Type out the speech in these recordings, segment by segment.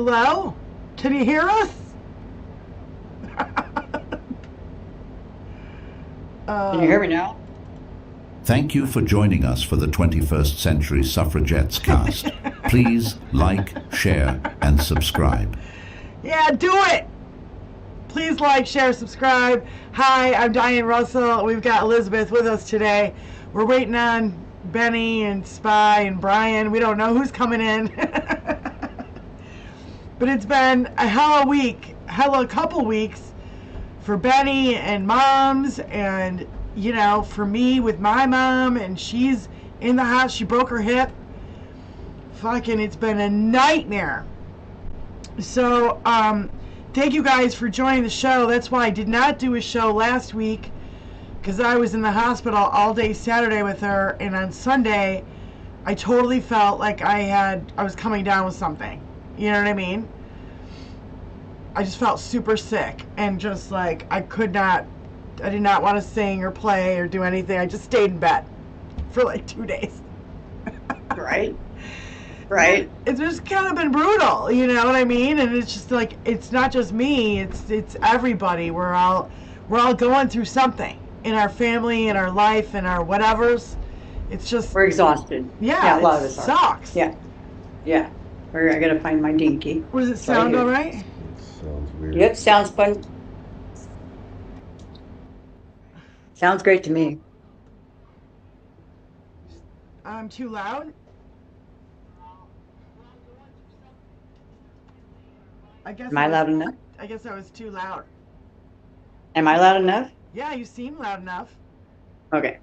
Hello? Can you hear us? Can you hear me now? Thank you for joining us for the 21st Century Suffragettes cast. Please like, share, and subscribe. Yeah, do it! Please like, share, subscribe. Hi, I'm Diane Russell. We've got Elizabeth with us today. We're waiting on Benny and Spy and Brian. We don't know who's coming in. But it's been a couple weeks for Benny and moms, and for me with my mom, and she's in the house. She broke her hip. Fucking, it's been a nightmare. So, thank you guys for joining the show. That's why I did not do a show last week, because I was in the hospital all day Saturday with her, and on Sunday, I totally felt like I was coming down with something. You know what I mean? I just felt super sick, and just like I did not want to sing or play or do anything. I just stayed in bed for like 2 days. Right. It's just kind of been brutal, you know what I mean? And it's just like, it's not just me, it's everybody. We're all going through something in our family, in our life, in our whatevers. It's just, We're exhausted. Yeah, a lot of us are. Sucks. Yeah. I gotta find my dinky. Does it sound all right? It sounds weird. Yep, sounds fun. Sounds great to me. I'm too loud? Am I loud enough? I guess I was too loud. Am I loud enough? Yeah, you seem loud enough. Okay.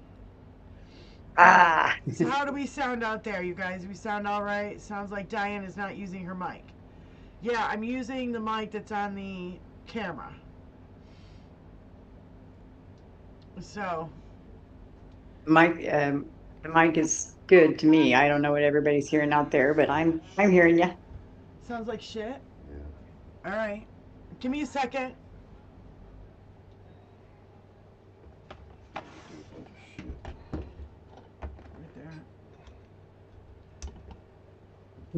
So how do we sound out there, you guys? We sound all right? Sounds like Diane is not using her mic. Yeah, I'm using the mic that's on the camera. So. The mic is good to me. I don't know what everybody's hearing out there, but I'm hearing you. Sounds like shit. Yeah. All right. Give me a second. Right there.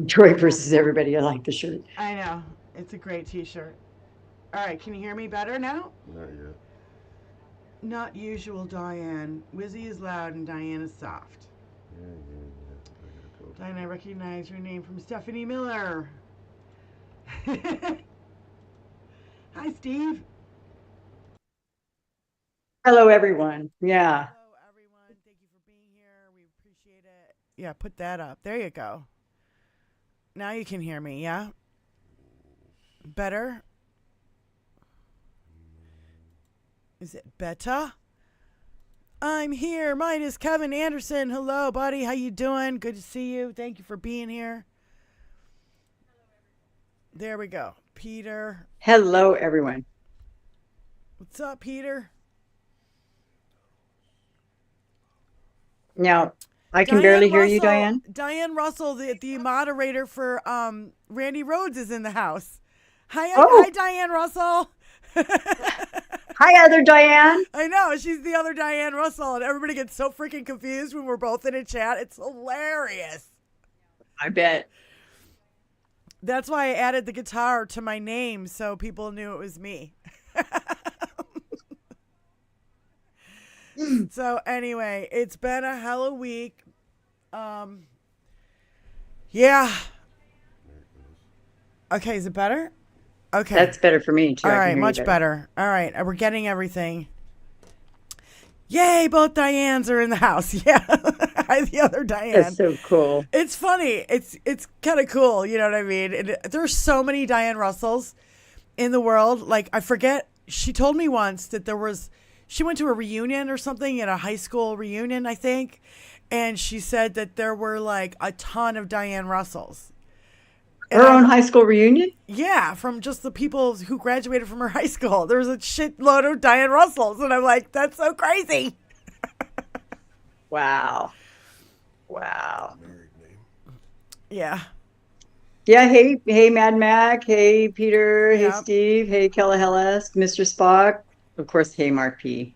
Joy versus everybody. I like the shirt. I know. It's a great t-shirt. All right. Can you hear me better now? Not yet. Not usual, Diane. Wizzy is loud and Diane is soft. Yeah. I gotta go. Diane, I recognize your name from Stephanie Miller. Hi, Steve. Hello, everyone. Yeah. Hello, everyone. Thank you for being here. We appreciate it. Yeah, put that up. There you go. Now you can hear me, yeah? Better? Is it better? I'm here. Mine is Kevin Anderson. Hello, buddy. How you doing? Good to see you. Thank you for being here. There we go. Peter. Hello, everyone. What's up, Peter? Now, I can barely hear you, Russell, Diane. Diane Russell, the moderator for Randy Rhodes, is in the house. Oh. Hi, Diane Russell. Hi, other Diane. I know, she's the other Diane Russell, and everybody gets so freaking confused when we're both in a chat. It's hilarious. I bet. That's why I added the guitar to my name so people knew it was me. So anyway, it's been a hell of a week. Yeah. Okay, is it better? Okay. That's better for me, too. All right, much better. All right, we're getting everything. Yay, both Dianes are in the house. Yeah, the other Diane. That's so cool. It's funny. It's kind of cool. You know what I mean? There's so many Diane Russells in the world. Like, I forget. She told me once that she went to a reunion or something, at a high school reunion, I think. And she said that there were like a ton of Diane Russells. Her own high school reunion? Yeah, from just the people who graduated from her high school. There was a shitload of Diane Russells. And I'm like, that's so crazy. Wow. Married name. Yeah. Yeah, hey, Mad Mac. Hey, Peter. Hey, Yep. Steve. Hey, Kellehellas. Mr. Spock. Of course, hey, Mark P.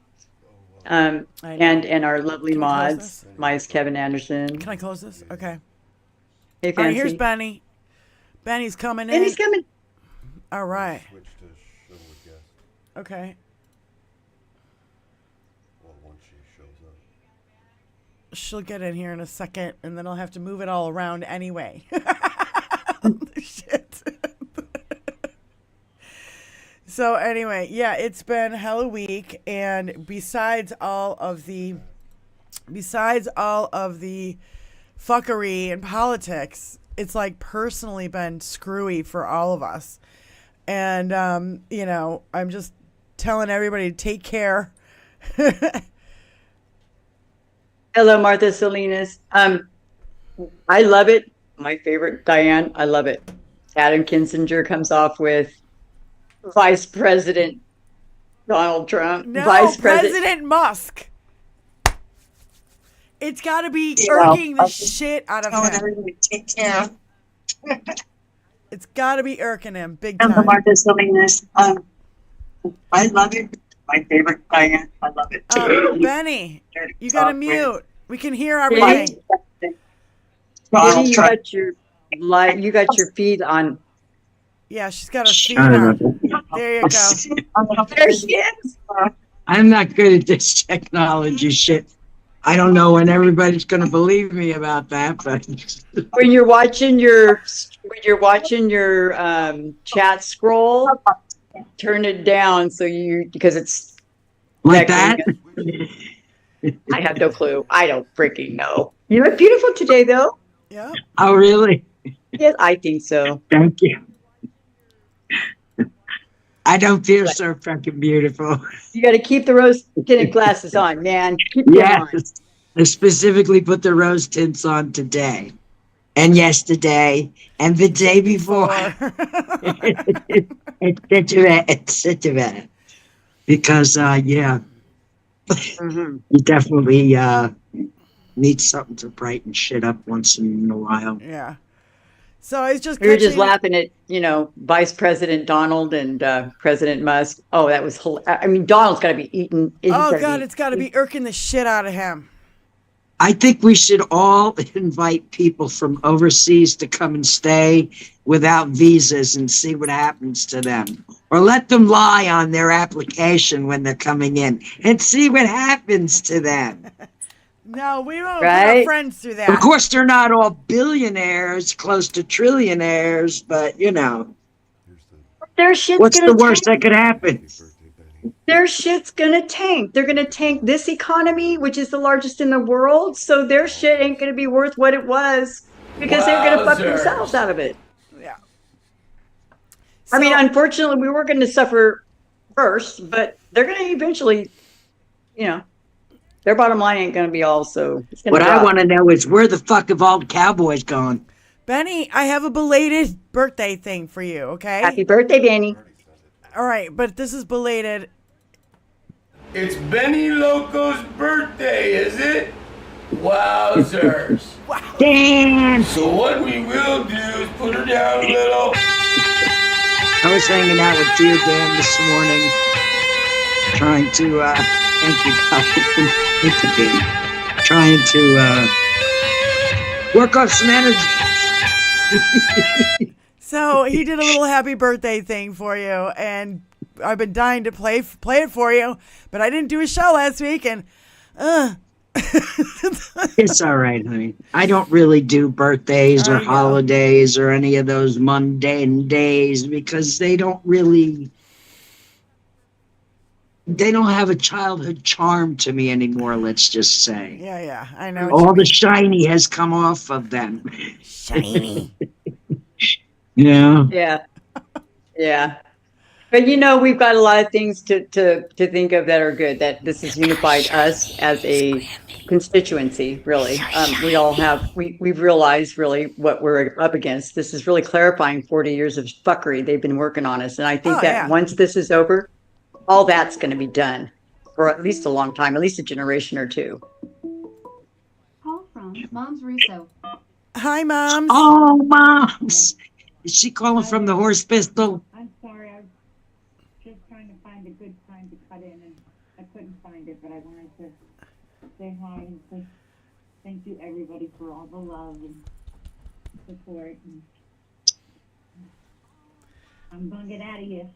I know. And our lovely Can we close mods. this? Mine's Kevin Anderson. Can I close this? Okay. Hey, All right, Fancy. here's Benny. Benny's coming in. Benny's coming. All right. Switch to show a guest. Okay. Well, once she shows up. She'll get in here in a second, and then I'll have to move it all around anyway. Shit. So anyway, yeah, it's been hell a week, and besides all of the fuckery and politics, it's like personally been screwy for all of us. And you know, I'm just telling everybody to take care. Hello, Martha Salinas. I love it. My favorite, Diane. I love it. Adam Kinzinger comes off with Vice President Donald Trump. No, Vice President Musk. It's got to be irking the shit out of him. Take care. It's got to be irking him big I'm time. Martha Salinas. I love it. My favorite Diane. I love it too. Benny, you got to mute. We can hear Benny, everything. Benny, you got your feed on. Yeah, she's got her feet on. There you go. There she is. I'm not good at this technology shit. I don't know when everybody's going to believe me about that, but When you're watching your chat scroll, turn it down because it's like that. I have no clue. I don't freaking know. You look beautiful today, though. Yeah. Oh, really? Yes, I think so. Thank you. I don't feel so fucking beautiful. You got to keep the rose-tinted glasses on, man. Keep them on. Yes. I specifically put the rose tints on today and yesterday and the day before. It's such a bad. Because, yeah, Mm-hmm. you definitely need something to brighten shit up once in a while. Yeah. So I was just We were just laughing at, Vice President Donald and President Musk. Oh, that was hilarious. I mean, Donald's got to be eating. Oh, God, it's got to be irking the shit out of him. I think we should all invite people from overseas to come and stay without visas and see what happens to them. Or let them lie on their application when they're coming in and see what happens to them. No, we won't put Right? our friends through that. Of course, they're not all billionaires, close to trillionaires, but, Here's the Their shit's what's gonna the worst tank. that could happen? birthday, Benny. Their shit's gonna tank. They're gonna tank this economy, which is the largest in the world. So their shit ain't gonna be worth what it was because they're gonna fuck themselves out of it. Yeah. I mean, So- unfortunately, we were going to suffer first, but they're going to eventually, their bottom line ain't going to be all so. It's gonna What I drop. want to know is where the fuck have all the cowboys gone? Benny, I have a belated birthday thing for you, okay? Happy birthday, Benny. All right, but this is belated. It's Benny Loco's birthday, is it? Wowzers. Damn! So what we will do is put her down a little. I was hanging out with Dear Dan this morning, trying to, thank you, thank you, trying to, work off some energy. So he did a little happy birthday thing for you, and I've been dying to play it for you, but I didn't do a show last week, and It's all right, honey. I don't really do birthdays or I know. holidays or any of those mundane days because they don't have a childhood charm to me anymore, let's just say. yeah, I know. All the shiny has come off of them. shiny. Yeah. Yeah. Yeah. But we've got a lot of things to think of that are good, that this has unified us as a constituency, really. We've realized really what we're up against. This is really clarifying 40 years of fuckery they've been working on us. And I think once this is over, all that's going to be done for at least a long time, at least a generation or two. Call from Mom's Russo. Hi, Moms. Oh, moms. Is she calling from the horse pistol? I'm sorry, I was just trying to find a good time to cut in, and I couldn't find it, but I wanted to say hi and say thank you, everybody, for all the love and support. And I'm gonna get out of here.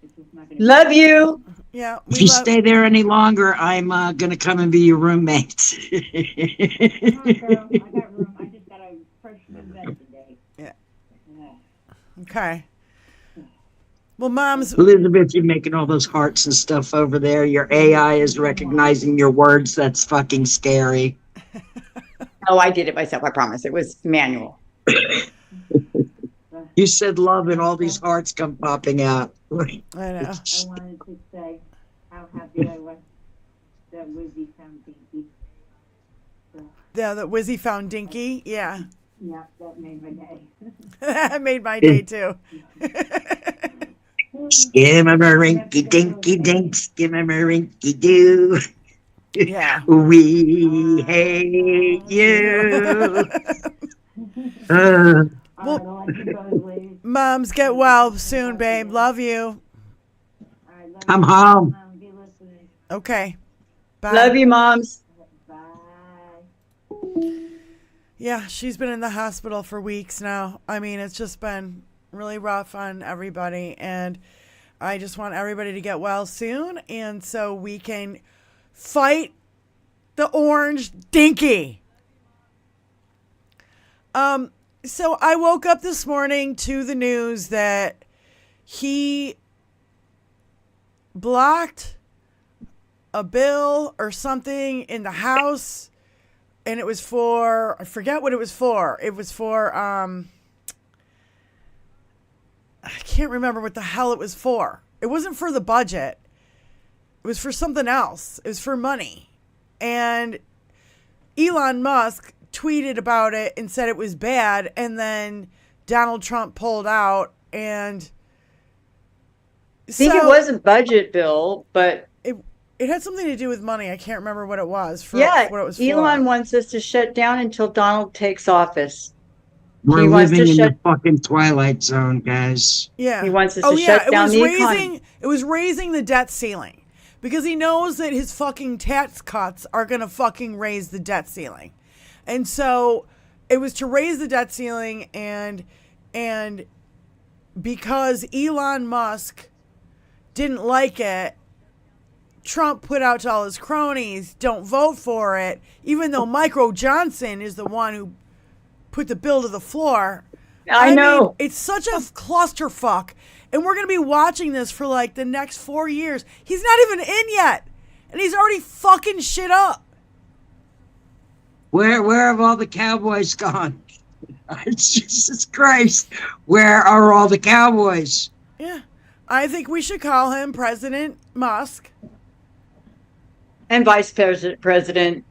It's just not gonna Love you. Yeah. If you stay there any longer, I'm gonna come and be your roommate. Come on, girl. I got room. I just got a freshman in bed today. Yeah. Yeah. Okay. Well, Mom's. Elizabeth, you're making all those hearts and stuff over there. Your AI is recognizing your words. That's fucking scary. Oh, I did it myself. I promise. It was manual. You said love, and all these hearts come popping out. I know. I wanted to say how happy I was that Wizzy found Dinky. So, Yeah, that Wizzy found Dinky. Yeah. yeah, that made my day. That made my day too. Skimmer-rinky dinky dink, skimmer-rinky doo. Yeah. We hate you. Well, I'll let you both leave. Moms, get well soon, babe. Love you. All right, love Come you. home. Be listening. Okay. Bye. Love you, moms. Bye. Yeah, she's been in the hospital for weeks now. I mean, it's just been really rough on everybody, and I just want everybody to get well soon, and so we can fight the orange dinky. So I woke up this morning to the news that he blocked a bill or something in the House, and it was for, I forget what it was for. It was for, I can't remember what the hell it was for. It wasn't for the budget. It was for something else. It was for money. And Elon Musk tweeted about it and said it was bad, and then Donald Trump pulled out, and I think it was a budget bill, but it had something to do with money. I can't remember what it was. yeah, what it was Elon for. wants us to shut down until Donald takes office. We're He wants living to in shut- the fucking twilight zone, guys. Yeah. He wants us to shut down the economy. It was raising the debt ceiling because he knows that his fucking tax cuts are going to fucking raise the debt ceiling. And so it was to raise the debt ceiling, and because Elon Musk didn't like it, Trump put out to all his cronies, don't vote for it, even though Micro Johnson is the one who put the bill to the floor. I know. mean, it's such a clusterfuck. And we're going to be watching this for like the next 4 years. He's not even in yet. And he's already fucking shit up. Where have all the cowboys gone? Jesus Christ. Where are all the cowboys? Yeah. I think we should call him President Musk. And Vice President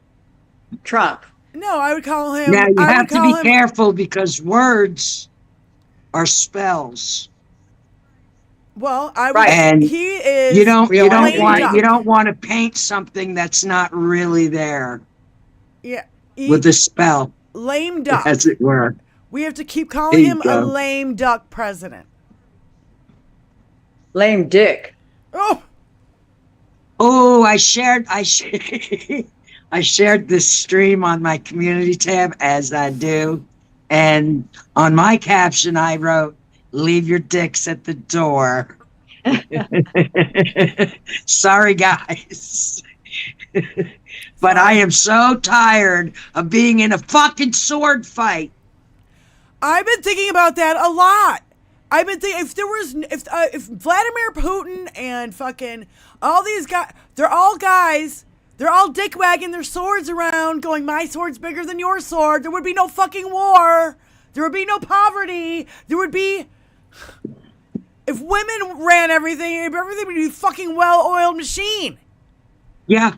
Trump. No, I would call him. Now you I have would to call be him, careful because words are spells. Well, I would. Right. And he is. You don't lame duck. want to paint something that's not really there Yeah. with a spell, Lame duck. as it were. We have to keep calling There you him a go. lame duck president. Lame dick. Oh, Oh, I shared I shared this stream on my community tab, as I do, and on my caption I wrote, "Leave your dicks at the door." Sorry, guys. But I am so tired of being in a fucking sword fight. I've been thinking about that a lot. I've been thinking if Vladimir Putin and fucking all these guys, they're all guys. They're all dick wagging their swords around, going, "My sword's bigger than your sword." There would be no fucking war. There would be no poverty. There would be. If women ran everything, everything would be a fucking well-oiled machine. Yeah.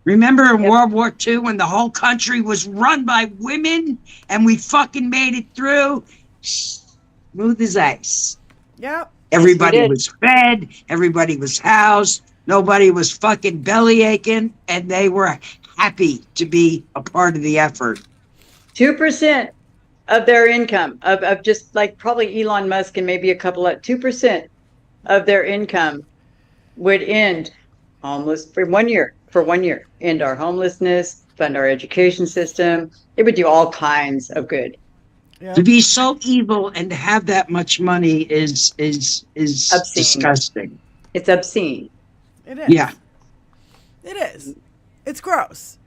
Remember in World War II when the whole country was run by women and we fucking made it through? Smooth as ice. Yep. Everybody did. was fed. Everybody was housed. Nobody was fucking belly aching. And they were happy to be a part of the effort. 2% of their income, of just like probably Elon Musk and maybe a couple of 2% of their income would end homeless for 1 year. For 1 year, end our homelessness, fund our education system. It would do all kinds of good. Yep. To be so evil and to have that much money is Obscene. disgusting. It's obscene. It is. Yeah. It is. It's gross.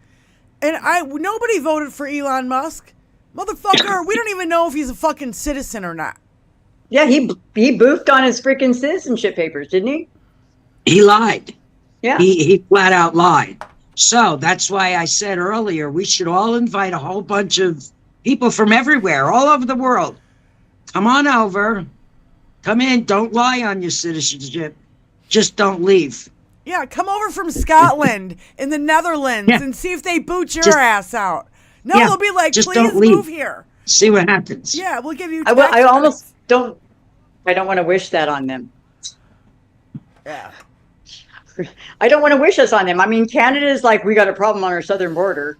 And nobody voted for Elon Musk. Motherfucker, we don't even know if he's a fucking citizen or not. Yeah, he boofed on his freaking citizenship papers, didn't he? He lied. Yeah. He flat out lied. So that's why I said earlier, we should all invite a whole bunch of people from everywhere, all over the world. Come on over. Come in. Don't lie on your citizenship. Just don't leave. Yeah, come over from Scotland in the Netherlands Yeah. and see if they boot your Just- ass out. No, Yeah, they'll be like, just please don't leave. move here. See what happens. Yeah, we'll give you I tax almost don't. I don't want to wish that on them. Yeah. I don't want to wish us on them. I mean, Canada's like, we got a problem on our southern border.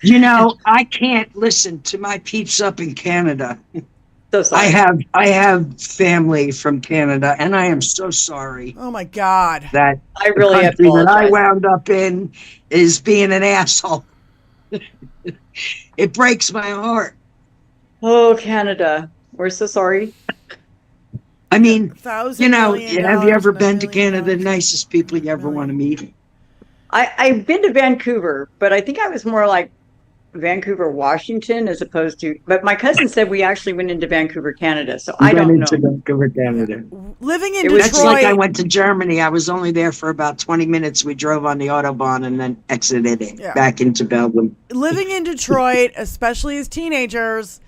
You know, I can't listen to my peeps up in Canada. So sorry. I have family from Canada, and I am so sorry Oh my God. that I really the country that I apologize. wound up in is being an asshole. It breaks my heart. Oh, Canada. We're so sorry. I mean, $1,000 you know, million have you ever and a been to million Canada? The dollars. nicest people you ever want to meet. I've been to Vancouver, but I think I was more like Vancouver, Washington, as opposed to. But my cousin said we actually went into Vancouver, Canada. So I don't know. Into Vancouver, Canada. Living in It was- That's like I Detroit. went to Germany. I was only there for about 20 minutes. We drove on the Autobahn and then exited it Yeah. back into Belgium. Living in Detroit, especially as teenagers,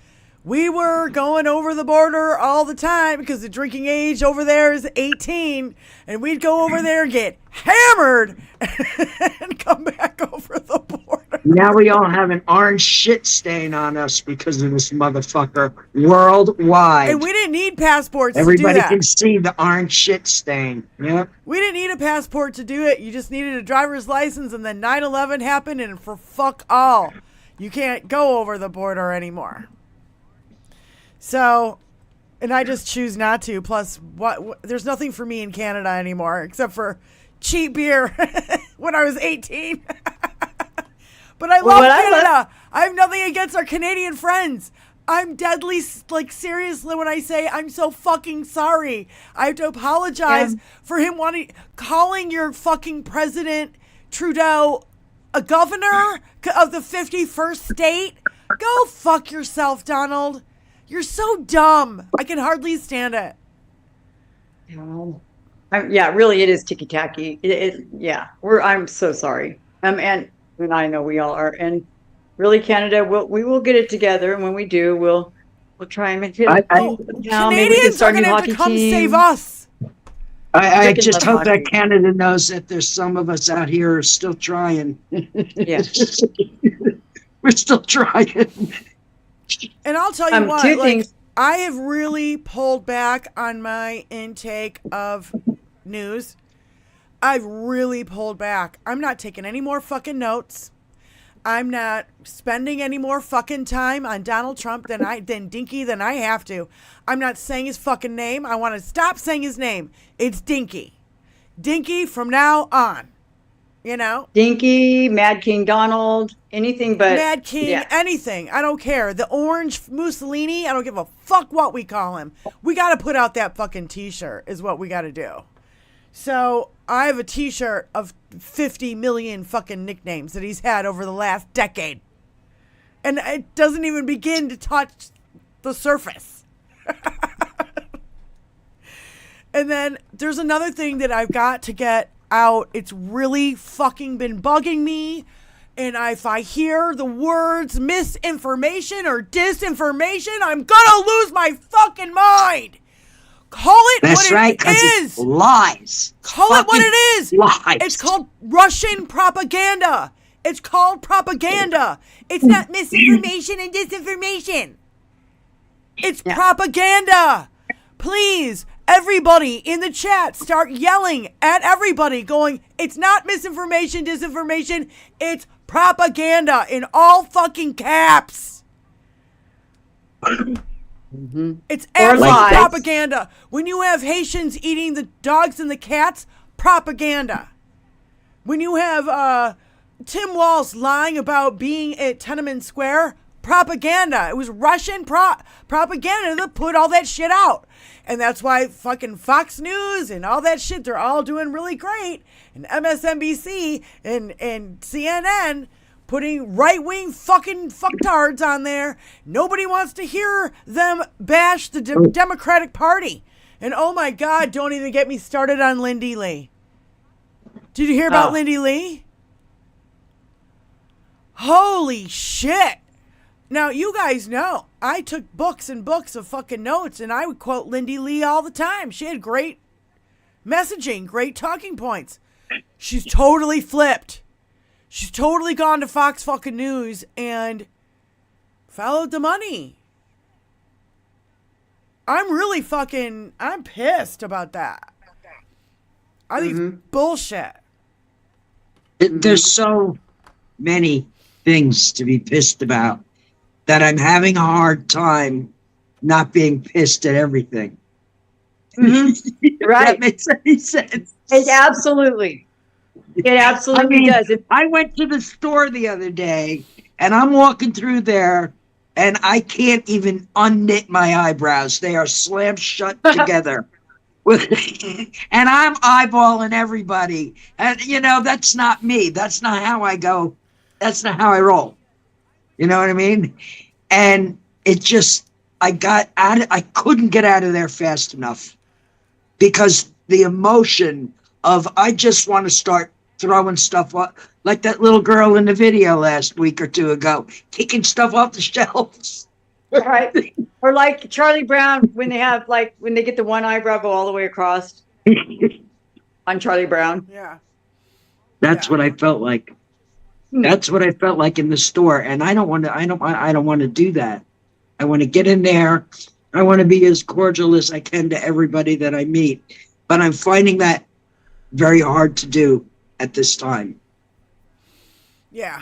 we were going over the border all the time because the drinking age over there is 18, and we'd go over there and get hammered and come back over the border. Now we all have an orange shit stain on us because of this motherfucker worldwide. And we didn't need passports Everybody to do that. can see the orange shit stain. Yep. We didn't need a passport to do it. You just needed a driver's license, and then 9/11 happened, and for fuck all, you can't go over the border anymore. So, and I just choose not to. Plus, what there's nothing for me in Canada anymore except for cheap beer when I was 18. But I love what I Canada. I have nothing against our Canadian friends. I'm deadly, like, seriously when I say I'm so fucking sorry. I have to apologize for him calling your fucking president Trudeau a governor of the 51st state. Go fuck yourself, Donald. You're so dumb. I can hardly stand it. Yeah, really, it is ticky tacky. Yeah, I'm so sorry. And I know we all are. And really, Canada, we will get it together. And when we do, we'll try and make it. Maybe we can Canadians are start a going new to have hockey to come team. save us. I Freaking just love hope hockey. that Canada knows that there's some of us out here are still trying. Yeah. We're still trying. And I'll tell you what, two like, things. I have really pulled back on my intake of news. I've really pulled back. I'm not taking any more fucking notes. I'm not spending any more fucking time on Donald Trump than Dinky than I have to. I'm not saying his fucking name. I want to stop saying his name. It's Dinky. Dinky from now on. You know? Dinky, Mad King Donald, anything but Mad King, yeah. anything. I don't care. The orange Mussolini, I don't give a fuck what we call him. We got to put out that fucking t-shirt is what we got to do. So I have a t-shirt of 50 million fucking nicknames that he's had over the last decade. And it doesn't even begin to touch the surface. And then there's another thing that I've got to get out. It's really fucking been bugging me. And if I hear the words misinformation or disinformation, I'm gonna lose my fucking mind. Call it That's what right, it 'cause is. it's lies. Call it what Fucking it is. lies. It's called Russian propaganda. It's called propaganda. It's not misinformation and disinformation. It's propaganda. Please, everybody in the chat, start yelling at everybody, going, it's not misinformation, disinformation. It's propaganda in all fucking caps. It's absolute lies. propaganda. When you have Haitians eating the dogs and the cats, propaganda. When you have Tim Walz lying about being at Tiananmen Square, propaganda. It was Russian propaganda that put all that shit out. And that's why fucking Fox News and all that shit, they're all doing really great. And MSNBC and CNN putting right-wing fucking fucktards on there. Nobody wants to hear them bash the Democratic Party. And oh my God, don't even get me started on Lindy Lee. Did you hear about Lindy Lee? Holy shit. Now, you guys know, I took books and books of fucking notes, and I would quote Lindy Lee all the time. She had great messaging, great talking points. She's totally flipped. She's totally gone to Fox fucking News and followed the money. I'm pissed about that. I think it's bullshit. There's so many things to be pissed about that I'm having a hard time not being pissed at everything. Right. That makes any sense. It absolutely does. I went to the store the other day and I'm walking through there and I can't even unknit my eyebrows. They are slammed shut together. And I'm eyeballing everybody. And, you know, that's not me. That's not how I go. That's not how I roll. You know what I mean? And it just, I couldn't get out of there fast enough because the emotion of, I just want to start throwing stuff up, like that little girl in the video last week or two ago, kicking stuff off the shelves. Right. Or like Charlie Brown, when they get the one eyebrow go all the way across on Charlie Brown. Yeah. That's what I felt like. That's what I felt like in the store. And I don't want to do that. I want to get in there. I want to be as cordial as I can to everybody that I meet. But I'm finding that very hard to do at this time. Yeah.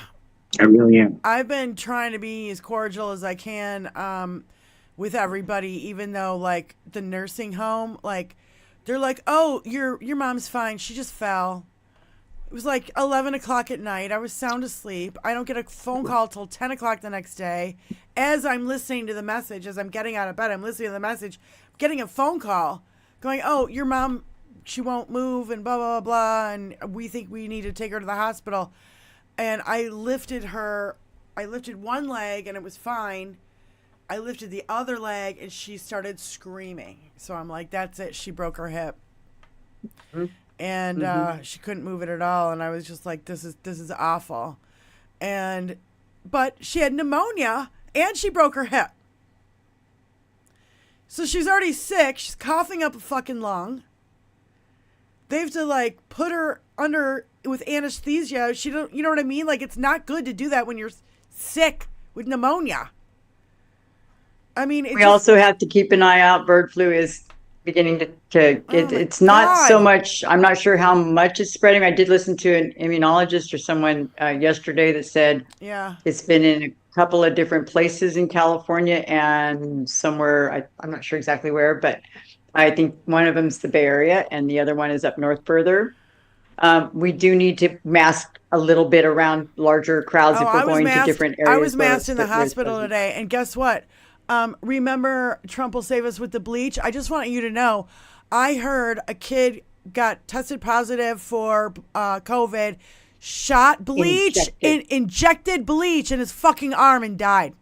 I really am. I've been trying to be as cordial as I can with everybody, even though, like, the nursing home, like, they're like, oh, your mom's fine. She just fell. It was like 11 o'clock at night. I was sound asleep. I don't get a phone call till 10 o'clock the next day. As I'm listening to the message, as I'm getting out of bed, I'm listening to the message, getting a phone call going, oh, your mom, she won't move and blah, blah, blah, blah, and we think we need to take her to the hospital. And I lifted one leg and it was fine. I lifted the other leg and she started screaming. So I'm like, that's it. She broke her hip. And she couldn't move it at all. And I was just like, this is awful. But she had pneumonia and she broke her hip. So she's already sick. She's coughing up a fucking lung. They have to like put her under with anesthesia. You know what I mean? Like, it's not good to do that when you're sick with pneumonia. I mean, we also have to keep an eye out. Bird flu is beginning to it's not so much. I'm not sure how much it's spreading. I did listen to an immunologist or someone yesterday that said it's been in a couple of different places in California and somewhere, I'm not sure exactly where, but I think one of them's the Bay Area and the other one is up north further. We do need to mask a little bit around larger crowds if we're going to different areas. I was masked in the hospital today, and guess what? Remember Trump will save us with the bleach? I just want you to know, I heard a kid got tested positive for COVID, shot bleach, injected bleach in his fucking arm and died.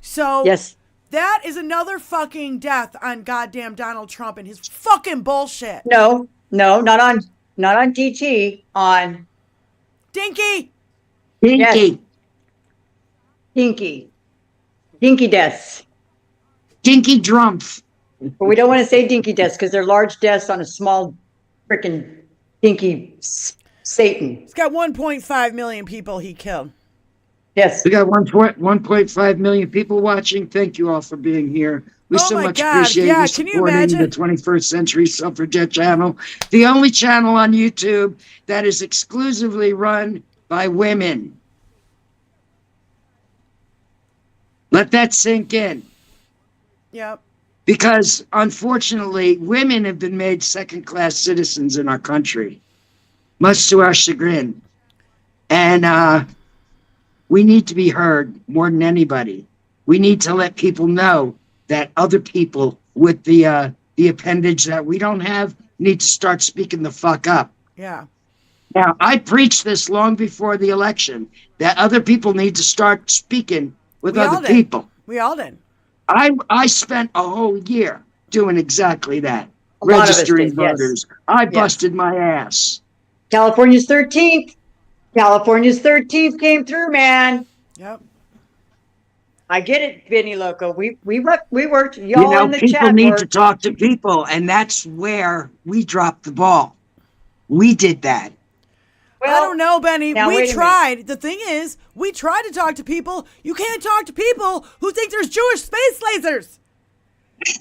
So yes. That is another fucking death on goddamn Donald Trump and his fucking bullshit. No, not on DT, on Dinky. Yes. Dinky deaths. Dinky drumps. But we don't want to say dinky deaths because they're large deaths on a small freaking dinky Satan. He's got 1.5 million people he killed. Yes. We got 1.5 million people watching. Thank you all for being here. We so much appreciate you supporting the 21st Century Suffragette channel, the only channel on YouTube that is exclusively run by women. Let that sink in. Yep. Because unfortunately, women have been made second-class citizens in our country, much to our chagrin. And we need to be heard more than anybody. we need to let people know that other people with the appendage that we don't have need to start speaking the fuck up. Yeah. Now, I preached this long before the election, that other people need to start speaking with other people. We all did. I spent a whole year doing exactly that. A lot of us Registering did, yes. voters. I busted my ass. California's 13th. California's 13th came through, man. Yep. I get it, Vinny Loco. We worked. Y'all You know, in the people chat need worked. to talk to people, and that's where we dropped the ball. We did that. I don't know, Benny. now, We wait a tried. The thing is, we tried to talk to people. You can't talk to people who think there's Jewish space lasers.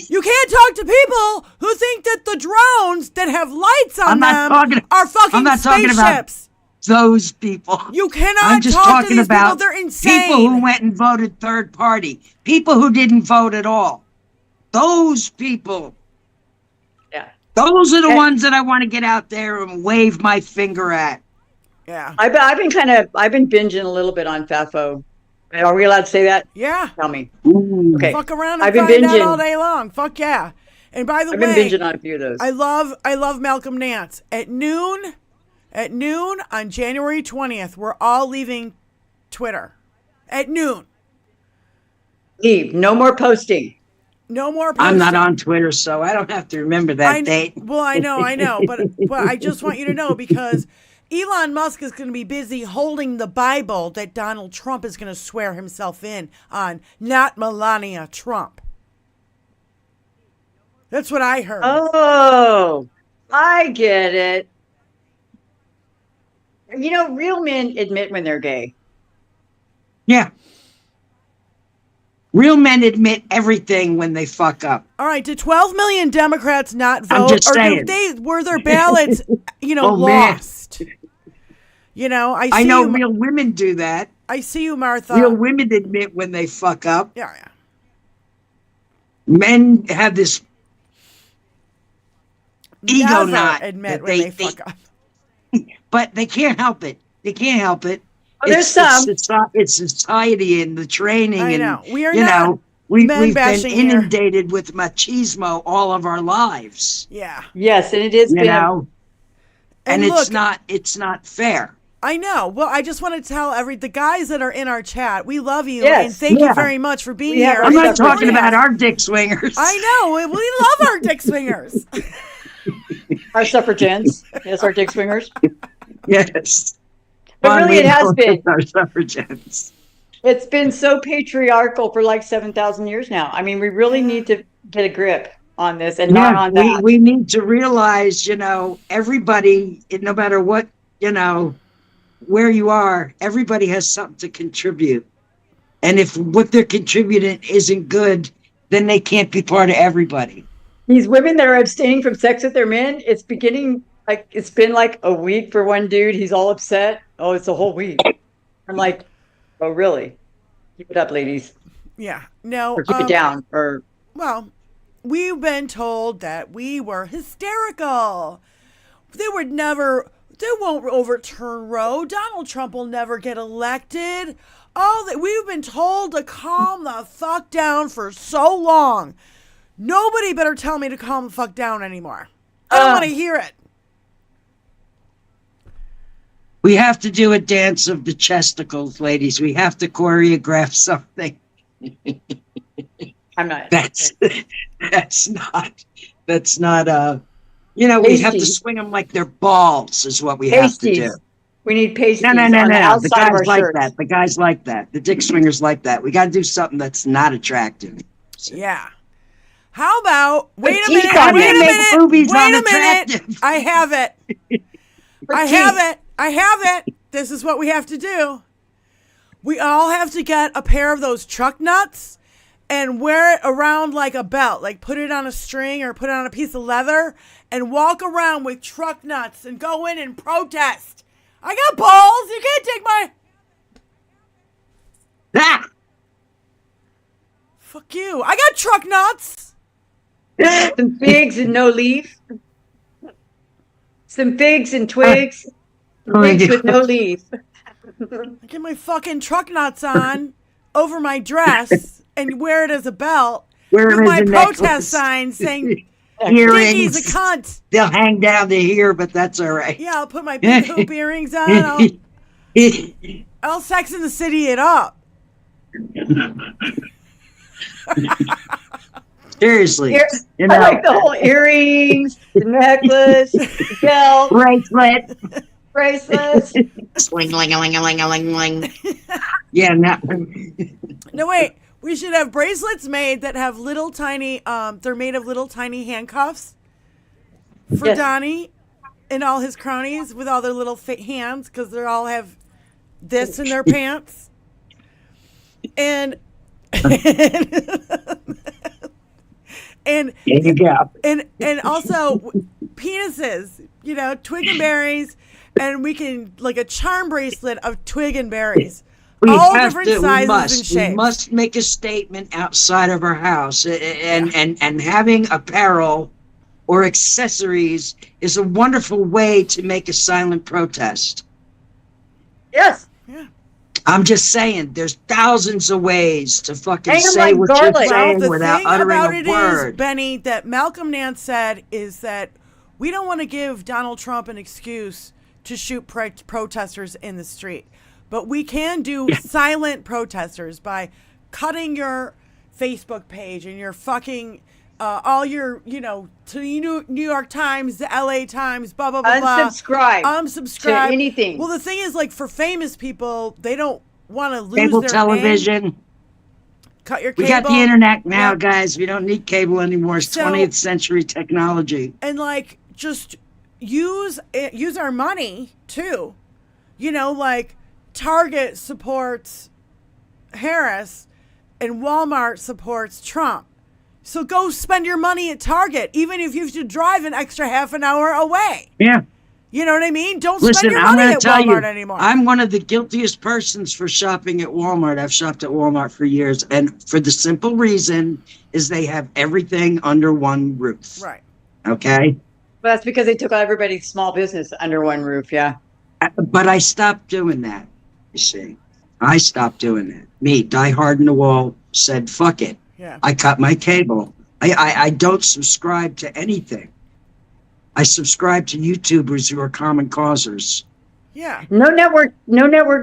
You can't talk to people who think that the drones that have lights on them are fucking I'm not talking about spaceships. those people. You cannot I'm just talk to talking these people. about They're insane. people who went and voted third party. People who didn't vote at all. Those people. Yeah. Those are the ones that I want to get out there and wave my finger at. Yeah. I've been binging a little bit on FAFO. Are we allowed to say that? Yeah. Tell me. Ooh. Okay. Fuck around and I've been find out binging. all day long. Fuck yeah. And by the I've way, been binging on a few of those. I love Malcolm Nance. At noon on January 20th, we're all leaving Twitter. At noon. Leave. No more posting. No more I'm not posting. on Twitter, so I don't have to remember that date. Well, I know, but I just want you to know, because Elon Musk is going to be busy holding the Bible that Donald Trump is going to swear himself in on, not Melania Trump. That's what I heard. Oh, I get it. You know, real men admit when they're gay. Yeah. Real men admit everything when they fuck up. All right, did 12 million Democrats not vote? I'm just saying. Were their ballots, Oh, man. lost? You know, I know you, real women do that. I see you, Martha. Real women admit when they fuck up. Yeah. Men have this ego Never knot admit that when they fuck up. but they can't help it. They can't help it. Oh, there's some. It's society and the training. I and, know. We are you not know, we've been bashing here. inundated with machismo all of our lives. Yeah. Yes, and it is. You know, and look, it's not fair. I know. Well, I just want to tell the guys that are in our chat, we love you Yes. and thank you Yeah. very much for being We have here. our I'm not separate talking accounts. about our dick swingers. I know. We love our dick swingers. Our suffragettes. Yes, our dick swingers. Yes. But really, it has we been. our suffragettes. It's been so patriarchal for like 7,000 years now. I mean, we really need to get a grip on this and not on that. We need to realize, you know, everybody, no matter what, you know, where you are, everybody has something to contribute. And if what they're contributing isn't good, then they can't be part of everybody. These women that are abstaining from sex with their men, it's been like a week for one dude. He's all upset. Oh, it's a whole week. I'm like, oh, really? Keep it up, ladies. Yeah. No. Or keep it down. Or Well, we've been told that we were hysterical. They won't overturn Roe. Donald Trump will never get elected. We've been told to calm the fuck down for so long. Nobody better tell me to calm the fuck down anymore. I don't want to hear it. We have to do a dance of the chesticles, ladies. We have to choreograph something. I'm not. That's not you know, we have to Pasties. swing them like they're balls is what we have to do. Pasties. We need pasties No. on the The outside of our guys like shirts. that. The guys like that. The dick swingers like that. We got to do something that's not attractive. Yeah. How about, wait a Petite minute, on wait it. a Make minute, boobies wait a minute. unattractive. I have it. I have it. This is what we have to do. We all have to get a pair of those truck nuts and wear it around like a belt, like put it on a string or put it on a piece of leather and walk around with truck nuts and go in and protest. I got balls. You can't take my... Ah! Fuck you. I got truck nuts. Some figs and no leaf. Some figs and twigs. Figs with no leaf. I get my fucking truck nuts on over my dress and wear it as a belt Wear with it as my a protest necklace. sign saying Earrings. Dickie's a cunt. They'll hang down to here, but that's all right. Yeah, I'll put my big hoop earrings on. I'll Sex in the City it up. Seriously. You I know, like the whole earrings, the necklace, the belt, bracelet. bracelets. Swing, ling, ling, ling, ling, ling. Yeah, No, wait. We should have bracelets made that have little tiny, they're made of little tiny handcuffs for Yes. Donnie and all his cronies with all their little hands because they all have this in their pants. And and there you go. and also penises, you know, twig and berries, and we can like a charm bracelet of twig and berries. All different sizes and shapes. We must make a statement outside of our house, and having apparel or accessories is a wonderful way to make a silent protest. Yes. Yeah. I'm just saying, there's thousands of ways to fucking Hang 'em say like what garlic. you're saying The without thing uttering about a it word. is, Benny, that Malcolm Nance said is that we don't want to give Donald Trump an excuse to shoot protesters in the street. But we can do silent protesters by cutting your Facebook page and your fucking, all your, you know, to New York Times, the LA Times, blah, blah, blah, blah. Unsubscribe to anything. Well, the thing is, like, for famous people, they don't want to lose Cable their television. name. Cut your cable. We got the internet now, Yep. guys. We don't need cable anymore. It's So- 20th century technology. And, like, just use our money, too. You know, like, Target supports Harris and Walmart supports Trump. So go spend your money at Target, even if you have to drive an extra half an hour away. Yeah. You know what I mean? Don't Listen, spend your I'm money going at to tell you, Walmart anymore. I'm one of the guiltiest persons for shopping at Walmart. I've shopped at Walmart for years. And for the simple reason is they have everything under one roof. Right. Okay? Well, that's because they took everybody's small business under one roof. Yeah. But I stopped doing that. You see, I stopped doing that. Me, die hard in the wall, said, fuck it. Yeah. I cut my cable. I don't subscribe to anything. I subscribe to YouTubers who are common causers. Yeah. No network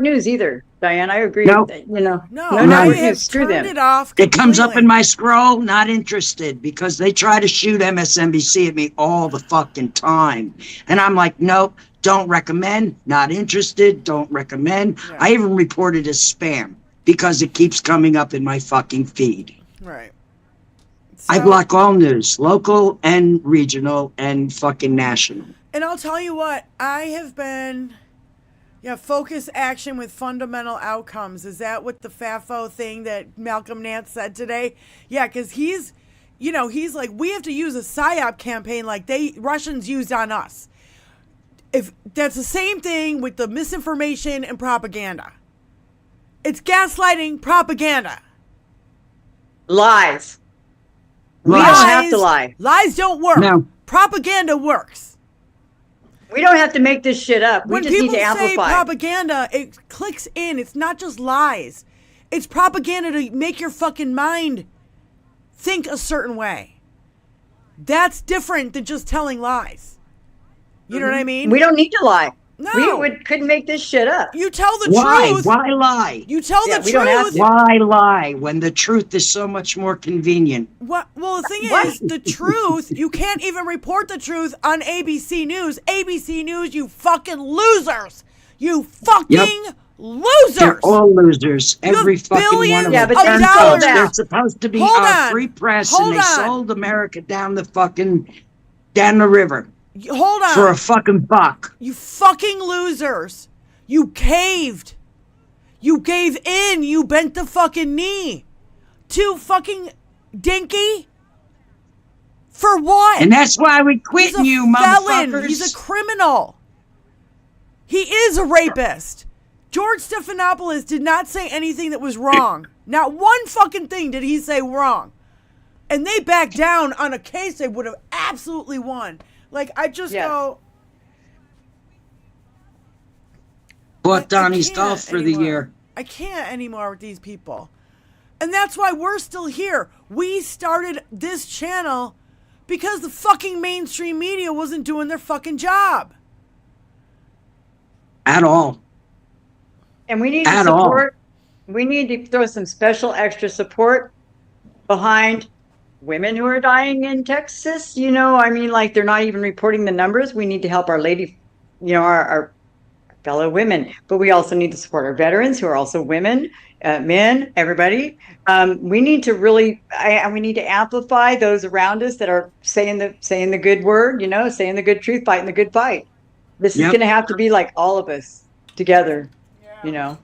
news either, Diane. I agree. Nope. That, you know, No, no I network have news. Screw turned them. it off. It comes up in completely. my scroll, not interested, because they try to shoot MSNBC at me all the fucking time. And I'm like, nope, don't recommend, not interested, don't recommend. Yeah. I even report it as spam because it keeps coming up in my fucking feed. Right. I So- block all news, local and regional and fucking national. And I'll tell you what, I have been, focus action with fundamental outcomes. Is that what the FAFO thing that Malcolm Nance said today? Yeah, because he's like, we have to use a PSYOP campaign like Russians used on us. If that's the same thing with the misinformation and propaganda. It's gaslighting propaganda. Lies. We Lies. don't have to lie. Lies don't work. No. Propaganda works. We don't have to make this shit up. We When just need people to say amplify. propaganda, it clicks in. It's not just lies. It's propaganda to make your fucking mind think a certain way. That's different than just telling lies. You know what I mean? We don't need to lie. No. We couldn't make this shit up. You tell the Why? truth. Why lie? You tell Yeah, the we don't have truth. to. Why lie when the truth is so much more convenient? What? Well, the thing What? is, the truth, you can't even report the truth on ABC News. ABC News, you fucking losers. You fucking losers. They're all losers. You have Every fucking one billions of Yeah, them. but of they Turncoats. dollars. They're supposed to be Hold our on. free press, Hold and they on. sold America down the river Hold on. for a fucking buck. You fucking losers. You caved. You gave in. You bent the fucking knee. To fucking Dinky? For what? And that's why we He's quit a you, felon. motherfuckers. He's a criminal. He is a rapist. George Stephanopoulos did not say anything that was wrong. Not one fucking thing did he say wrong. And they backed down on a case they would have absolutely won. Like, I just Yes. go... Bought I Donnie's can't golf for the anymore. year. I can't anymore with these people. And that's why we're still here. We started this channel because the fucking mainstream media wasn't doing their fucking job. At all. And we need to At all. support, we need to throw some special extra support behind women who are dying in Texas. You know, I mean, like they're not even reporting the numbers. We need to help our lady, you know, our fellow women, but we also need to support our veterans who are also women, men, everybody. We need to really, we need to amplify those around us that are saying the good word, you know, saying the good truth, fighting the good fight. This is going to have to be like all of us together, you know.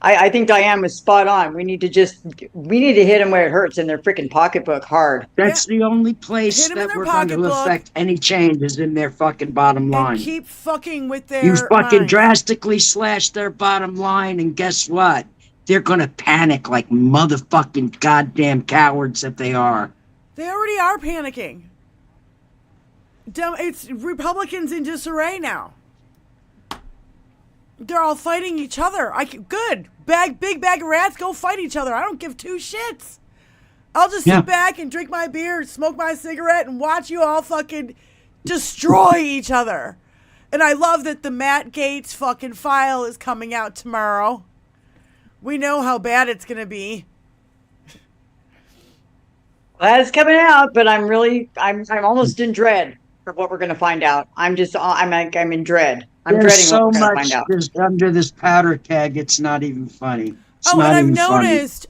I think Diane was spot on. We need to hit them where it hurts in their freaking pocketbook hard. That's the only place Hit 'em in that their we're going to pocketbook. affect any changes in their fucking bottom line. And keep fucking with their You fucking minds. drastically slash their bottom line, and guess what? They're going to panic like motherfucking goddamn cowards that they are. They already are panicking. It's Republicans in disarray now. They're all fighting each other. Good. Big bag of rats, go fight each other. I don't give two shits. I'll just sit back and drink my beer, smoke my cigarette, and watch you all fucking destroy each other. And I love that the Matt Gaetz fucking file is coming out tomorrow. We know how bad it's going to be. Well, it's coming out, but I'm almost in dread for what we're going to find out. I'm in dread. I'm There's dreading so what we're going to much find out. under this powder keg, it's not even funny. It's not and even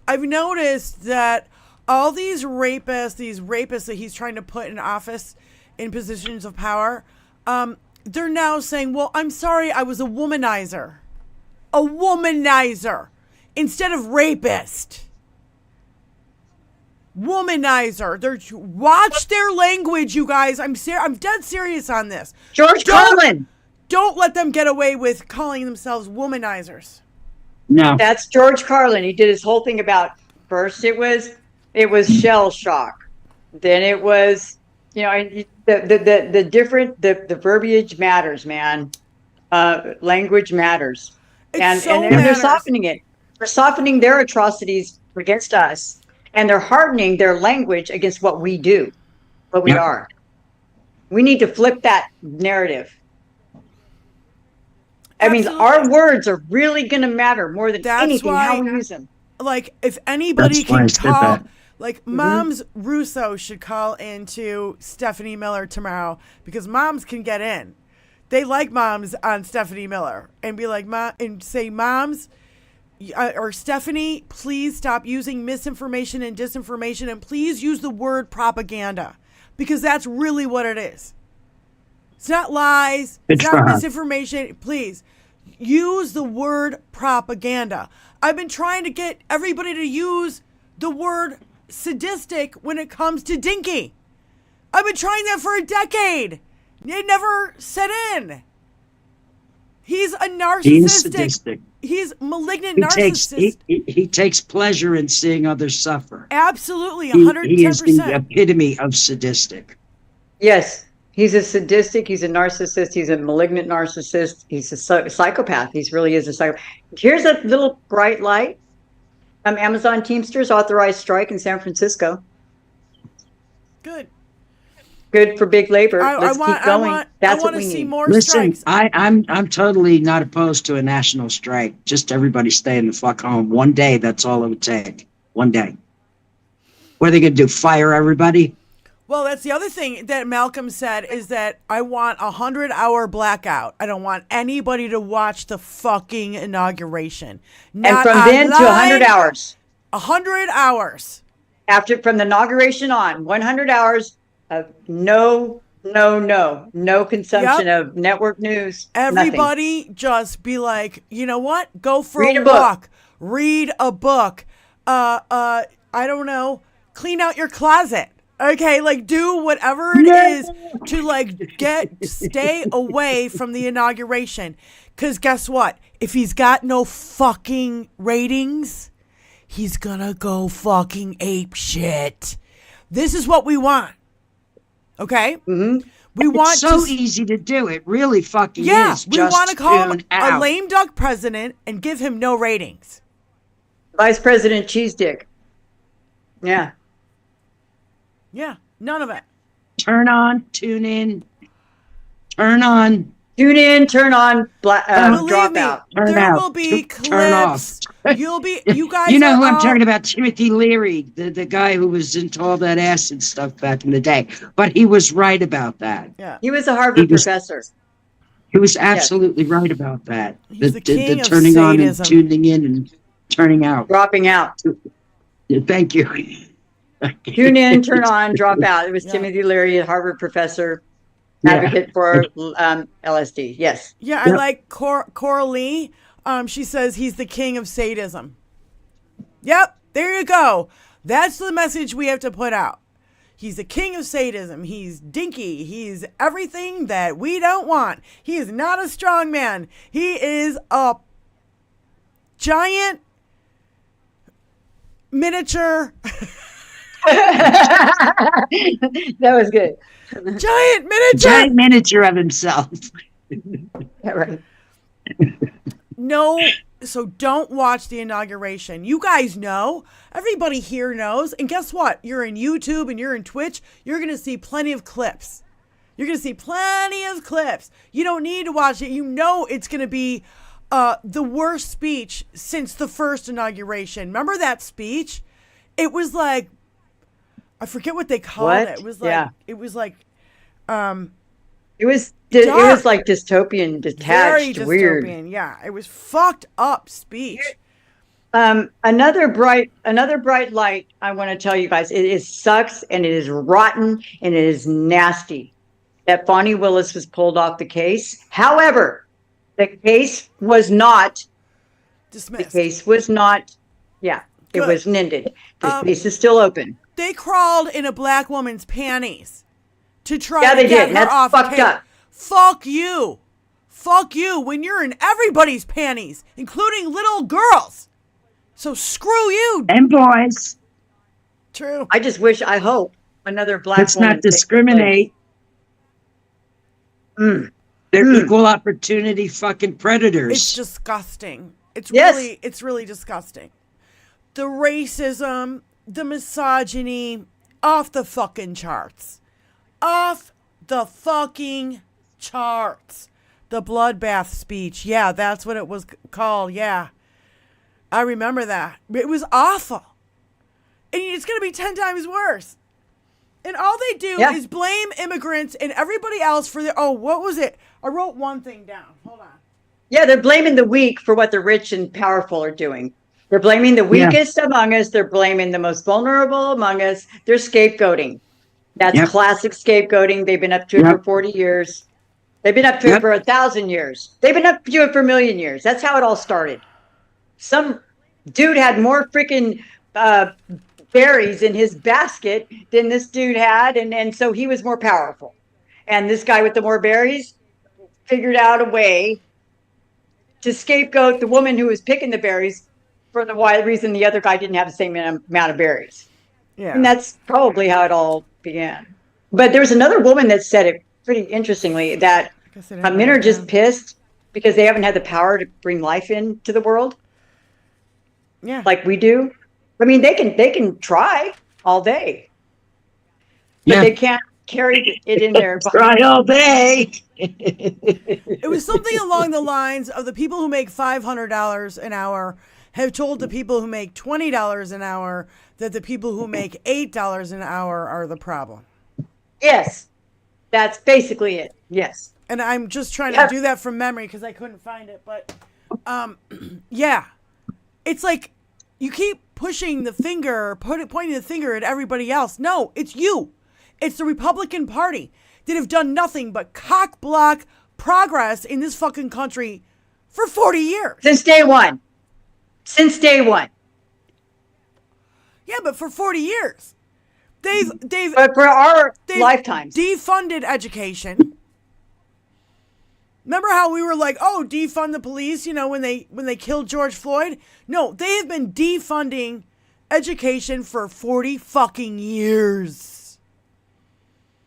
I've noticed that all these rapists that he's trying to put in office in positions of power, they're now saying, well, I'm sorry, I was a womanizer. A womanizer instead of rapist. Womanizer. Watch their language, you guys. I'm dead serious on this. George Carlin. Don't let them get away with calling themselves womanizers. No. That's George Carlin. He did his whole thing about, first it was shell shock. Then it was, you know, the verbiage matters, man. Language matters. And they're softening it. They're softening their atrocities against us. And they're hardening their language against what we do, what we are. We need to flip that narrative. Absolutely. I mean, our words are really going to matter more than anything, how we use them. Like, if anybody can call, like, Moms Russo should call into Stephanie Miller tomorrow, because moms can get in. They like moms on Stephanie Miller, and be like, and say, moms, or Stephanie, please stop using misinformation and disinformation, and please use the word propaganda, because that's really what it is. It's not lies. It's not misinformation. Please use the word propaganda. I've been trying to get everybody to use the word sadistic when it comes to Dinky. I've been trying that for a decade. It never set in. He's a narcissistic. He is sadistic. He's malignant narcissist. He takes pleasure in seeing others suffer. Absolutely, 110%. He is the epitome of sadistic. Yes. He's a sadistic, he's a narcissist, he's a malignant narcissist, he's a psychopath. He really is a psychopath. Here's a little bright light. Amazon Teamsters authorized strike in San Francisco. Good. Good for big labor. Let's keep going. That's what we need. See more Listen, strikes. I'm totally not opposed to a national strike. Just everybody staying the fuck home. One day, that's all it would take. One day. What are they going to do, fire everybody? Well, that's the other thing that Malcolm said, is that I want 100-hour blackout. I don't want anybody to watch the fucking inauguration. And from then to 100 hours. 100 hours. From the inauguration on, 100 hours of no consumption of network news. Everybody just be like, you know what? Go for Read a a book. walk. Read a book. I don't know. Clean out your closet. Okay, like, do whatever it is to, like, stay away from the inauguration. Because guess what? If he's got no fucking ratings, he's gonna go fucking ape shit. This is what we want. Okay? Mm-hmm. We want it's so easy to do. It really fucking is. We want to call him out. a lame duck president and give him no ratings. Vice President Cheese Dick. Yeah. Yeah, none of it. Turn on, tune in, turn on, Tune in, turn on, Believe drop me, out. turn there out, will be turn off. clips. You guys You know are who I'm all- talking about? Timothy Leary, the guy who was into all that acid stuff back in the day. But he was right about that. Yeah. He was a Harvard professor. He was absolutely right about that. He's the king of turning on and sadism. tuning in and turning out. Dropping out. Thank you. Tune in, turn on, drop out. It was Yeah. Timothy Leary, a Harvard professor, Yeah. advocate for LSD. Yes. Yeah, I like Cora Lee. She says he's the king of sadism. Yep, there you go. That's the message we have to put out. He's the king of sadism. He's dinky. He's everything that we don't want. He is not a strong man. He is a giant miniature. That was good. Giant miniature. Giant miniature of himself. Yeah, right. No, so don't watch the inauguration. You guys know. Everybody here knows. And guess what? You're in YouTube and you're in Twitch. You're going to see plenty of clips. You're going to see plenty of clips. You don't need to watch it. You know it's going to be the worst speech since the first inauguration. Remember that speech? It was like, I forget what they called it. It was like, Yeah. it was like, It was Dark. like dystopian, detached, very dystopian. weird. Yeah, it was fucked up speech. Another bright light I want to tell you guys. It is sucks and it is rotten and it is nasty that Fonnie Willis was pulled off the case. However, the case was not Dismissed. The case was not. Yeah, Good. it wasn't ended. The case is still open. They crawled in a black woman's panties to try Yeah, to they get did. her That's off the fucked case. up. Fuck you. Fuck you when you're in everybody's panties, including little girls. So screw you. And boys. True. I hope another black Let's woman not takes discriminate. place. They're equal opportunity fucking predators. It's disgusting. It's Yes. really disgusting. The racism, the misogyny, off the fucking charts. Off the fucking charts. The bloodbath speech. Yeah, that's what it was called. Yeah. I remember that. It was awful. And it's going to be 10 times worse. And all they do Yeah. is blame immigrants and everybody else for their, oh, what was it? I wrote one thing down. Hold on. Yeah, they're blaming the weak for what the rich and powerful are doing. They're blaming the weakest among us. They're blaming the most vulnerable among us. They're scapegoating. That's classic scapegoating. They've been up to it for 40 years. They've been up to it for 1,000 years. They've been up to it for a million years. That's how it all started. Some dude had more freaking berries in his basket than this dude had, and so he was more powerful. And this guy with the more berries figured out a way to scapegoat the woman who was picking the berries for the reason the other guy didn't have the same amount of berries. Yeah. And that's probably how it all began. But there was another woman that said it pretty interestingly, that men are just pissed because they haven't had the power to bring life into the world. Yeah. Like we do. I mean, they can try all day, but they can't carry it in their body. Try all day. It was something along the lines of the people who make $500 an hour have told the people who make $20 an hour that the people who make $8 an hour are the problem. Yes, that's basically it. Yes. And I'm just trying to do that from memory because I couldn't find it. But yeah, it's like you keep pushing the finger, pointing the finger at everybody else. No, it's you. It's the Republican Party that have done nothing but cock block progress in this fucking country for 40 years. Since day one. Since day one. Yeah, but for 40 years. They've But for our lifetimes. defunded education. Remember how we were like, oh, defund the police, you know, when they killed George Floyd? No, they have been defunding education for 40 fucking years.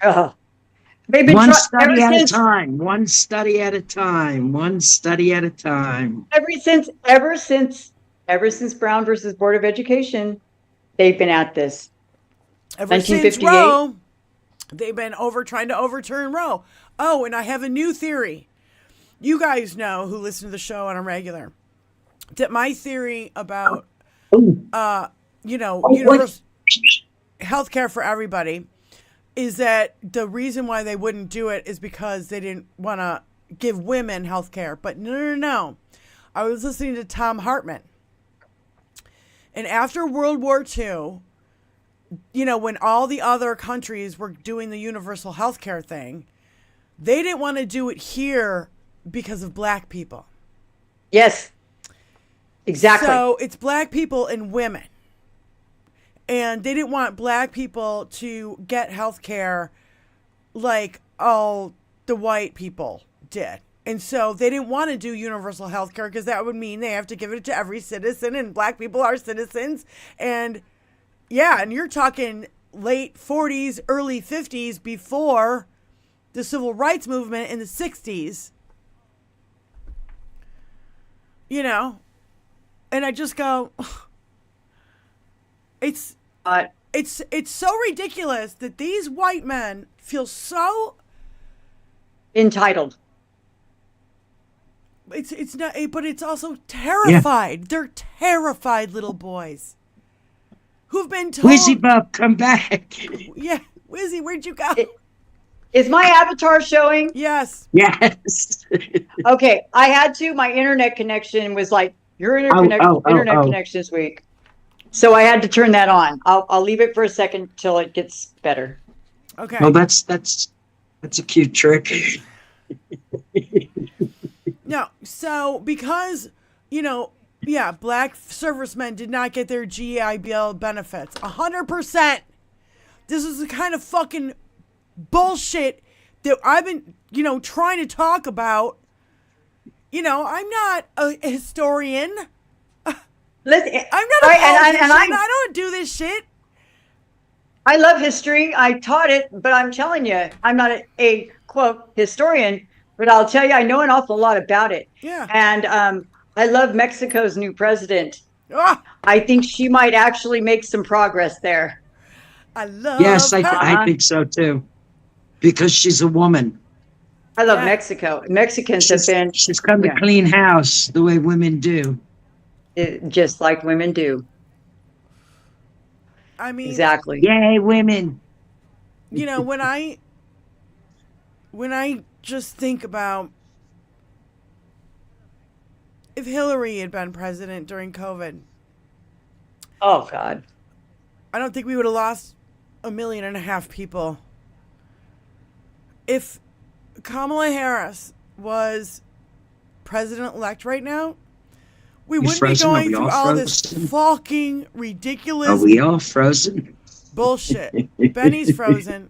They've been One study at a time. One study at a time. One study at a time. Ever since Ever since Brown versus Board of Education, they've been at this. Ever since 1958. Roe, they've been trying to overturn Roe. Oh, and I have a new theory. You guys know, who listen to the show on a regular, that my theory about, universal healthcare for everybody is that the reason why they wouldn't do it is because they didn't want to give women healthcare. But no. I was listening to Tom Hartman. And after World War II, when all the other countries were doing the universal healthcare thing, they didn't want to do it here because of black people. Yes, exactly. So it's black people and women. And they didn't want black people to get healthcare like all the white people did. And so they didn't want to do universal healthcare because that would mean they have to give it to every citizen, and black people are citizens. And yeah, and you're talking late 40s, early 50s, before the civil rights movement in the 60s. And I just go, it's so ridiculous that these white men feel so entitled. It's not, but it's also terrified. Yeah. They're terrified little boys who've been told. Wizzy Bub, come back. Yeah, Wizzy, where'd you go? Is my avatar showing? Yes. Yes. Okay, I had to. My internet connection was like, your internet connection is weak. So I had to turn that on. I'll leave it for a second till it gets better. Okay. Oh, that's a cute trick. No, so because, black servicemen did not get their GI Bill benefits. 100%. This is the kind of fucking bullshit that I've been, trying to talk about. I'm not a historian. Listen, I'm not a politician. I don't do this shit. I love history. I taught it, but I'm telling you, I'm not a quote historian, but I'll tell you, I know an awful lot about it. Yeah. And I love Mexico's new president. Ah! I think she might actually make some progress there. I love Yes, I think so too. Because she's a woman. I love Mexico. Mexicans have been. She's come to clean house the way women do. Just like women do. I mean, exactly. Yay, women. When I just think about if Hillary had been president during COVID. Oh, God. I don't think we would have lost 1.5 million people. If Kamala Harris was president-elect right now, we wouldn't be going through all this fucking ridiculous. Are we all frozen? Bullshit. Benny's frozen.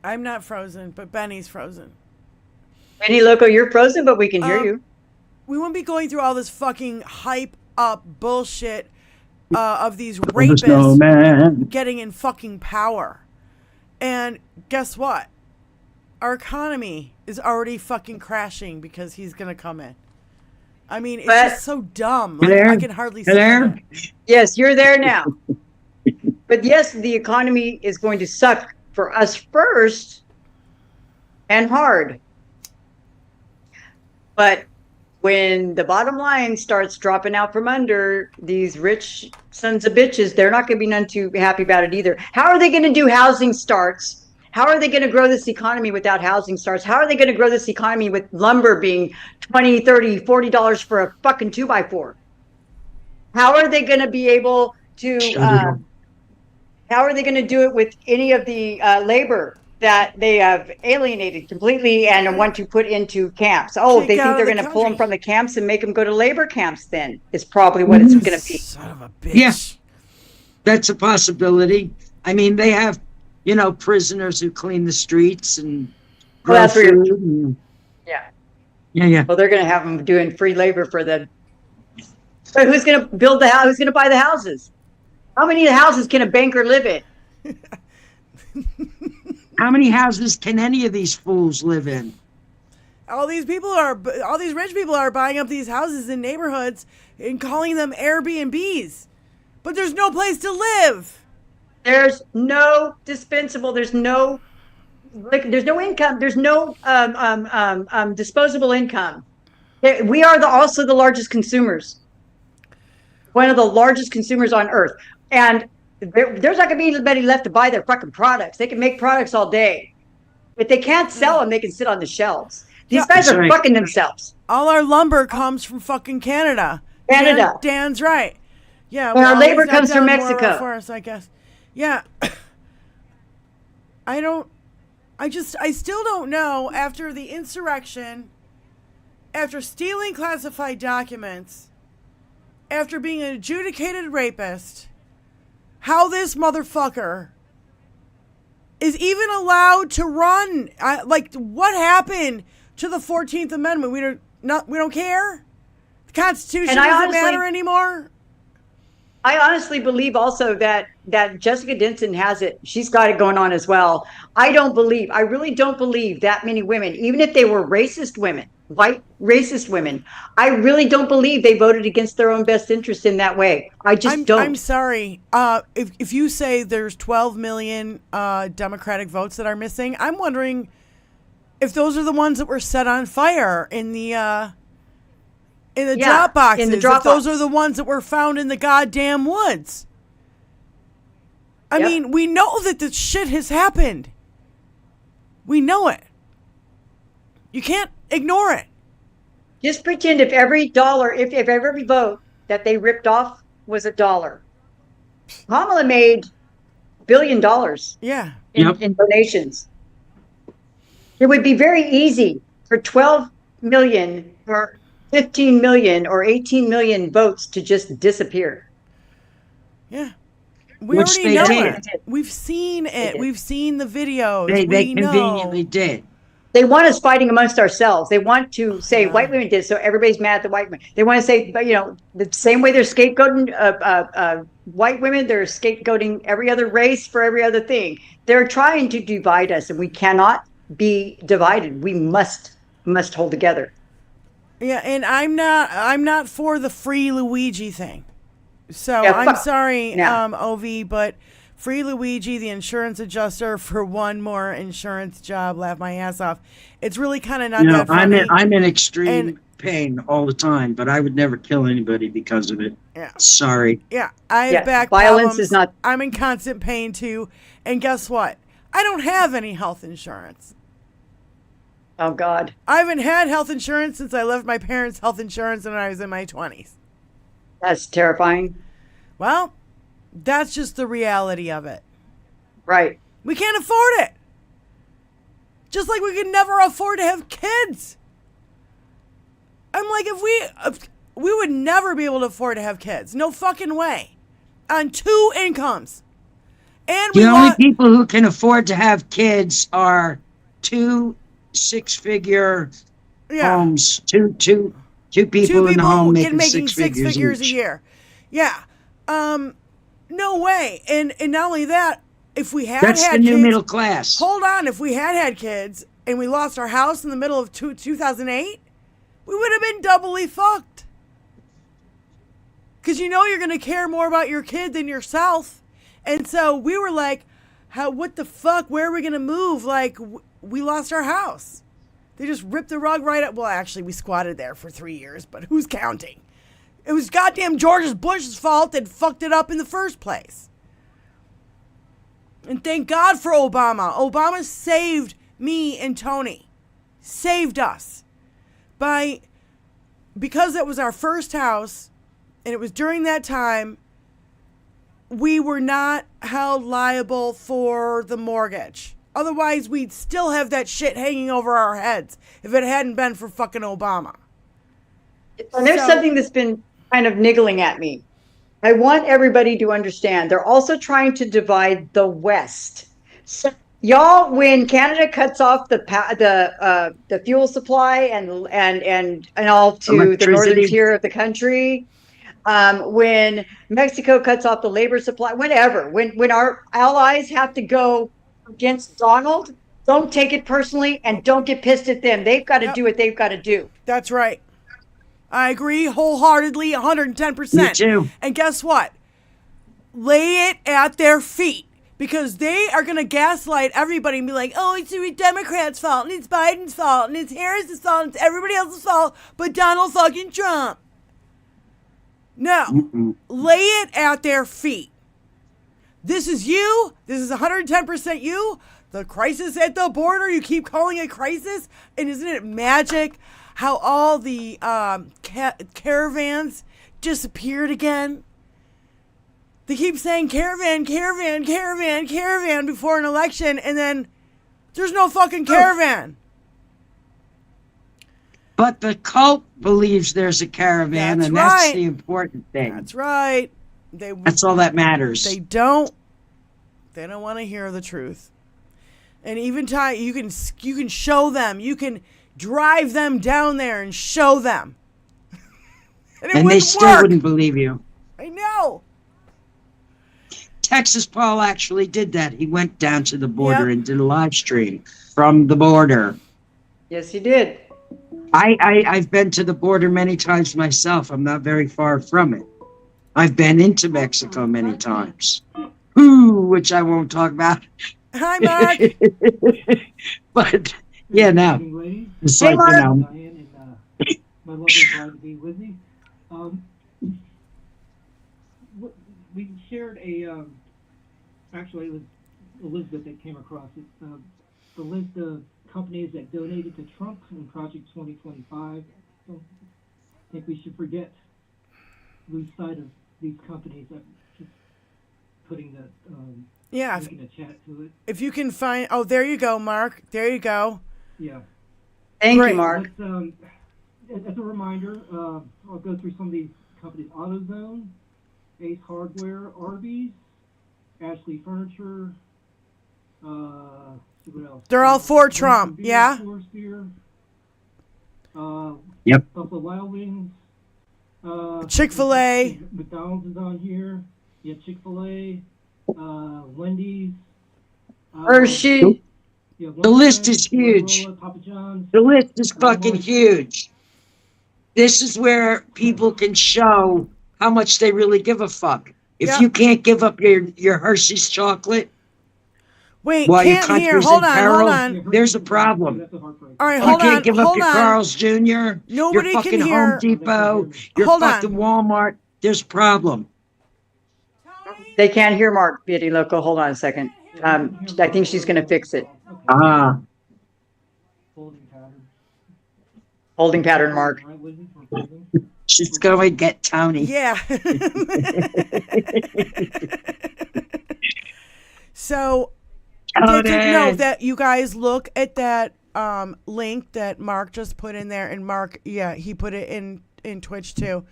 I'm not frozen, but Benny's frozen. Benny Loco, you're frozen, but we can hear you. We wouldn't be going through all this fucking hype up bullshit of these rapists getting in fucking power. And guess what? Our economy is already fucking crashing because he's going to come in. I mean, it's just so dumb. Like, I can hardly see it. Yes, you're there now. But yes, the economy is going to suck for us first and hard. But when the bottom line starts dropping out from under these rich sons of bitches, they're not going to be none too happy about it either. How are they going to do housing starts? How are they going to grow this economy without housing starts? How are they going to grow this economy with lumber being $20, $30, $40 for a fucking 2x4? How are they going to be able to, how are they going to do it with any of the labor that they have alienated completely and want to put into camps? Oh, they think they're going to pull them from the camps and make them go to labor camps then, is probably what it's going to be. Son of a bitch. Yes, that's a possibility. I mean, they have, prisoners who clean the streets and grow food. Yeah. Well, they're going to have them doing free labor for the. But who's going to build the house? Who's going to buy the houses? How many houses can a banker live in? How many houses can any of these fools live in? All these rich people are buying up these houses in neighborhoods and calling them Airbnbs. But there's no place to live. There's no dispensable. There's no income. There's no disposable income. We are also the largest consumers. One of the largest consumers on earth. And there's not going to be anybody left to buy their fucking products. They can make products all day. If they can't sell them, they can sit on the shelves. These guys are fucking themselves. All our lumber comes from fucking Canada. Dan's right. Yeah. Well, our labor comes from Mexico. For us, I guess. Yeah. I still don't know, after the insurrection, after stealing classified documents, after being an adjudicated rapist, how this motherfucker is even allowed to run. What happened to the 14th Amendment? We don't care? The Constitution doesn't matter anymore? I honestly believe also that Jessica Denson has it. She's got it going on as well. I really don't believe that many women, even if they were racist women, white racist women, I really don't believe they voted against their own best interest in that way. I just don't. I'm sorry. If you say there's 12 million Democratic votes that are missing, I'm wondering if those are the ones that were set on fire in the drop boxes. If those are the ones that were found in the goddamn woods. I mean, we know that this shit has happened. We know it. You can't ignore it. Just pretend if every vote that they ripped off was $1. Kamala made $1 billion. Yeah. In donations. It would be very easy for 12 million or 15 million or 18 million votes to just disappear. Yeah. We already know it. We've seen it. We've seen the videos. They conveniently did. They want us fighting amongst ourselves. They want to say white women did, so everybody's mad at the white women. They want to say, the same way they're scapegoating white women, they're scapegoating every other race for every other thing. They're trying to divide us, and we cannot be divided. We must hold together. Yeah, and I'm not for the free Luigi thing. So I'm sorry, OV, but free Luigi, the insurance adjuster, for one more insurance job, laugh my ass off. It's really kind of not that funny. I'm in extreme pain all the time, but I would never kill anybody because of it. Yeah. Sorry. Yeah, I have back violence problems. Is not. I'm in constant pain too, and guess what? I don't have any health insurance. Oh God. I haven't had health insurance since I left my parents' health insurance when I was in my 20s. That's terrifying. Well, that's just the reality of it. Right. We can't afford it. Just like we could never afford to have kids. I'm like, if we would never be able to afford to have kids. No fucking way. On 2 incomes. And the only people who can afford to have kids are 2 6-figure homes. Two people in the home making six figures a year. Yeah. No way. And not only that, if we had that's had the new kids, middle class. Hold on, if we had kids and we lost our house in the middle of 2008, we would have been doubly fucked. Because you're going to care more about your kid than yourself. And so we were like, what the fuck? Where are we going to move? Like, we lost our house. They just ripped the rug right up. Well, actually, we squatted there for 3 years, but who's counting? It was goddamn George Bush's fault that fucked it up in the first place. And thank God for Obama. Obama saved me and Tony. Saved us. Because it was our first house, and it was during that time, we were not held liable for the mortgage. Otherwise, we'd still have that shit hanging over our heads if it hadn't been for fucking Obama. And there's something that's been kind of niggling at me. I want everybody to understand. They're also trying to divide the West. So, y'all, when Canada cuts off the fuel supply and all to the northern tier of the country, when Mexico cuts off the labor supply, whenever, when our allies have to go against Donald, Don't take it personally and don't get pissed at them. They've got to do what they've got to do. That's right. I agree wholeheartedly, 110%. Me too. And guess what? Lay it at their feet. Because they are going to gaslight everybody and be like, oh, it's the Democrats' fault, and it's Biden's fault, and it's Harris's fault, and it's everybody else's fault, but Donald fucking Trump. No. Lay it at their feet. This is you. This is 110% you. The crisis at the border, you keep calling it crisis. And isn't it magic how all the caravans disappeared again? They keep saying caravan, caravan, caravan, caravan before an election, and then there's no fucking caravan. But the cult believes there's a caravan, That's and right. that's the important thing. That's right. That's all that matters. They don't want to hear the truth. And even you can show them. You can drive them down there and show them. And they still wouldn't believe you. I know. Texas Paul actually did that. He went down to the border and did a live stream from the border. Yes, he did. I've been to the border many times myself. I'm not very far from it. I've been into Mexico many times. Which I won't talk about. Hi, Mark. But yeah, no. It's like, Mark. you know. Diane and my lovely bride to be with me. We shared actually it was Elizabeth that came across it, the list of companies that donated to Trump in Project 2025. Don't think we should lose sight of these companies that just putting the making a chat to it. If you can find, there you go, Mark. There you go. Yeah. Thank you, Mark. As a reminder, I'll go through some of these companies: AutoZone, Ace Hardware, Arby's, Ashley Furniture. See what else? They're all for Trump, yeah? Yep. Buffalo Wild Wings. Chick-fil-A. McDonald's is on here. Yeah, Chick-fil-A. Wendy's. Hershey. Yeah, The list is huge. Papa John's. The list is fucking huge. This is where people can show how much they really give a fuck. If you can't give up your Hershey's chocolate Wait, while your can't hear. country's Hold in on, peril, hold on. there's a problem. All right, You hold can't on, give up hold your on. Carl's Jr., your Nobody fucking can hear. Home Depot, your Hold on. fucking Walmart. There's a problem. They can't hear Mark, Beauty Loco. Hold on a second. I think she's going to fix it. Ah. Holding pattern, Mark. She's going to get Tony. Yeah. So, did you know that you guys look at that link that Mark just put in there? And Mark, he put it in Twitch too.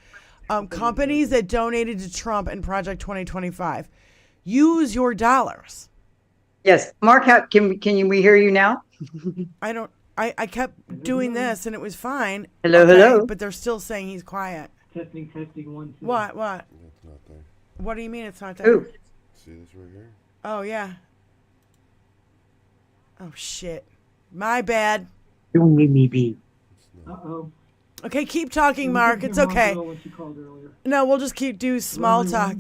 Companies that donated to Trump in Project 2025. Use your dollars. Yes. Mark, can we hear you now? I kept doing this and it was fine. Hello, hello. But they're still saying he's quiet. Testing, 1, 2. What? It's not there. What do you mean it's not there? Ooh. See this right here? Oh, yeah. Oh, shit. My bad. Don't make me be. Uh-oh. Okay, keep talking, Mark. It's okay. No, we'll just do small talk.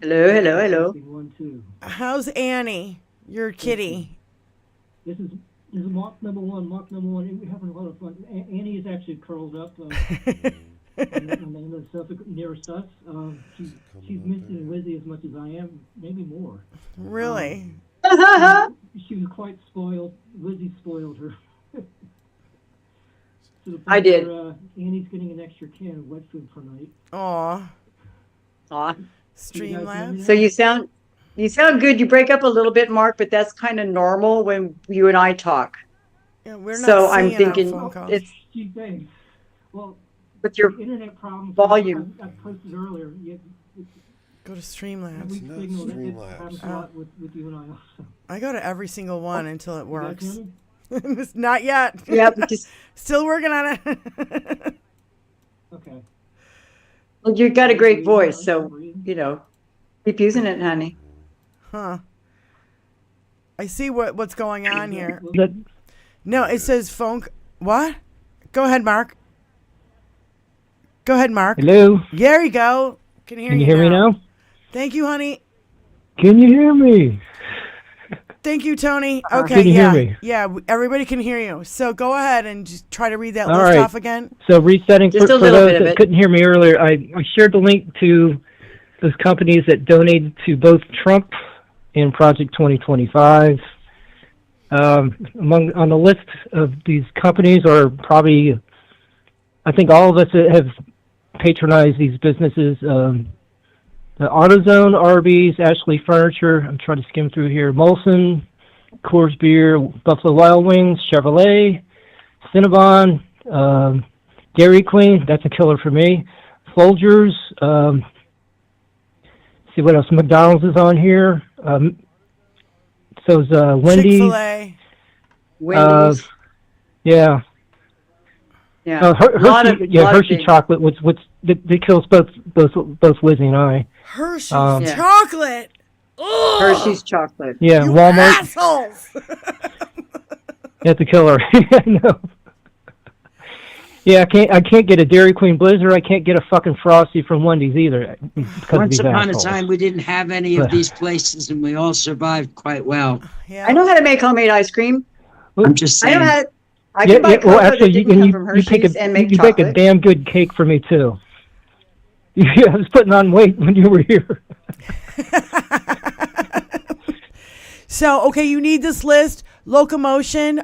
Hello, hello, hello. 1, 2. How's Annie, your kitty? This is mock number one. Mock number one. We're having a lot of fun. Annie is actually curled up on the end of the sofa nearest us. She's missing Lizzie as much as I am, maybe more. Really? She was quite spoiled. Lizzie spoiled her. I did. Annie's getting an extra can of wet food per night. Aw. Streamlabs. So you sound good. You break up a little bit, Mark, but that's kind of normal when you and I talk. Yeah, we're not so I'm seeing thinking our phone calls. it's Gee, thanks. Well, with your internet problems. volume. I posted earlier. Go to Streamlabs. Weak not signal. That Streamlabs. happens a lot with you and I also. I go to every single one until it You guys works. hear me? It's not yet. Yeah, just Still working on it. Okay. well, you got a great voice, so keep using it, honey. Huh. I see what's going on here. That, No, it says phone. What? Go ahead, Mark. Go ahead, Mark. hello? There you go. Can hear Can you you hear me now? Thank you, honey. Can you hear me? Thank you, Tony. Okay, Can you yeah. hear me? Yeah, everybody can hear you. So go ahead and just try to read that All list right. off again. So resetting Just for a little those bit of that it. couldn't hear me earlier, I shared the link to those companies that donated to both Trump and Project 2025. On the list of these companies are probably, I think all of us that have patronized these businesses, the AutoZone, Arby's, Ashley Furniture, I'm trying to skim through here, Molson, Coors Beer, Buffalo Wild Wings, Chevrolet, Cinnabon, Dairy Queen, that's a killer for me, Folgers, see what else, McDonald's is on here, so is Wendy's. Chick-fil-A. Wendy's. Yeah. Yeah. Hershey chocolate, that kills both Lizzie and I. Hershey's Yeah. chocolate. Ugh, Hershey's chocolate. Yeah, you Walmart. assholes. That's a killer. I know. Yeah, I can't get a Dairy Queen Blizzard. I can't get a fucking Frosty from Wendy's either. Once upon a time, we didn't have any of these places, and we all survived quite well. Yeah. I know how to make homemade ice cream. I'm just I saying. know how. I can buy cocoa well, that actually, didn't come from you take Hershey's and make you bake a chocolate. damn good cake for me too. Yeah, I was putting on weight when you were here. So, okay, you need this list. Locomotion.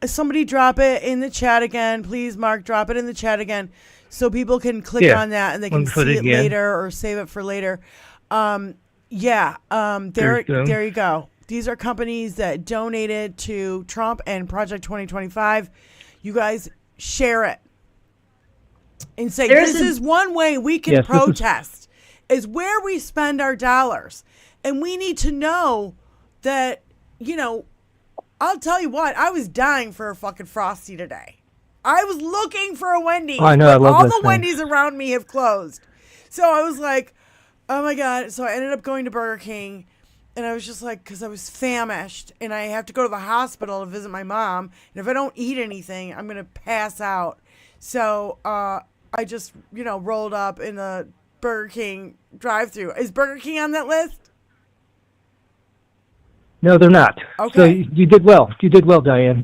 Somebody drop it in the chat again. Please, Mark, drop it in the chat again so people can click on that and they can see it later or save it for later. There you go. These are companies that donated to Trump and Project 2025. You guys share it and say, this is one way we can protest, is where we spend our dollars. And we need to know that, I'll tell you what, I was dying for a fucking Frosty today. I was looking for a Wendy's. Oh, I know, I love all those the things. Wendy's around me have closed. So I was like, oh my God. So I ended up going to Burger King. And I was just like, because I was famished and I have to go to the hospital to visit my mom. And if I don't eat anything, I'm going to pass out. So I just, rolled up in the Burger King drive-thru. Is Burger King on that list? No, they're not. Okay. So you did well. You did well, Diane.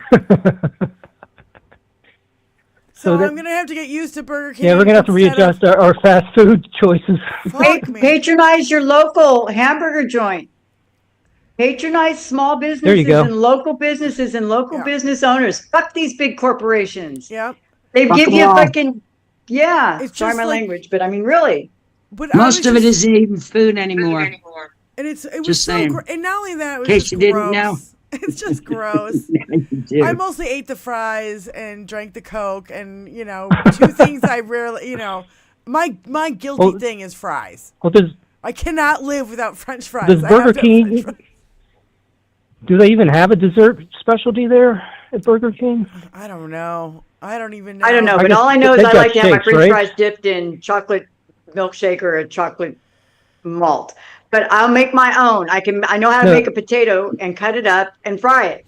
So I'm going to have to get used to Burger King. Yeah, we're going to have to readjust our fast food choices. Fuck me. Patronize your local hamburger joint. Patronize small businesses and local businesses and local business owners. Fuck these big corporations. Yep. They give you all. fucking, It's sorry just my like- language, but I mean, really. But I Most was of it just- isn't even food anymore. And it was Just so saying. and not only that, it was In case just you didn't gross. know. It's just gross. You do. I mostly ate the fries and drank the Coke, and two things I rarely, my guilty thing is fries. Well, does I cannot live without French fries. Does I have Burger to have King, French fries. do they even have a dessert specialty there at Burger King? I don't know. I don't even know. I don't know, I but guess all I know is they've I got like to have my shakes, french right? fries dipped in chocolate milkshake or a chocolate malt. But I'll make my own. I know how to No. make a potato and cut it up and fry it.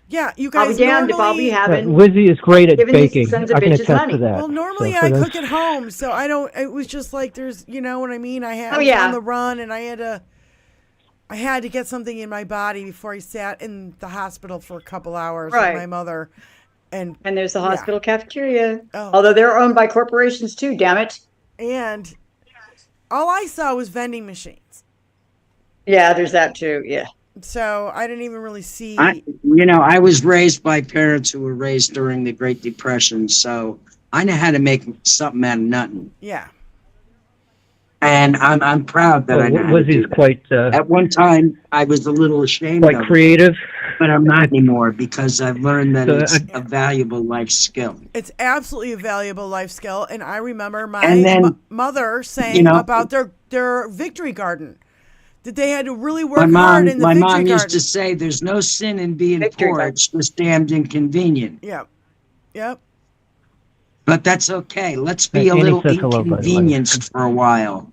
Yeah, you I'll guys be damned if I'll be having Lizzie is great at giving these baking. sons of I can bitches attest money. to that. Well, normally So for I those- cook at home, so I don't. It was just like there's, you know what I mean. I had Oh, yeah. on the run, and I had to get something in my body before I sat in the hospital for a couple hours Right. with my mother. And there's the hospital cafeteria. Oh. Although they're owned by corporations too, damn it. And all I saw was vending machines. Yeah, there's that too. Yeah. So I didn't even really see. I was raised by parents who were raised during the Great Depression, so I know how to make something out of nothing. Yeah. And I'm proud that I know how to Lizzie's do that. quite At one time, I was a little ashamed quite of it, creative. but I'm not anymore because I've learned that So it's a valuable life skill. It's absolutely a valuable life skill. And I remember my And then, mother saying about their victory garden. That they had to really work hard in the My victory mom garden. used to say, "There's no sin in being Victory poor; garden. it's just damned inconvenient." Yep. Yep. But that's okay. Let's be a Annie little says hello, by the way. inconvenienced for a while.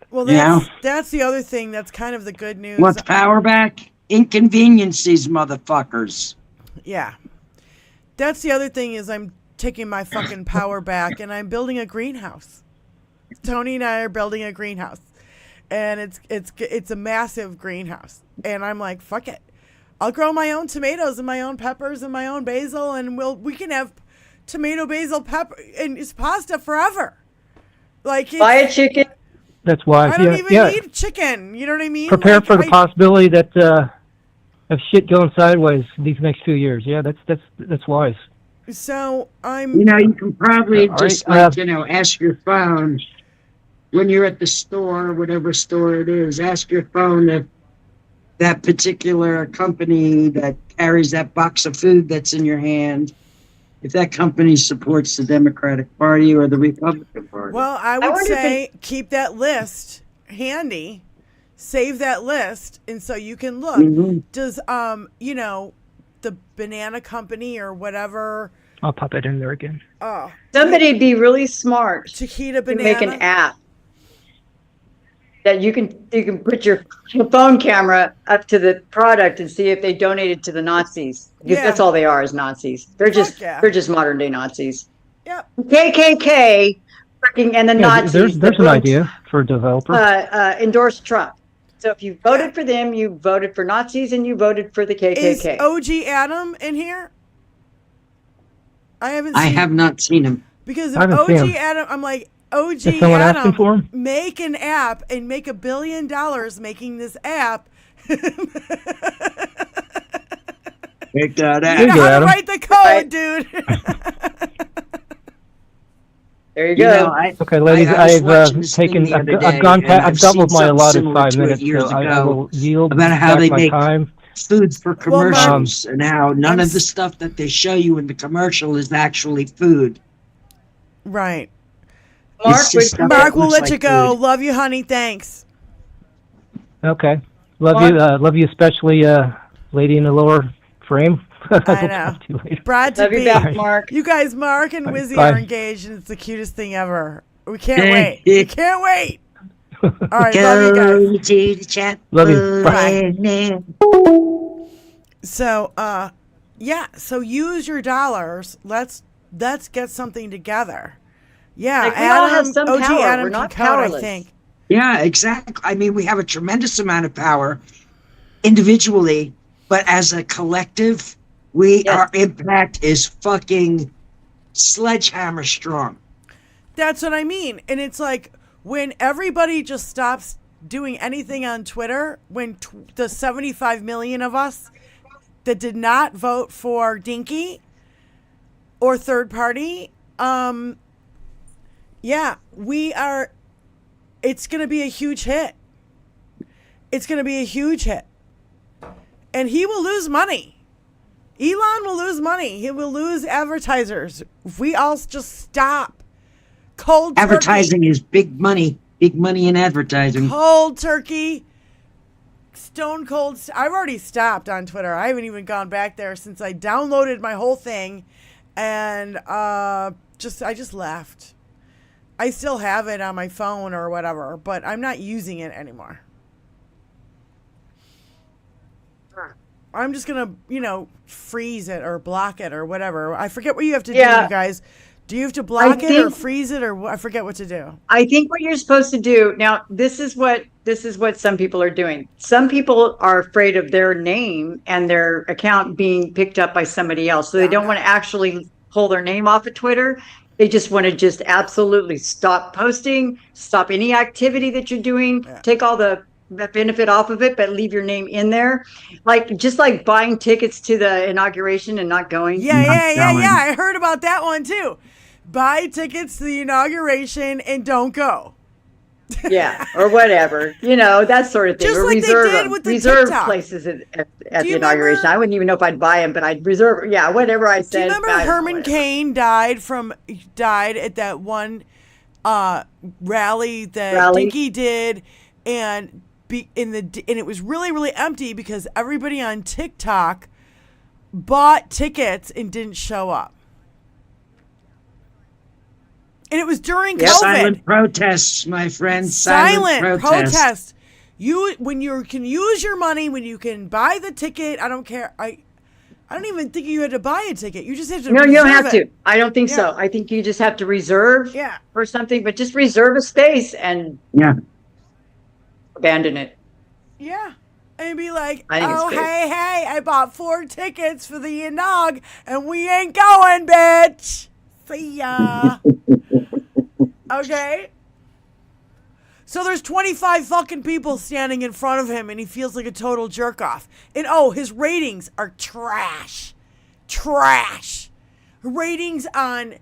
Well, You know? that's the other thing. That's kind of the good news. Want the power back? inconvenience these motherfuckers. Yeah. That's the other thing is I'm taking my fucking power back and I'm building a greenhouse. Tony and I are building a greenhouse. And it's a massive greenhouse. And I'm like, fuck it. I'll grow my own tomatoes and my own peppers and my own basil and we can have tomato, basil, pepper and it's pasta forever. Like Buy a chicken. That's wise. I don't even need chicken. You know what I mean? Prepare for the possibility that of shit going sideways these next few years. Yeah, that's wise. So You can probably just ask your phone when you're at the store, whatever store it is. Ask your phone if that particular company that carries that box of food that's in your hand, if that company supports the Democratic Party or the Republican Party. Well, I would say keep that list handy, save that list, and so you can look. Mm-hmm. Does the banana company or whatever? I'll pop it in there again. Oh, Somebody be really smart. Chiquita to banana. make an app that you can put your phone camera up to the product and see if they donated to the Nazis. Because that's all they are, is Nazis. They're just modern day Nazis. Yep. KKK, and the Nazis. There's an idea for a developer. Endorsed Trump. So if you voted for them, you voted for Nazis and you voted for the KKK. Is OG Adam in here? I have not seen him. Because if OG Adam, I'm like, OG Adam, make an app and make $1 billion making this app. Take that app. You know how to write the code, dude. There you go. Okay, ladies, I've doubled my allotted 5 minutes, so I will yield about how back they my make time. Food for commercials, and how none of the stuff that they show you in the commercial is actually food. Right. Mark will let you go. Food. Love you, honey. Thanks. Okay. Love you especially, lady in the lower frame. I know. Brad, love you back, Mark. You guys, Mark and Wizzy are engaged, and it's the cutest thing ever. We can't wait. We can't wait. All right, love you guys. To the chat. Love you. Bye. So, so use your dollars. Let's get something together. Yeah, we all have some OG power. Adam We're not can code, powerless. I think. Yeah, exactly. I mean, we have a tremendous amount of power individually, but as a collective, our impact is fucking sledgehammer strong. That's what I mean. And it's like when everybody just stops doing anything on Twitter, when the 75 million of us that did not vote for Dinky or third party, it's going to be a huge hit. It's going to be a huge hit. And he will lose money. Elon will lose money. He will lose advertisers. If we all just stop. Cold turkey. Advertising is big money. Big money in advertising. Cold turkey. Stone cold. I've already stopped on Twitter. I haven't even gone back there since I downloaded my whole thing. And I just left. I still have it on my phone or whatever, but I'm not using it anymore. I'm just going to, freeze it or block it or whatever. I forget what you have to do, you guys. Do you have to block it or freeze it or I forget what to do? I think what you're supposed to do now, this is what some people are doing. Some people are afraid of their name and their account being picked up by somebody else. So they don't want to actually pull their name off of Twitter. They just want to just absolutely stop posting, stop any activity that you're doing, take all the benefit off of it, but leave your name in there. Just like buying tickets to the inauguration and not going. Yeah. I heard about that one too. Buy tickets to the inauguration and don't go. Yeah, or whatever. That sort of thing. Just or like reserve they did with the reserve TikTok. Places at the inauguration. I wouldn't even know if I'd buy them, but I'd reserve. Yeah, whatever I said. Do you remember Herman Cain died at that one rally that Dinky did, and it was really, really empty because everybody on TikTok bought tickets and didn't show up. And it was during COVID. Silent protests, my friend. Silent protests. When you can use your money, when you can buy the ticket, I don't care. I don't even think you had to buy a ticket. You just have to. No, you don't reserve have it. to. I don't think so. I think you just have to reserve for something, but just reserve a space and abandon it. Yeah. And be like, I think it's oh, great. hey, I bought 4 tickets for the Yanog, and we ain't going, bitch. See ya. Okay? So there's 25 fucking people standing in front of him, and he feels like a total jerk-off. And, his ratings are trash. Trash. Ratings on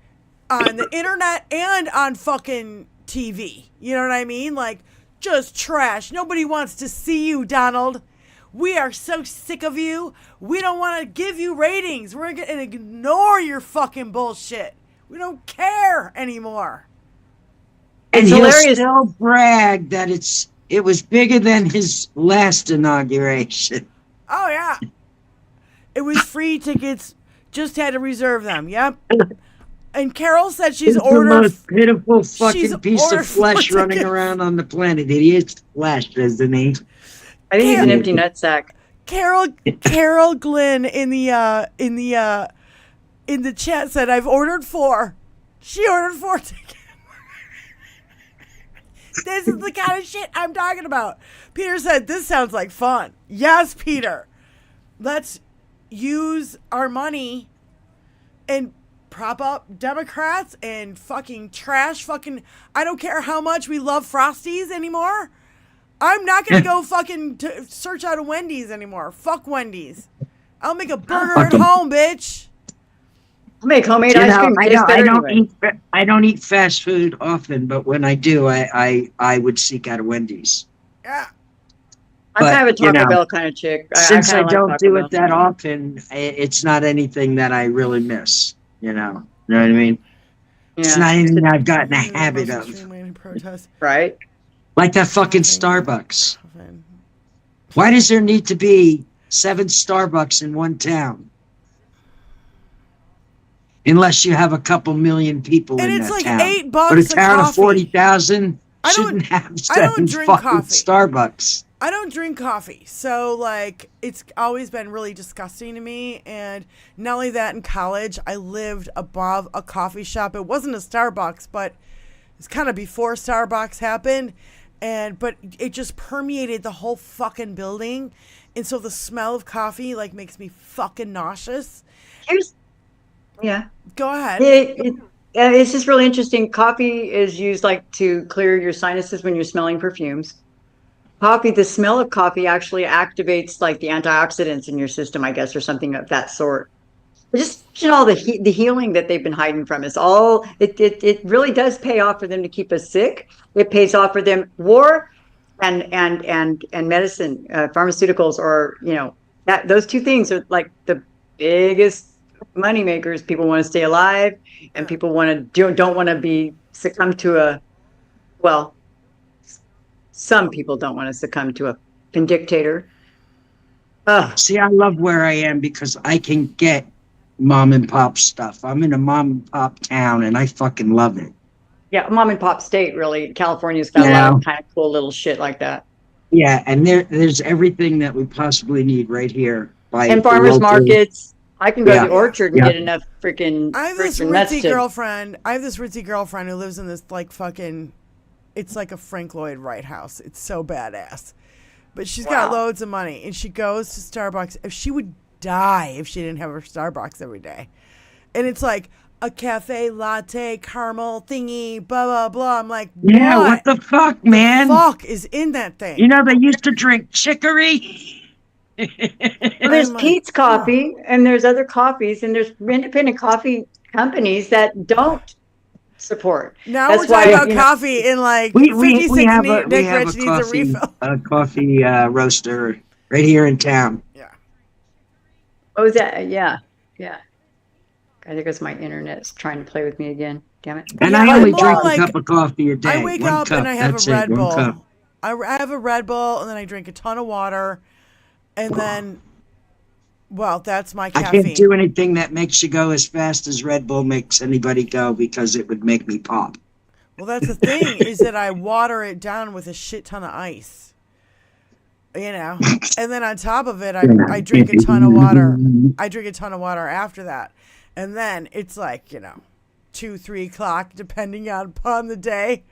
the internet and on fucking TV. You know what I mean? Like, just trash. Nobody wants to see you, Donald. We are so sick of you. We don't want to give you ratings. We're going to ignore your fucking bullshit. We don't care anymore. And It's he'll hilarious. still brag that it was bigger than his last inauguration. Oh, yeah. It was free tickets. Just had to reserve them. Yep. And Carol said she's He's ordered. the most pitiful she's fucking piece ordered of flesh 4 running tickets. around on the planet. He is flesh, isn't he? I think he's an empty nutsack. Carol Glynn in the chat said, I've ordered 4. She ordered 4 tickets. This is the kind of shit I'm talking about. Peter said, this sounds like fun. Yes, Peter. Let's use our money and prop up Democrats and fucking trash fucking... I don't care how much we love Frosties anymore. I'm not going to go fucking search out a Wendy's anymore. Fuck Wendy's. I'll make a burger at home, bitch. I'll make homemade ice cream. I don't eat fast food often, but when I do, I would seek out a Wendy's. Yeah. I'm kind of a Taco Bell kind of chick. Since I kinda don't like do Taco it that Bell. often, it's not anything that I really miss. You know what I mean? It's not anything I've gotten a habit of. Right? Like that fucking Starbucks. Why does there need to be 7 Starbucks in one town? Unless you have a couple million people And in it's that like town. $8 But a town coffee. of 40,000 I don't- shouldn't have I don't 7 drink fucking coffee. Starbucks. I don't drink coffee, so like it's always been really disgusting to me. And not only that, in college, I lived above a coffee shop. It wasn't a Starbucks, but it's kind of before Starbucks happened. But it just permeated the whole fucking building, and so the smell of coffee like makes me fucking nauseous. Go ahead. It's just really interesting. Coffee is used like to clear your sinuses when you're smelling perfumes. The smell of coffee actually activates like the antioxidants in your system, I guess, or something of that sort. Just the healing that they've been hiding from us. It really does pay off for them to keep us sick. It pays off for them. War and medicine, pharmaceuticals, or those 2 things are like the biggest money makers. People want to stay alive, and people don't want to succumb to some people don't want to succumb to a dictator. See, I love where I am because I can get mom and pop stuff. I'm in a mom and pop town, and I fucking love it. Yeah, mom and pop state, really. California's got a lot of kind of cool little shit like that. Yeah, and there's everything that we possibly need right here. And farmers markets. I can go to the orchard and get enough freaking I have this ritzy girlfriend who lives in this like fucking, it's like a Frank Lloyd Wright house. It's so badass. But she's got loads of money, and she goes to Starbucks. If she would die if she didn't have her Starbucks every day. And it's like a cafe latte caramel thingy, blah, blah, blah. I'm like, what the fuck, man? Fuck is in that thing? You know, they used to drink chicory. Well, there's Pete's Coffee, and there's other coffees, and there's independent coffee companies that don't support. Now we're talking about coffee in like 56 we have Nick a Rich needs a refill. coffee roaster right here in town. Yeah. What was that? Yeah. I think it's my internet's trying to play with me again. Damn it. And I only drink a cup of coffee a day. I wake up and I have That's a Red one Bull. cup. I have a Red Bull, and then I drink a ton of water, and then, that's my I caffeine. can't do anything that makes you go as fast as Red Bull makes anybody go because it would make me pop. Well, that's the thing is that I water it down with a shit ton of ice. You know, and then on top of it, I drink a ton of water. I drink a ton of water after that. And then it's like, 2, 3 o'clock, depending upon the day.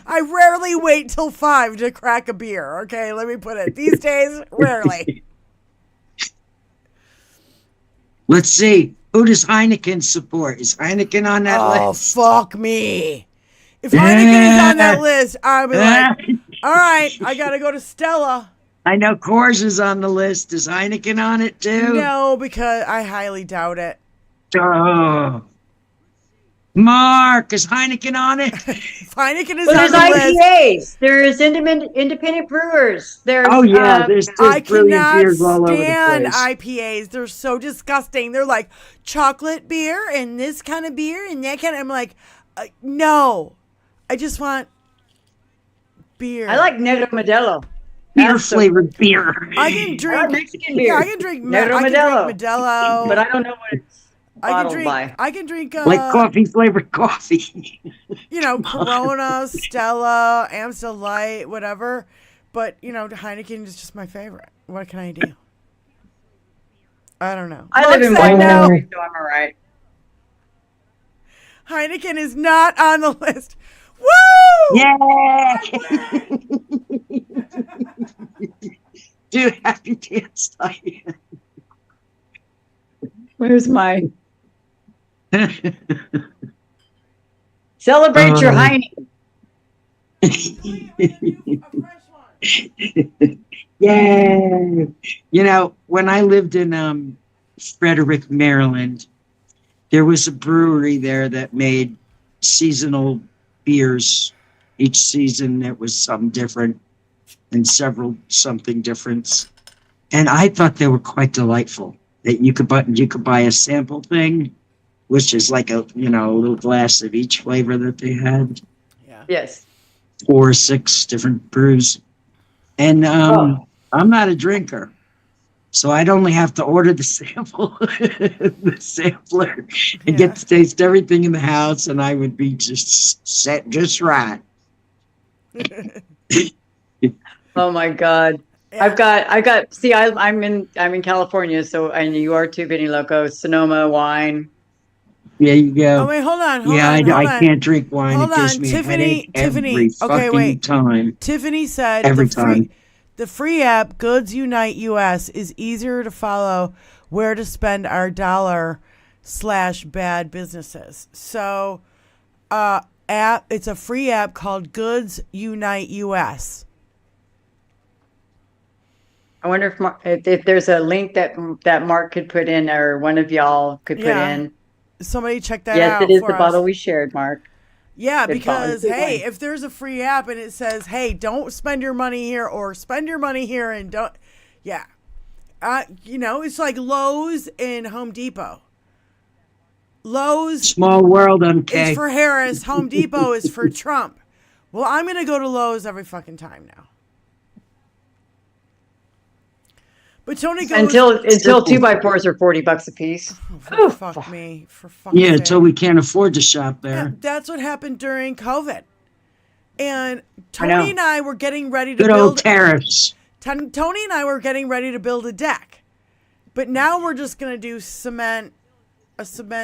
I rarely wait till 5 to crack a beer. Okay, let me put it. These days, rarely. Let's see. Who does Heineken support? Is Heineken on that list? Oh, fuck me. If Heineken is on that list, I'll be like, all right, I got to go to Stella. I know Coors is on the list. Is Heineken on it too? No, because I highly doubt it. Oh. Mark, is Heineken on it? Heineken is Well, on there's the list. IPAs. There's independent brewers. There's There's I brilliant cannot beers all over the stand place. IPAs. They're so disgusting. They're like chocolate beer and this kind of beer and that kind of. I'm like, no. I just want beer. I like Negro Modelo. Beer flavored beer. I can drink Mexican beer. Yeah, I can drink Negro I can Modelo. drink Modelo. But I don't know what it's bottled by. I can drink Like coffee flavored coffee. Corona, Stella, Amstel Light, whatever. But Heineken is just my favorite. What can I do? I don't know. I live in Mark said White no. Country, so I'm all right. Heineken is not on the list. Woo! Yeah! Do happy dance, Diane. Where's my... Celebrate your Heineken. Yeah. When I lived in Frederick, Maryland, there was a brewery there that made seasonal beers. Each season it was something different and something different. And I thought they were quite delightful. That you could buy a sample thing, which is like a little glass of each flavor that they had. Yeah. Yes. 4 or 6 different brews. And I'm not a drinker. So I'd only have to order the sample, the sampler, and get to taste everything in the house, and I would be just set just right. Oh my God. Yeah. I got. See, I'm in California, so and you are too, Benny Loco. Sonoma wine. There you go. Oh wait, hold on. I can't drink wine. Hold it gives on, me Tiffany. a headache every fucking time. Tiffany said every time. The free app Goods Unite US is easier to follow where to spend our $/bad businesses. So, it's a free app called Goods Unite US. I wonder if there's a link that Mark could put in, or one of y'all could put in. Somebody check that out. Yes, it is the bottle we shared, Mark. Yeah, because hey, if there's a free app and it says, "Hey, don't spend your money here," or "Spend your money here," and don't, it's like Lowe's and Home Depot. Lowe's small world, okay. Is for Harris. Home Depot is for Trump. Well, I'm gonna go to Lowe's every fucking time now. But Tony goes until 2x4s are $40 a piece. Oh, fuck me, for fuck's sake. Until we can't afford to shop there. Yeah, that's what happened during COVID. And Tony and I were getting ready to build old tariffs. Tony and I were getting ready to build a deck, but now we're just gonna do a cement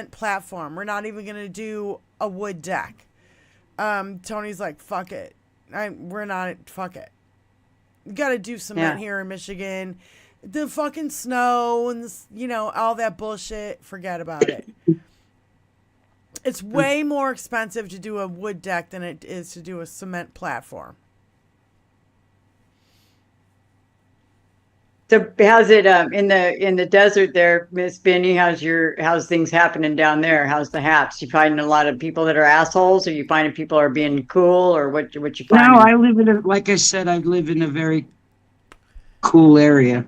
platform. We're not even gonna do a wood deck. Tony's like, fuck it. Fuck it. You gotta do cement here in Michigan. The fucking snow and all that bullshit, forget about it. It's way more expensive to do a wood deck than it is to do a cement platform. So how's it in the desert there, Miss Benny? How's things happening down there? How's the haps? You finding a lot of people that are assholes, or you finding people are being cool, or what you finding? No, I live I live in a very cool area.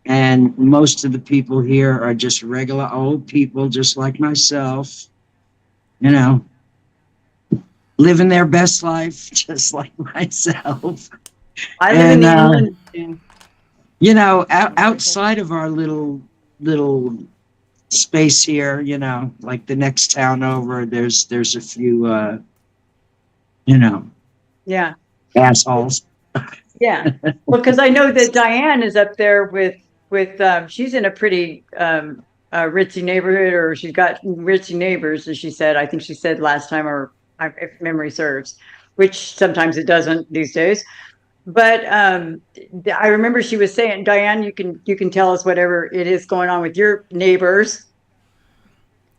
And most of the people here are just regular old people, just like myself, living their best life, just like myself. I live in England. Outside of our little space here, like the next town over, there's a few, assholes. Yeah. Well, because I know that Diane is up there with she's in a pretty ritzy neighborhood, or she's got ritzy neighbors, as she said. I think she said last time, or if memory serves, which sometimes it doesn't these days. But I remember she was saying, Diane, you can tell us whatever it is going on with your neighbors.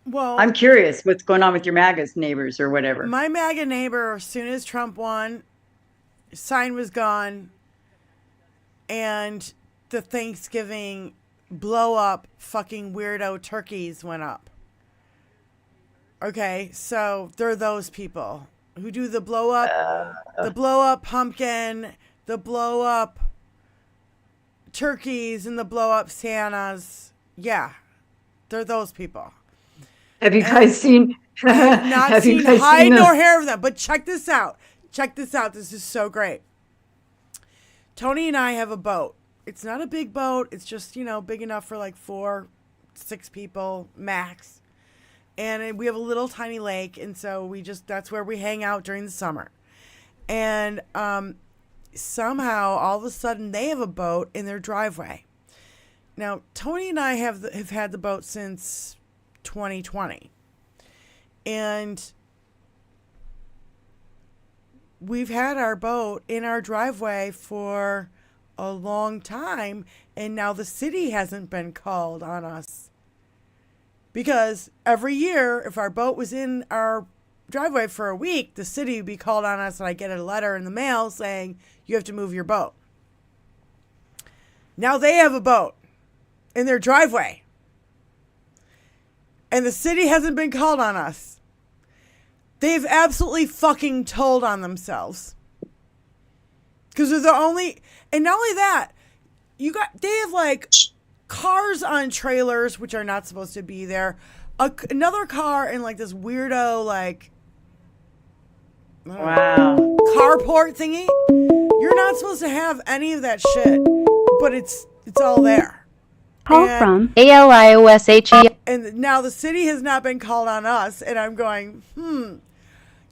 Well, I'm curious what's going on with your MAGA's neighbors or whatever. My MAGA neighbor, as soon as Trump won, sign was gone, and the Thanksgiving blow up fucking weirdo turkeys went up. Okay, so they're those people who do the blow up pumpkin, the blow up turkeys, and the blow up Santas. Yeah, they're those people. Have you guys seen? I have not seen hide nor hair of them. But check this out. Check this out. This is so great. Tony and I have a boat. It's not a big boat. It's just, big enough for like 4-6 people max. And we have a little tiny lake. And so that's where we hang out during the summer. And somehow, all of a sudden, they have a boat in their driveway. Now, Tony and I have had the boat since 2020. And we've had our boat in our driveway for a long time, and now the city hasn't been called on us. Because every year, if our boat was in our driveway for a week, the city would be called on us, and I get a letter in the mail saying, you have to move your boat. Now they have a boat in their driveway. And the city hasn't been called on us. They've absolutely fucking told on themselves. Because they're the only... And not only that, they have like cars on trailers, which are not supposed to be there. Another car in like this weirdo, like... Wow. Carport thingy. You're not supposed to have any of that shit. But it's all there. Call from ALIOSHE. And now the city has not been called on us, and I'm going,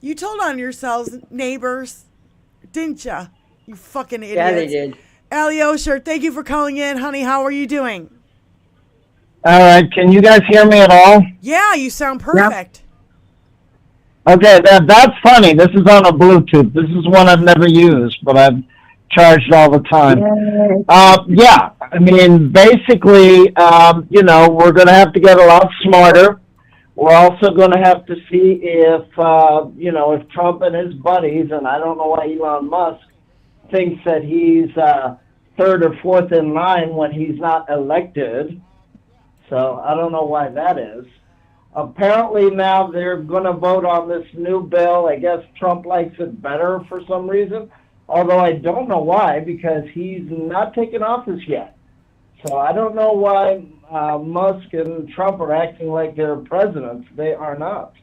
you told on yourselves, neighbors, didn't ya? You fucking idiots. Yeah, they did. Allie Osher, thank you for calling in, honey. How are you doing? All right, can you guys hear me at all? Yeah, you sound perfect. Yep. Okay, that's funny. This is on a Bluetooth. This is one I've never used, but I've charged all the time. Yeah, I mean, basically, we're going to have to get a lot smarter. We're also going to have to see if Trump and his buddies, and I don't know why Elon Musk thinks that he's third or fourth in line when he's not elected. So I don't know why that is. Apparently now they're going to vote on this new bill. I guess Trump likes it better for some reason. Although I don't know why, because he's not taken office yet. So I don't know why Musk and Trump are acting like they're presidents. They are not.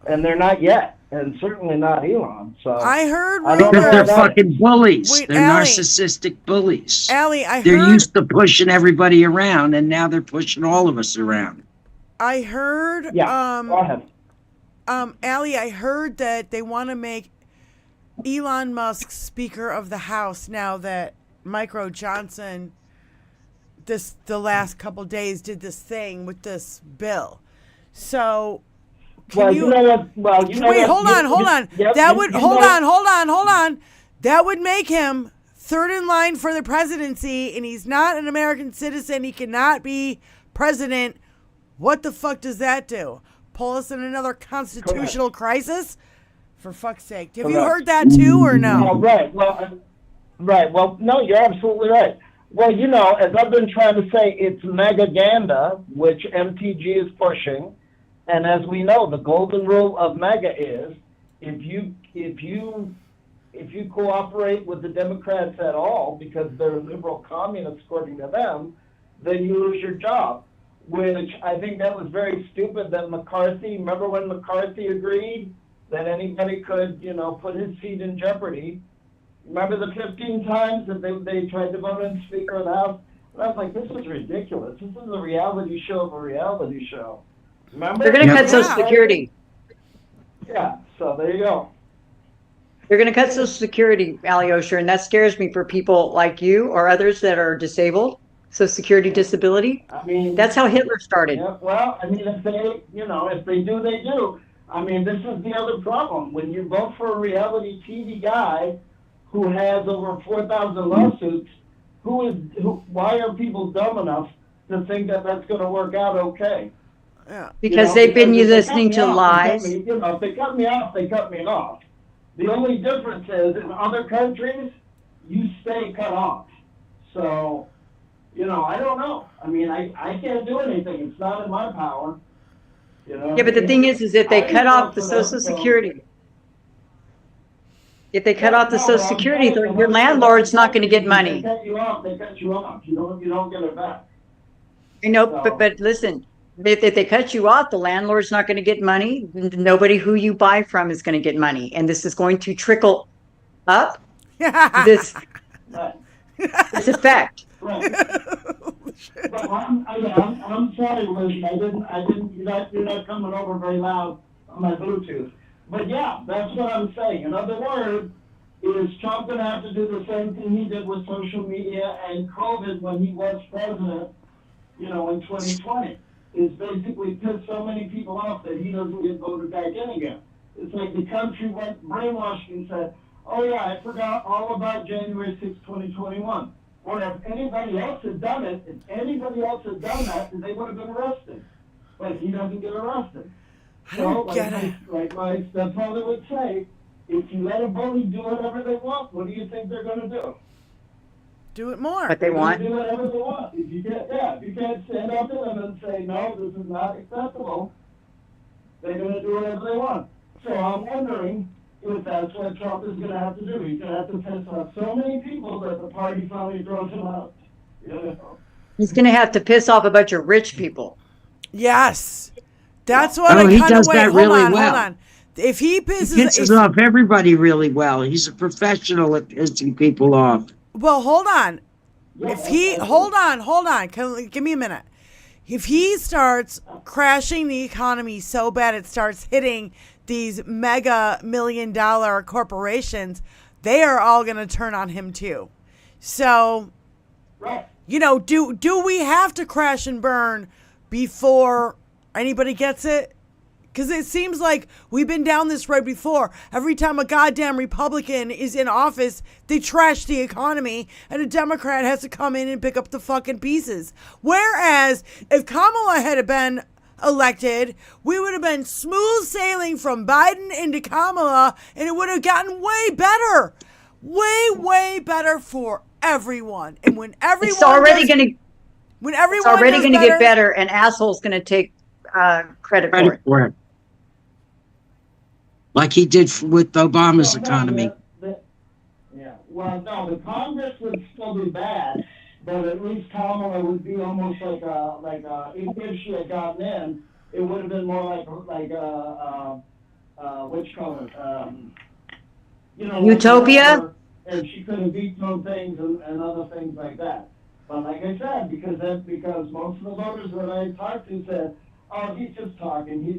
And they're not yet. And certainly not Elon. So I heard because they're fucking bullies. Wait, they're Allie. Narcissistic bullies. Allie, they're used to pushing everybody around, and now they're pushing all of us around. I heard... Yeah, go ahead. Allie, I heard that they want to make Elon Musk Speaker of the House now that Micro Johnson the last couple days did this thing with this bill. So Well, you know what? Well, you know wait, what? hold on. Yep, That would hold on. That would make him third in line for the presidency, and he's not an American citizen. He cannot be president. What the fuck does that do? Pull us in another constitutional crisis? For fuck's sake. Have you heard that too, or no? Oh, right. Well, no, you're absolutely right. Well, as I've been trying to say, it's megaganda, which MTG is pushing. And as we know, the golden rule of MAGA is if you cooperate with the Democrats at all, because they're liberal communists according to them, then you lose your job. Which I think that was very stupid that McCarthy, remember when McCarthy agreed that anybody could, put his seat in jeopardy? Remember the 15 times that they tried to vote in Speaker of the House? And I was like, this is ridiculous. This is a reality show of a reality show. Remember? They're going to cut Social Security. Yeah, so there you go. They're going to cut Social Security, Alyosha, and that scares me for people like you or others that are disabled. Social Security disability. I mean, that's how Hitler started. Yeah, well, I mean, if they, if they do, they do. I mean, this is the other problem. When you vote for a reality TV guy who has over 4,000 lawsuits, why are people dumb enough to think that that's going to work out okay? Yeah. Because they've been listening to lies. If they cut me off, they cut me off. The only difference is in other countries, you stay cut off. So, I don't know. I mean, I can't do anything. It's not in my power. Yeah, but the thing is if they cut off the Social Security, your landlord's not going to get money. They cut you off. You don't get it back. I know, but listen, if they cut you off, the landlord's not going to get money. Nobody who you buy from is going to get money, and this is going to trickle up. this effect. Right. But I'm sorry, Liz. I didn't. You're not coming over very loud on my Bluetooth. But yeah, that's what I'm saying. In other words, is Trump going to have to do the same thing he did with social media and COVID when he was president? In 2020, is basically pissed so many people off that he doesn't get voted back in again. It's like the country went brainwashed and said, "Oh yeah, I forgot all about January 6, 2021." Or if anybody else had done it, that, they would have been arrested. But he doesn't get arrested. I don't get it. Like my stepfather would say, if you let a bully do whatever they want, what do you think they're going to do? Do it more. What they want. Do whatever they want. If you can't stand up to them and say, no, this is not acceptable, they're going to do whatever they want. So I'm wondering if that's what Trump is going to have to do. He's going to have to piss off so many people that the party finally throws him out. He's going to have to piss off a bunch of rich people. Yes. That's what he does that really well. Hold on. If he pisses off everybody really well. He's a professional at pissing people off. Well, hold on. Hold on. Give me a minute. If he starts crashing the economy so bad it starts hitting these mega $1 million corporations, they are all going to turn on him too. So, do we have to crash and burn before anybody gets it? Because it seems like we've been down this road before. Every time a goddamn Republican is in office, they trash the economy, and a Democrat has to come in and pick up the fucking pieces. Whereas, if Kamala had been elected, we would have been smooth sailing from Biden into Kamala, and it would have gotten way better. Way better for everyone. And when everyone it's already going to get better, and asshole's going to take credit for it. Like he did with Obama's economy. Well, no, the Congress would still be bad, but at least Kamala would be almost if she had gotten in, it would have been more what you call it, Utopia? And she could have vetoed things and other things like that. But like I said, because most of the voters that I talked to said, "Oh, he's just talking.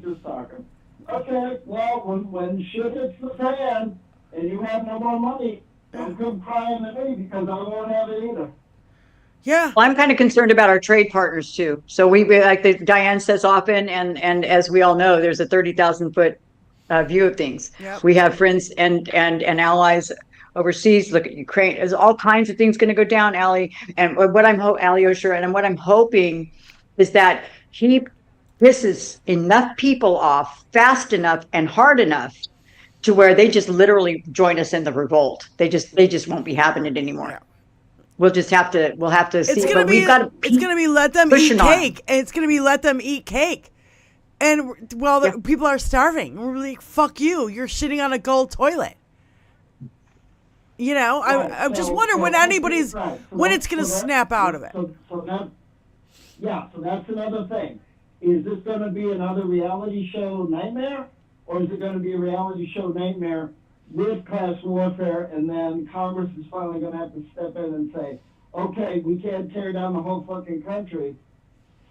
Okay, well, when shit hits the fan and you have no more money, don't come crying to me because I won't have it either. Yeah. Well, I'm kind of concerned about our trade partners too. So we like the DIANE says often, and as we all know, there's a 30,000 foot view of things. Yep. We have friends and allies overseas. Look at Ukraine. There's all kinds of things going to go down, Ali. And what I'm hoping is that he pisses enough people off fast enough and hard enough to where they just literally join us in the revolt. They just won't be having it anymore. Yeah. We'll have to see. It's gonna be let them eat cake. And it's gonna be let them eat cake. And people are starving. We're like, fuck you. You're shitting on a gold toilet. I just wonder when it's gonna snap out of it. So that's another thing. Is this going to be another reality show nightmare, or is it going to be a reality show nightmare with class warfare, and then Congress is finally going to have to step in and say, okay, we can't tear down the whole fucking country,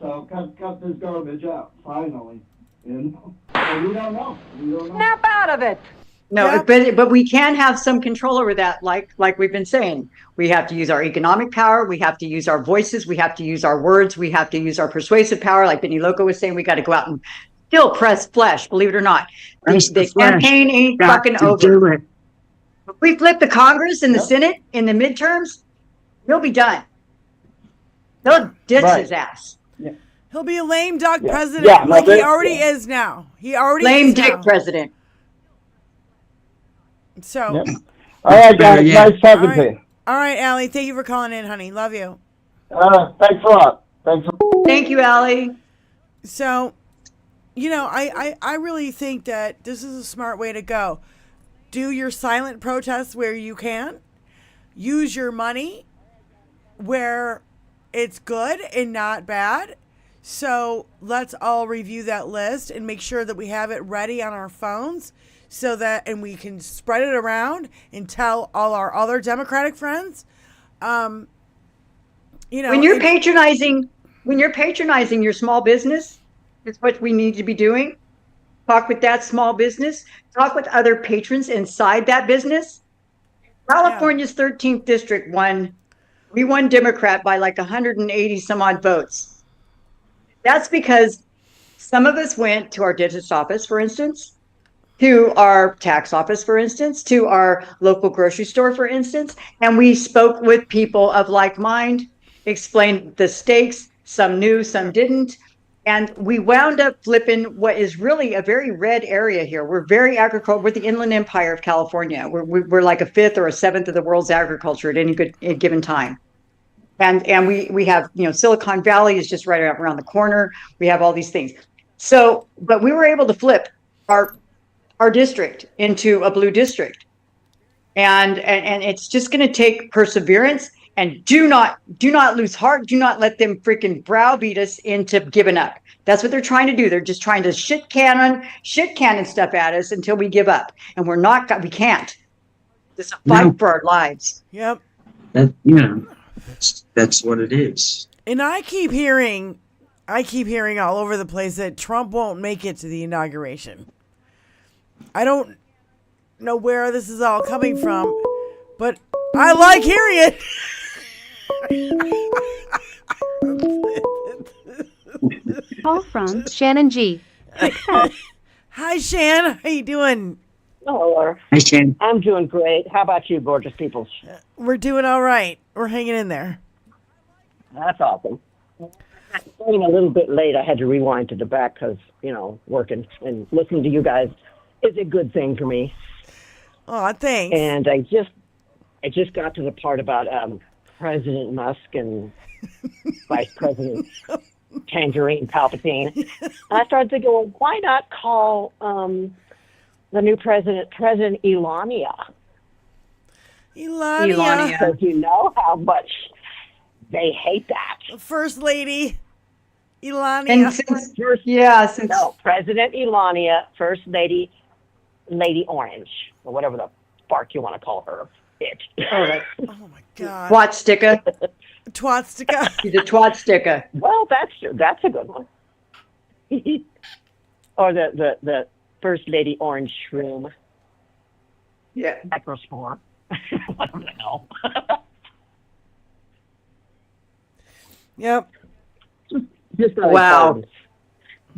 so cut this garbage out, finally. So we don't know. Snap out of it! No, Yep. but we can have some control over that, like we've been saying. We have to use our economic power. We have to use our voices. We have to use our words. We have to use our persuasive power. Like Benny Loco was saying, we got to go out and still press flesh. Believe it or not, the campaign ain't fucking over. If we flip the Congress and the Senate in the midterms, he'll be done. They'll ditch his ass. He'll be a lame duck president, Yeah, like he already is now. He already lame is dick now. president. So, All right, guys. Nice talking to you. all right, Allie. Thank you for calling in, honey. Love you. Thanks a lot. Thank you, Allie. So, I really think that this is a smart way to go. Do your silent protests where you can. Use your money where it's good and not bad. So let's all review that list and make sure that we have it ready on our phones and we can spread it around and tell all our other Democratic friends. When you're patronizing your small business, it's what we need to be doing. Talk with that small business. Talk with other patrons inside that business. California's 13th district won. We won Democrat by like 180 some odd votes. That's because some of us went to our dentist office, for instance, to our tax office, for instance, to our local grocery store, for instance, and we spoke with people of like mind, explained the stakes. Some knew, some didn't. And we wound up flipping what is really a very red area here. We're very agricultural. We're the Inland Empire of California. We're like a fifth or a seventh of the world's agriculture at any given time. And we have, Silicon Valley is just right around the corner. We have all these things. So, but we were able to flip our district into a blue district. And it's just going to take perseverance. And do not lose heart. Do not let them freaking browbeat us into giving up. That's what they're trying to do. They're just trying to shit cannon stuff at us until we give up. And we can't. This is a fight for our lives. Yep. That's what it is. And I keep hearing all over the place that Trump won't make it to the inauguration. I don't know where this is all coming from, but I like hearing it. Call from Shannon G. Hi, Shan. How you doing? Hello. Hi, Shan. I'm doing great. How about you, gorgeous peoples? We're doing all right. We're hanging in there. That's awesome. Running a little bit late. I had to rewind to the back because, working and listening to you guys is a good thing for me. Oh, thanks. And I just got to the part about President Musk and Vice President Tangerine Palpatine. And I started thinking, well, why not call the new President Elania? Elania. Because you know how much they hate that. First Lady Elania. No, President Elania, First Lady Orange, or whatever the fuck you want to call her. Bitch. Oh my God. Twat sticker. She's a twat sticker. Well, that's a good one. Or the First Lady Orange Shroom. Yeah. Microspore. I don't know. Yep. Just wow.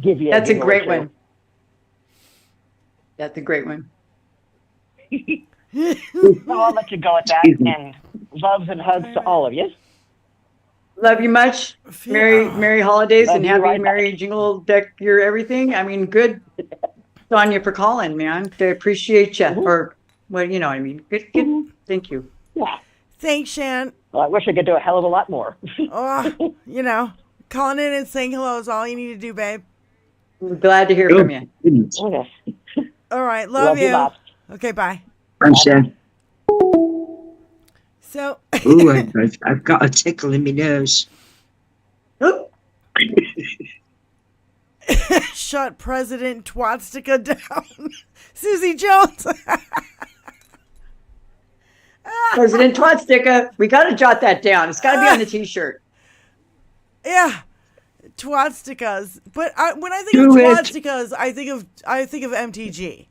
Give you That's a great one. That's a great one. So I'll let you go at that, and loves and hugs to all of you. Love you much. Merry holidays Love and you happy right Merry Jingle Deck your everything. I mean, good on you for calling, man. I appreciate you. Or, well, you know what I mean. Good. Thank you. Yeah. Thanks, Shan. Well, I wish I could do a hell of a lot more. Calling in and saying hello is all you need to do, babe. I'm glad to hear from you. Okay. All right. Love you. lots. Okay, bye. I'm Shan. So. Ooh, I've got a tickle in my nose. Shut President Twatstica down. Susie Jones. President Twatstica. We got to jot that down. It's got to be on the T-shirt. Yeah. Twatsticas. But when I think of Twatsticas, I think of MTG.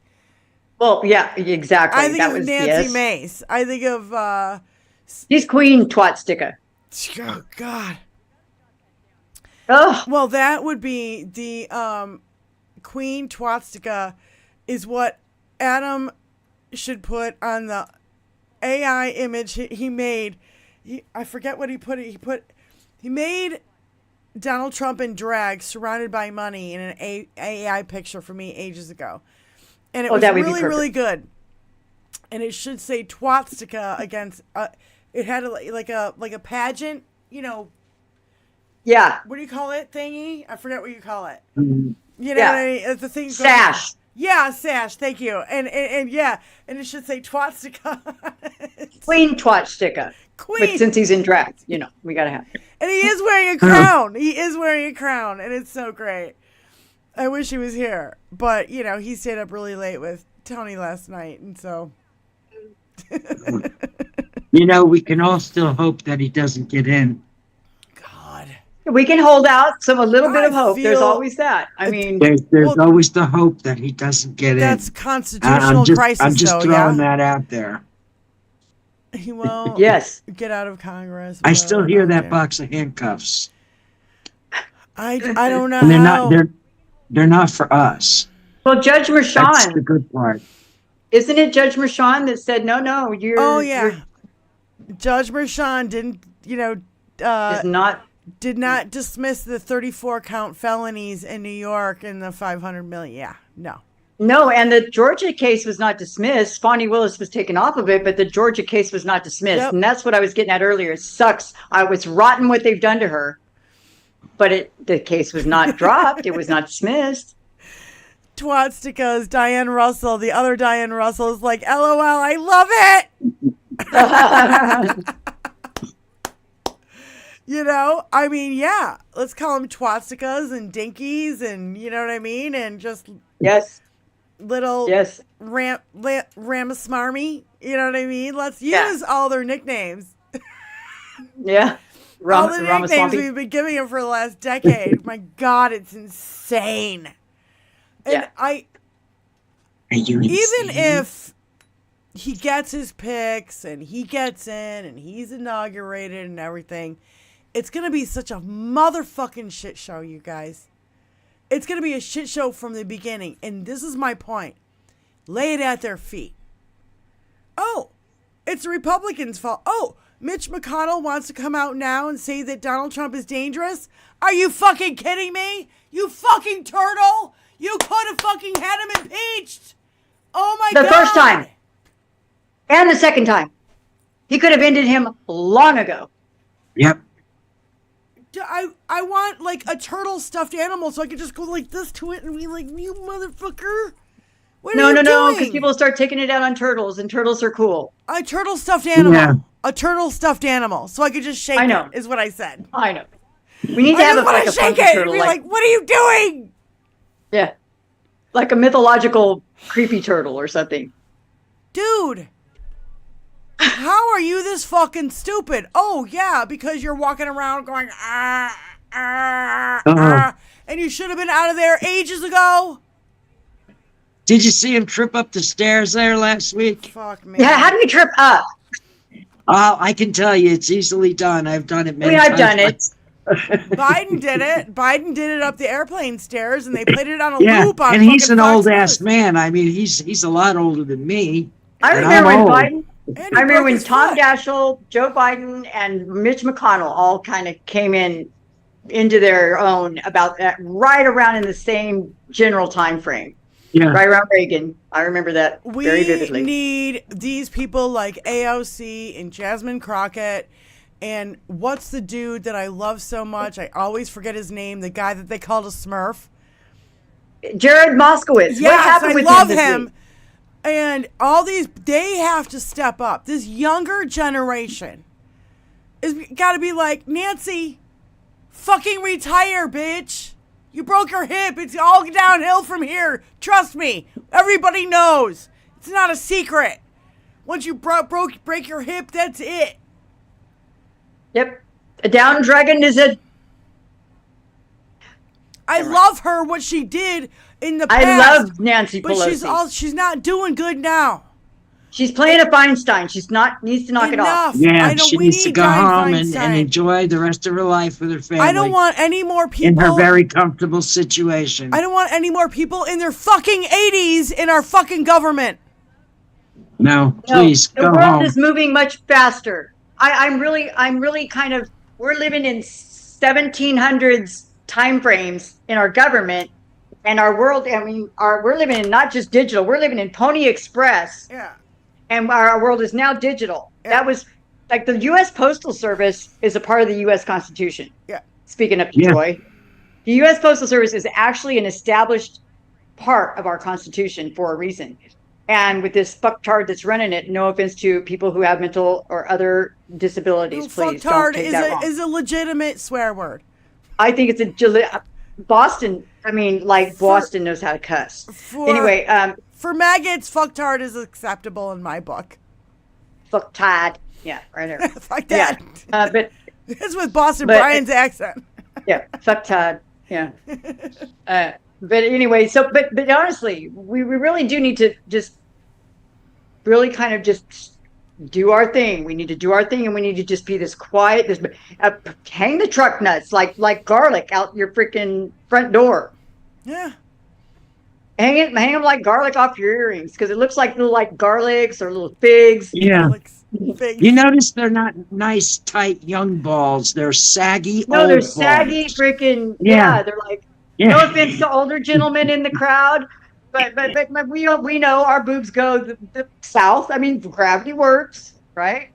Well, yeah, exactly. I think that of was Nancy yes. Mace. I think of She's Queen Twatsticker. oh God. Oh, Well, that would be the Queen Twatsticker is what Adam should put on the AI image he made. I forget what he put. He made Donald Trump in drag, surrounded by money, in an AI picture for me ages ago, and it was really good. And it should say Twatsticker against. It had like a pageant, yeah. What do you call it? Thingy? I forget what you call it. Mhm. You know what I mean? It's the thing. Sash. Yeah, sash. Thank you. And yeah, and it should say Twatsticker. Queen Twatsticker. Queen. But since he's in drag, we gotta have it. And he is wearing a crown. He is wearing a crown, and it's so great. I wish he was here, but he stayed up really late with Tony last night, and so. We can all still hope that he doesn't get in. We can hold out a little bit of hope. There's always that. I mean, there's always the hope that he doesn't get in. That's constitutional crisis, I'm just though, throwing that out there. He won't get out of Congress. I still hear that box of handcuffs. I don't know. And they're not for us. Well, Judge Mershon. That's the good part. Isn't it Judge Mershon that said no? You're. Oh yeah. Judge Mershon didn't. Did not dismiss the 34 count felonies in New York and the 500 million. Yeah, no. No, and the Georgia case was not dismissed. Fonnie Willis was taken off of it, but the Georgia case was not dismissed. Yep. And that's what I was getting at earlier. It sucks. It's rotten what they've done to her, but the case was not dropped. It was not dismissed. Twatstickers, Diane Russell, the other Diane Russell is like, LOL, I love it. I mean, yeah, let's call them Twatstickers and Dinkies and, you know what I mean? And just little Ramasmarmy, you know what I mean? Let's use all their nicknames. Yeah. All the nicknames we've been giving them for the last decade. My God, it's insane. And even if he gets his picks and he gets in and he's inaugurated and everything, it's going to be such a motherfucking shit show, you guys. It's going to be a shit show from the beginning. And this is my point. Lay it at their feet. Oh, it's the Republicans' fault. Oh, Mitch McConnell wants to come out now and say that Donald Trump is dangerous? Are you fucking kidding me? You fucking turtle! You could have fucking had him impeached! Oh my God! The first time. And the second time. He could have ended him long ago. Yep. I want like a turtle stuffed animal so I could just go like this to it and be like, you motherfucker. What are you doing? No, because people start taking it out on turtles, and turtles are cool. A turtle stuffed animal. Yeah. A turtle stuffed animal. So I could just shake it, is what I said. I know. We need to have a shake it turtle, and be like, what are you doing? Yeah. Like a mythological creepy turtle or something. Dude. How are you this fucking stupid? Oh, yeah, because you're walking around going, and you should have been out of there ages ago. Did you see him trip up the stairs there last week? Fuck me. Yeah, how do you trip up? I can tell you, it's easily done. I've done it many times. I've done it. Biden did it. Biden did it up the airplane stairs, and they played it on a loop on. And he's an old ass man. I mean, he's a lot older than me. I remember when Tom Daschle, Joe Biden, and Mitch McConnell all kind of came into their own about that right around in the same general time frame. Yeah. Right around Reagan. I remember that very vividly. We need these people like AOC and Jasmine Crockett. And what's the dude that I love so much? I always forget his name. The guy that they called a Smurf. Jared Moskowitz. Yes, what happened with love him? This him. week? And all these, they have to step up. This younger generation is got to be like, Nancy, fucking retire, bitch. You broke your hip. It's all downhill from here. Trust me. Everybody knows. It's not a secret. Once you break your hip, that's it. Yep. A down dragon is a I love her, what she did in the past. I love Nancy Pelosi. But she's not doing good now. She's playing a Feinstein. Needs to knock it off. Yeah, she needs to go home and enjoy the rest of her life with her family. I don't want any more people in her very comfortable situation. I don't want any more people in their fucking 80s in our fucking government. No, please the go world home. is moving much faster. I'm really kind of. We're living in 1700s time frames in our government and our world. I mean, we're living in not just digital. We're living in Pony Express. Yeah. And our world is now digital. Yeah. That was like the U.S. Postal Service is a part of the U.S. Constitution. Yeah. Speaking of joy, the U.S. Postal Service is actually an established part of our Constitution for a reason. And with this fucktard that's running it, no offense to people who have mental or other disabilities, please don't take that wrong. Is a legitimate swear word. I think it's Boston. I mean, like Boston knows how to cuss. Anyway, for maggots, fucktard is acceptable in my book. Fucktard, yeah, right there. Fuck that. Yeah, but it's with Boston Brian's accent. Yeah, fucktard. Yeah. But anyway, but honestly, we really do need to just really kind of just do our thing. We need to do our thing, and we need to just be this quiet. Hang the truck nuts like garlic out your freaking front door. Yeah. Hang them like garlic off your earrings, because it looks like little garlics or little figs. Yeah. You notice they're not nice, tight young balls. They're saggy. No, old they're balls. saggy freaking. Yeah. They're like. Yeah. No offense to older gentlemen in the crowd, but we know our boobs go the south. I mean, gravity works, right?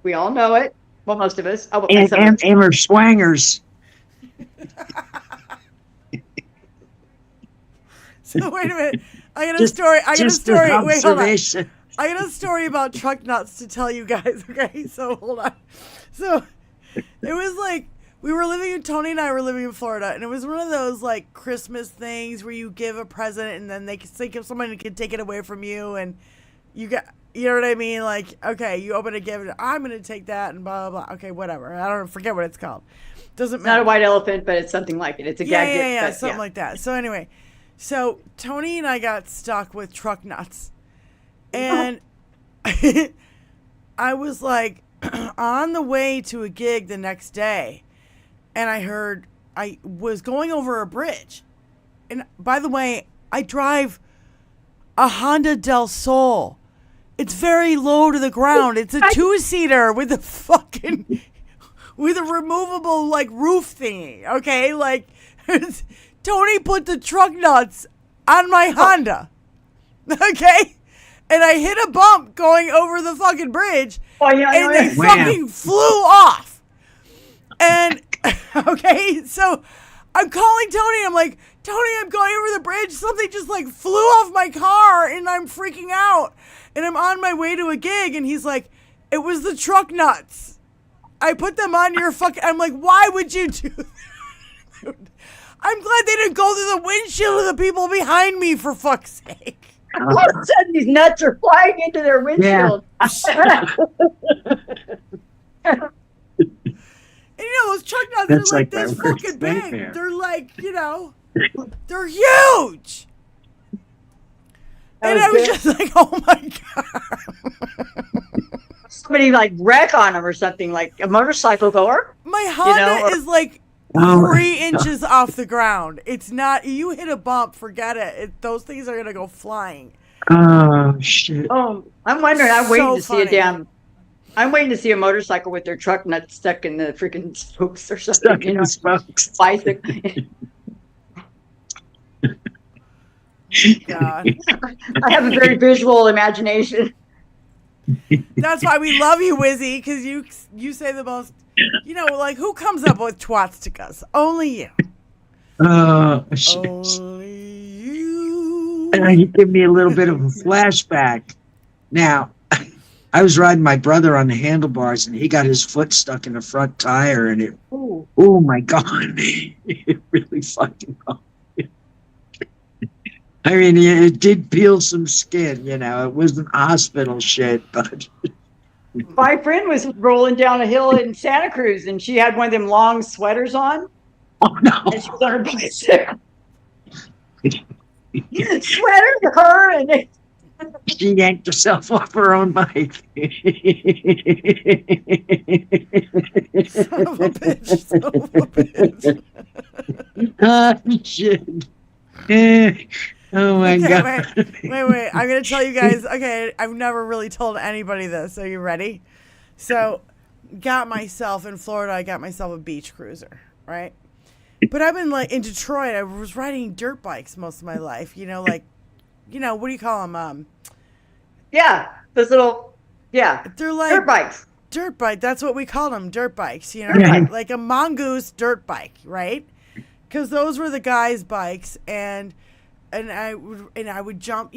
We all know it. Well, most of us. Oh, and her swangers. So wait a minute. I got a story. Wait, hold on. I got a story about truck nuts to tell you guys. Okay, so hold on. So it was like. Tony and I were living in Florida, and it was one of those like Christmas things where you give a present and then they can think of someone who can take it away from you, and you know what I mean? Like, okay, you open a gift, I'm going to take that, and blah, blah, blah. Okay, whatever. I don't forget what it's called. Doesn't matter. Not a white elephant, but it's something like it. It's a gag gift. Yeah, something like that. So anyway, Tony and I got stuck with truck nuts, and I was like on the way to a gig the next day. And I was going over a bridge. And by the way, I drive a Honda Del Sol. It's very low to the ground. It's a two-seater with a removable roof thingy. Okay, Tony put the truck nuts on my Honda. Okay, and I hit a bump going over the fucking bridge, and they fucking flew off. And okay, so I'm calling Tony. I'm like, Tony, I'm going over the bridge. Something just flew off my car, and I'm freaking out. And I'm on my way to a gig, and he's like, it was the truck nuts. I put them on your fucking. I'm like, why would you do that? I'm glad they didn't go through the windshield of the people behind me, for fuck's sake. All of a sudden, these nuts are flying into their windshield. Yeah. And those truck nuts are this fucking big. They're they're huge. And I was just like, oh my God. Somebody wreck on them or something, like a motorcycle goer. My Honda is 3 inches off the ground. It's not, you hit a bump, forget it. Those things are going to go flying. Oh, shit. Oh, I'm wondering, I'm waiting to see a motorcycle with their truck nuts stuck in the freaking spokes or something. Stuck in the spokes. Bicycle. God. I have a very visual imagination. That's why we love you, Wizzy, because you say the most, who comes up with twastikas? Only you. Shit. Only you. And you give me a little bit of a flashback. Now, I was riding my brother on the handlebars, and he got his foot stuck in the front tire, and it, oh my God, it really fucking hurt. I mean, it did peel some skin, it wasn't hospital shit, but. My friend was rolling down a hill in Santa Cruz, and she had one of them long sweaters on. Oh no! And she was on her bicycle. Sweater to her, and she yanked herself off her own bike. Son of a bitch. Son of a bitch. Oh, shit. Oh my God. Wait. I'm going to tell you guys. Okay, I've never really told anybody this. Are you ready? So, got myself in Florida, I got myself a beach cruiser, right? But I've been like in Detroit, I was riding dirt bikes most of my life. What do you call them? yeah, those little, They're like dirt bikes. Dirt bike. That's what we called them, dirt bikes. Yeah. Like a mongoose dirt bike, right? Because those were the guys' bikes, and I would jump.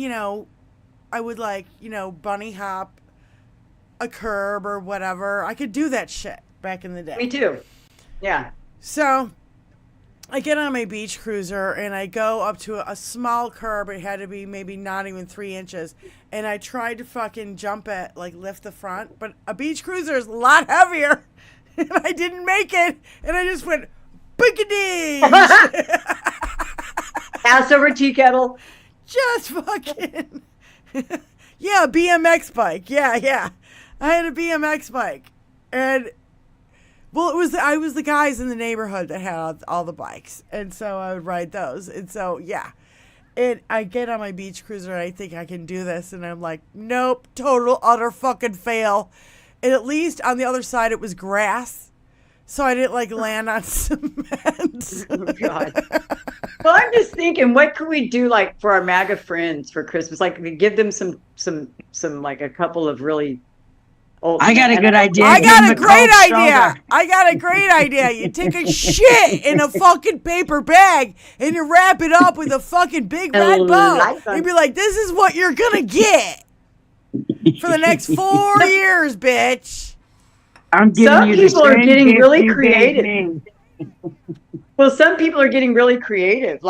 I would bunny hop a curb or whatever. I could do that shit back in the day. Me too. Yeah. So I get on my beach cruiser and I go up to a small curb. It had to be maybe not even 3 inches. And I tried to fucking jump it, lift the front. But a beach cruiser is a lot heavier. And I didn't make it. And I just went, biggity! Ass over tea kettle. Just fucking. Yeah, BMX bike. Yeah. I had a BMX bike. And well, I was the guys in the neighborhood that had all the bikes, and so I would ride those. And so and I get on my beach cruiser and I think I can do this, and I'm like, nope, total utter fucking fail. And at least on the other side it was grass, so I didn't land on cement. Oh God. Well, I'm just thinking, what could we do for our MAGA friends for Christmas? We give them some a couple of really. I got a good idea. I got a great idea. You take a shit in a fucking paper bag and you wrap it up with a fucking big red bow. You'd be like, this is what you're gonna get for the next 4 years, bitch. I'm giving some you people the are same getting gift really you gave me. creative. Well, some people are getting really creative,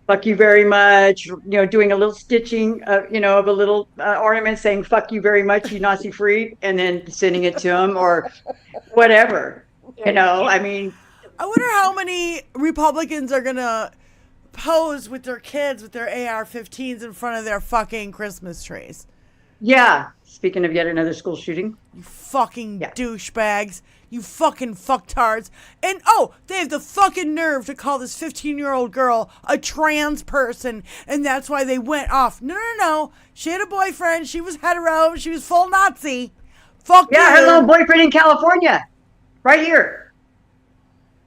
fuck you very much, doing a little stitching, of a little ornament saying fuck you very much, you Nazi freak, and then sending it to them or whatever. I mean. I wonder how many Republicans are going to pose with their kids with their AR-15s in front of their fucking Christmas trees. Yeah. Speaking of yet another school shooting. You fucking douchebags. You fucking fucktards. And, they have the fucking nerve to call this 15-year-old girl a trans person. And that's why they went off. No. She had a boyfriend. She was hetero. She was full Nazi. Fuck you. Yeah, her little boyfriend in California. Right here.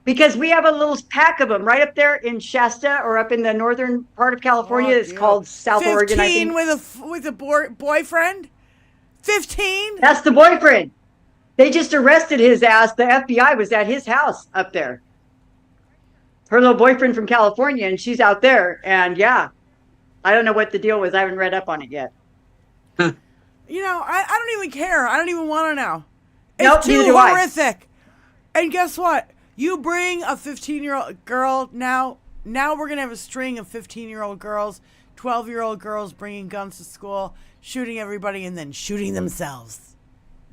Because we have a little pack of them right up there in Shasta or up in the northern part of California. It's called South Oregon, I think. 15 with a boyfriend? 15? That's the boyfriend. They just arrested his ass. The FBI was at his house up there. Her little boyfriend from California, and she's out there. And I don't know what the deal was. I haven't read up on it yet. I don't even care. I don't even want to know. Nope, It's neither too do I. horrific. And guess what? You bring a 15-year-old girl now we're going to have a string of 15-year-old girls, 12-year-old girls bringing guns to school, shooting everybody, and then shooting themselves.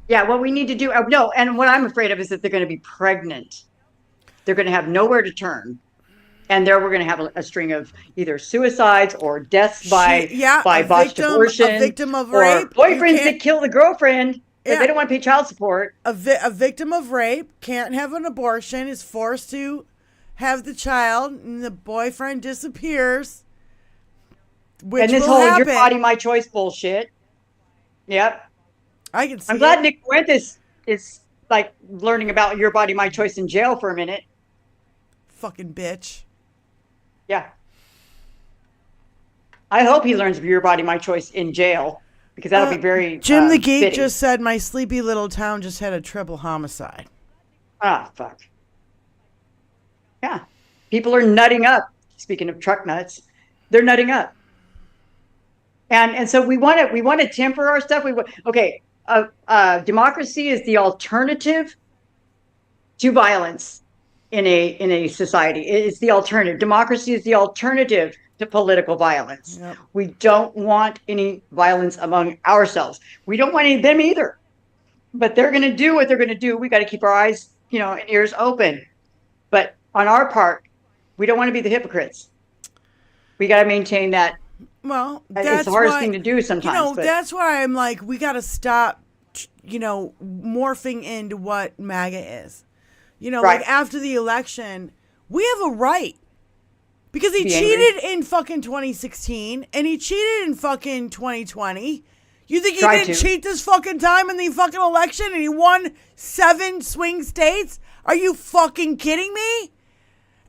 Yeah, what we need to do, and what I'm afraid of is that they're going to be pregnant. They're going to have nowhere to turn. And there we're going to have a string of either suicides or deaths by botched abortion. A victim of or rape. boyfriends that kill the girlfriend because they don't want to pay child support. A victim of rape can't have an abortion, is forced to have the child, and the boyfriend disappears. Which and this will whole happen. your body, my choice bullshit. Yep. I can see I'm glad it. Nick Fuentes is learning about your body, my choice in jail for a minute. Fucking bitch. Yeah. I hope he learns of your body, my choice in jail because that'll be very. Jim the Geek fitting. just said my sleepy little town just had a triple homicide. Ah, fuck. Yeah. People are nutting up. Speaking of truck nuts, they're nutting up. And so we want to temper our stuff. Democracy is the alternative to violence in a society. It's the alternative. Democracy is the alternative to political violence. Yep. We don't want any violence among ourselves. We don't want any of them either. But they're going to do what they're going to do. We got to keep our eyes, and ears open. But on our part, we don't want to be the hypocrites. We got to maintain that. Well, it's the hardest thing to do sometimes. That's why I'm like, we got to stop, morphing into what MAGA is. Like after the election, we have a right. Because he cheated in fucking 2016 and he cheated in fucking 2020. You think he didn't cheat this fucking time in the fucking election and he won 7 swing states? Are you fucking kidding me?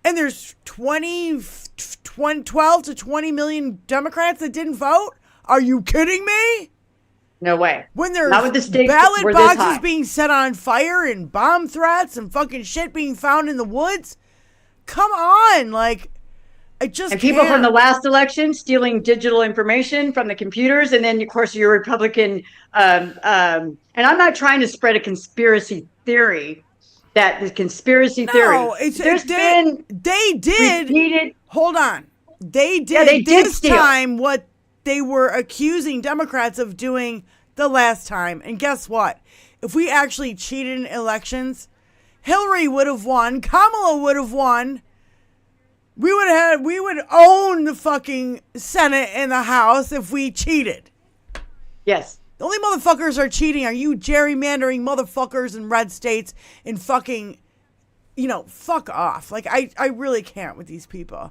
And there's 12 to 20 million Democrats that didn't vote? Are you kidding me? No way. When there's ballot boxes being set on fire and bomb threats and fucking shit being found in the woods? Come on, like... And people from the last election stealing digital information from the computers, and then of course you're Republican. And I'm not trying to spread a conspiracy theory. That the conspiracy theory. No, they did. Repeated, hold on, they did this time what they were accusing Democrats of doing the last time. And guess what? If we actually cheated in elections, Hillary would have won. Kamala would have won. We would own the fucking Senate and the House if we cheated. Yes. The only motherfuckers are cheating are you gerrymandering motherfuckers in red states and fucking, fuck off. Like, I really can't with these people.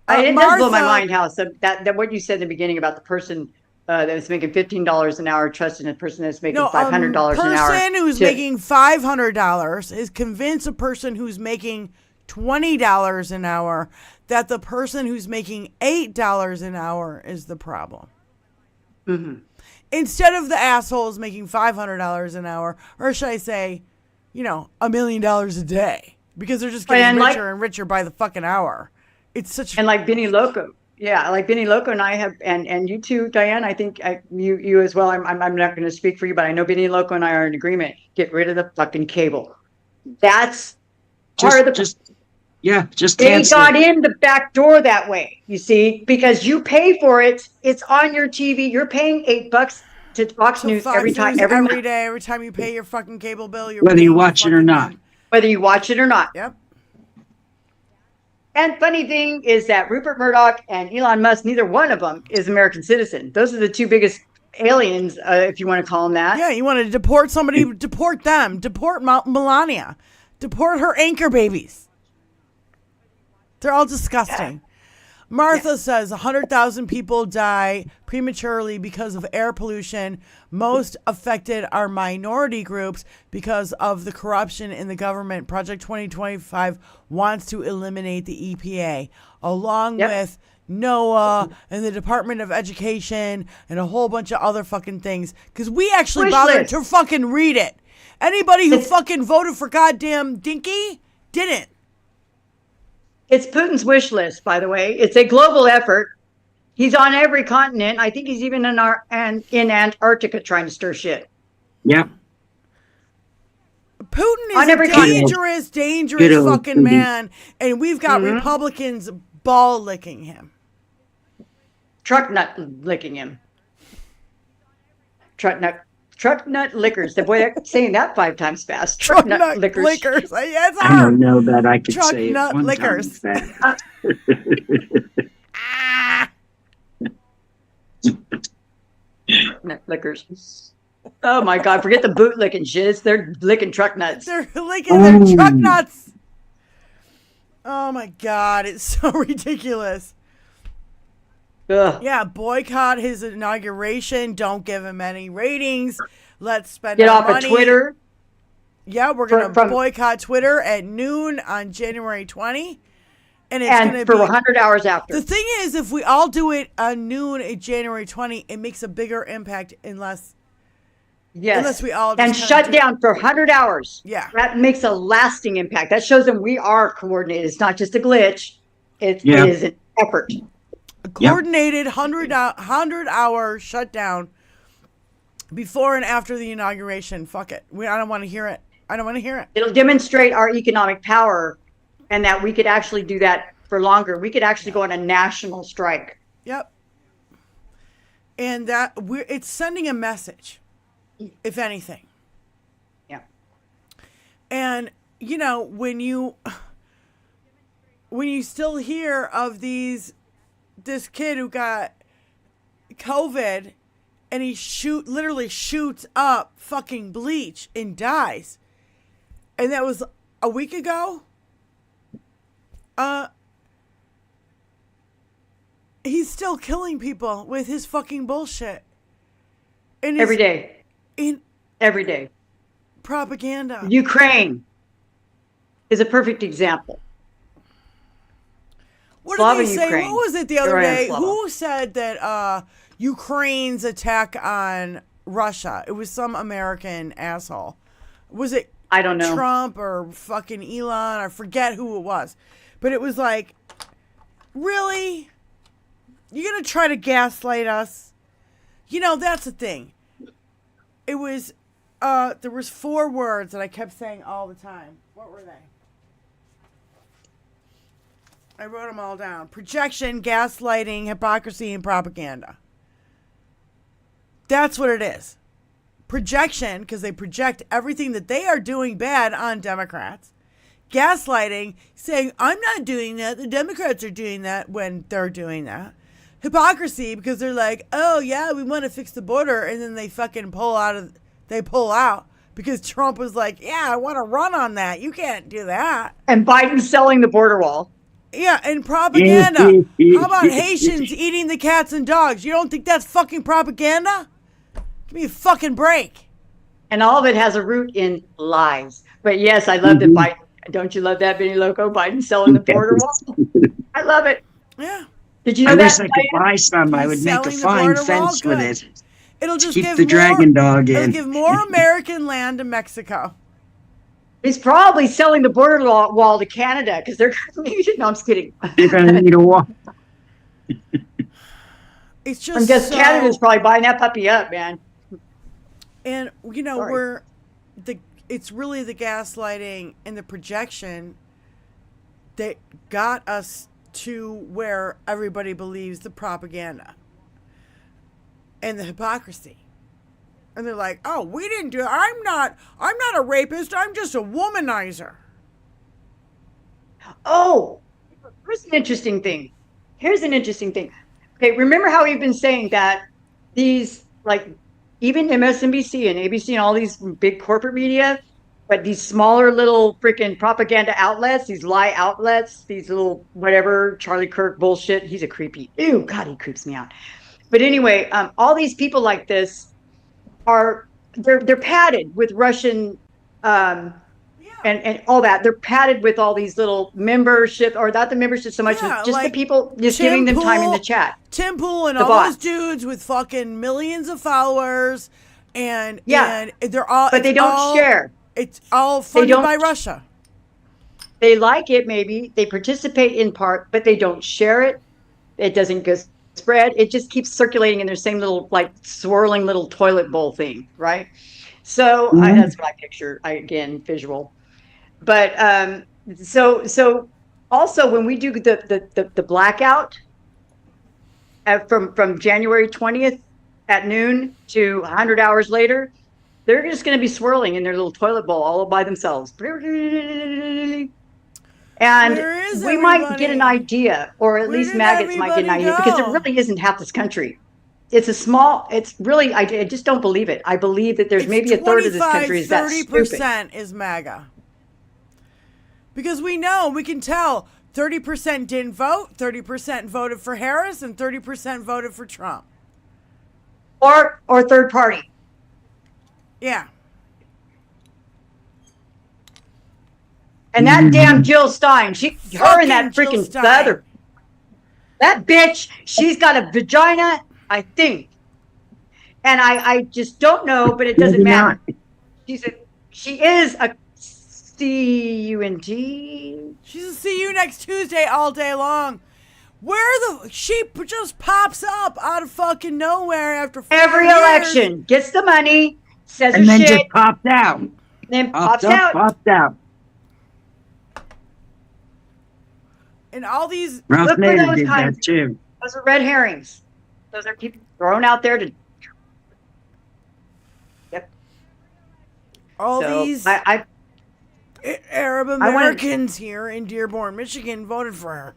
It does blow my mind how that what you said in the beginning about the person that was making $15 an hour trusting a person that's making $500 an hour. A person who's making $500 is convinced a person who's making $20 an hour that the person who's making $8 an hour is the problem. Mm-hmm. Instead of the assholes making $500 an hour, or should I say, $1 million a day, because they're just getting richer and richer by the fucking hour. It's such like Benny Loco. Yeah, like Benny Loco and I have, and you too, Diane. I think you as well. I'm not going to speak for you, but I know Benny Loco and I are in agreement. Get rid of the fucking cable. That's part of the. They got in the back door that way, you see, because you pay for it. It's on your TV. You're paying $8 to Fox News every time, every day, every time you pay your fucking cable bill. Whether you watch it or not. Whether you watch it or not. Yep. And funny thing is that Rupert Murdoch and Elon Musk, neither one of them is American citizen. Those are the two biggest aliens, if you want to call them that. Yeah, you want to deport somebody, deport them. Deport Melania. Deport her anchor babies. They're all disgusting. Martha says 100,000 people die prematurely because of air pollution. Most affected are minority groups because of the corruption in the government. Project 2025 wants to eliminate the EPA, along with NOAA and the Department of Education and a whole bunch of other fucking things. Because we actually bothered to fucking read it. Anybody who fucking voted for goddamn Dinky didn't. It's Putin's wish list, by the way. It's a global effort. He's on every continent. I think he's even in Antarctica trying to stir shit. Yeah. Putin is a dangerous fucking man, and we've got Republicans ball licking him. Truck nut licking him. Truck nut lickers. The boy saying that 5 times fast. Truck nut lickers. Yes, I don't know that I could Truck say it nut one lickers. time fast. Nut lickers. Oh my God! Forget the boot licking shiz. They're licking truck nuts. They're licking their truck nuts. Oh my God! It's so ridiculous. Ugh. Yeah, boycott his inauguration. Don't give him any ratings. Let's spend Get our off money. of Twitter. Yeah, we're gonna boycott Twitter at noon on January 20, and it's gonna for be 100 hours after. The thing is, if we all do it on noon at January 20, it makes a bigger impact unless we all just shut down for 100 hours. Yeah, that makes a lasting impact. That shows them we are coordinated. It's not just a glitch. It is an effort. A coordinated 100-hour shutdown before and after the inauguration. Fuck it. I don't want to hear it. I don't want to hear it. It'll demonstrate our economic power and that we could actually do that for longer. We could actually go on a national strike. Yep. And that it's sending a message, if anything. Yeah. And, when you when you still hear of this kid who got COVID and he literally shoots up fucking bleach and dies. And that was a week ago. He's still killing people with his fucking bullshit. And every day. Every day. Propaganda. Ukraine is a perfect example. What Slava did they say? Ukraine. What was it the other day? Slava. Who said that Ukraine's attack on Russia? It was some American asshole. Was it I don't know. Trump or fucking Elon? I forget who it was. But it was like, really? You're going to try to gaslight us? You know, that's the thing. It was, there was 4 words that I kept saying all the time. What were they? I wrote them all down. Projection, gaslighting, hypocrisy, and propaganda. That's what it is. Projection, because they project everything that they are doing bad on Democrats. Gaslighting, saying, I'm not doing that. The Democrats are doing that when they're doing that. Hypocrisy, because they're like, oh, yeah, we want to fix the border. And then they fucking pull out because Trump was like, yeah, I want to run on that. You can't do that. And Biden's selling the border wall. Yeah, and propaganda. How about Haitians eating the cats and dogs? You don't think that's fucking propaganda? Give me a fucking break. And all of it has a root in lies. But yes, I love that Biden. Don't you love that, Benny Loco? Biden selling the border wall. I love it. Yeah. Did you know I that? wish I could buy some. I would make a fine fence with it. It'll just Keep give the dragon dog It'll in. give more American land to Mexico. He's probably selling the border wall to Canada because they're no, I'm just kidding. You're gonna need a wall. It's just because Canada's probably buying that puppy up, man. And you know, it's really the gaslighting and the projection that got us to where everybody believes the propaganda and the hypocrisy. And they're like, oh, we didn't do it. I'm not a rapist. I'm just a womanizer. Oh, here's an interesting thing. Okay, remember how we've been saying that these, like, even MSNBC and ABC and all these big corporate media, but these smaller little freaking propaganda outlets, these lie outlets, these little whatever, Charlie Kirk bullshit. He's a creepy. Ew, God, he creeps me out. But anyway, all these people like this they're padded with Russian and all that. They're padded with all these little membership, or not the membership so much, just like the people just giving them time in the chat. Tim Pool and all those dudes with fucking millions of followers, and they're all. But they don't share. It's all funded by Russia. They like it, maybe they participate in part, but they don't share it. It doesn't go spread. It just keeps circulating in their same little, like, swirling little toilet bowl thing, right? So that's what I picture. Again, visual. But so also when we do the blackout from January 20th at noon to 100 hours later, they're just going to be swirling in their little toilet bowl all by themselves. And we might get an idea, or at least maggots might get an idea, because it really isn't half this country. It's really, I just don't believe it. I believe that there's maybe a third of this country is that stupid. 30% is MAGA. Because we can tell 30% didn't vote, 30% voted for Harris, and 30% voted for Trump. Or third party. Yeah. And that damn Jill Stein, her and that freaking other, that bitch, she's got a vagina, I think. And I just don't know, but it doesn't matter. She is a C-U-N-T. She's a see you next Tuesday all day long. She just pops up out of fucking nowhere after 4 every years. election, gets the money, says and her then shit, just popped out. then pops out. Popped out. And all these Ralph Look for Nader those did kinds. that too. Those are red herrings. Those are people thrown out there to. Yep. All So these. I Arab Americans here in Dearborn, Michigan voted for her.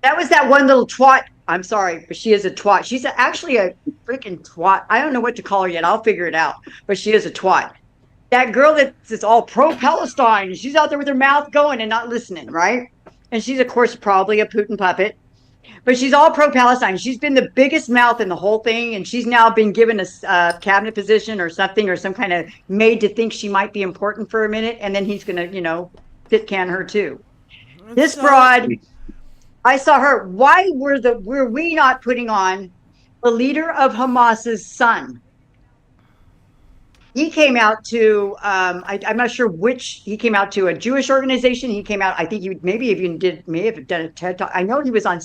That was that one little twat. I'm sorry, but she is a twat. She's actually a freaking twat. I don't know what to call her yet. I'll figure it out. But she is a twat. That girl that's all pro-Palestine, she's out there with her mouth going and not listening, right? And she's, of course, probably a Putin puppet. But she's all pro-Palestine. She's been the biggest mouth in the whole thing, and she's now been given a cabinet position or something, or some kind of made to think she might be important for a minute, and then he's going to, fit can her too. This broad, I saw her. Why were we not putting on the leader of Hamas's son? He came out to, I'm not sure which, he came out to a Jewish organization. He came out, I think he may have done a TED Talk. I know he was on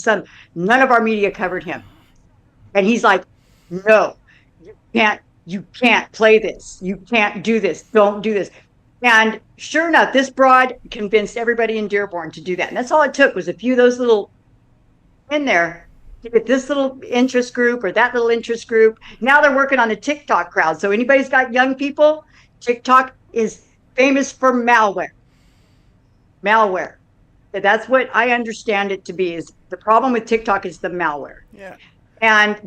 none of our media covered him. And he's like, no, you can't play this. You can't do this. Don't do this. And sure enough, this broad convinced everybody in Dearborn to do that. And that's all it took was a few of those little in there. With this little interest group or that little interest group. Now they're working on the TikTok crowd. So anybody's got young people, TikTok is famous for malware. Malware. That's what I understand it to be. Is the problem with TikTok is the malware. Yeah. And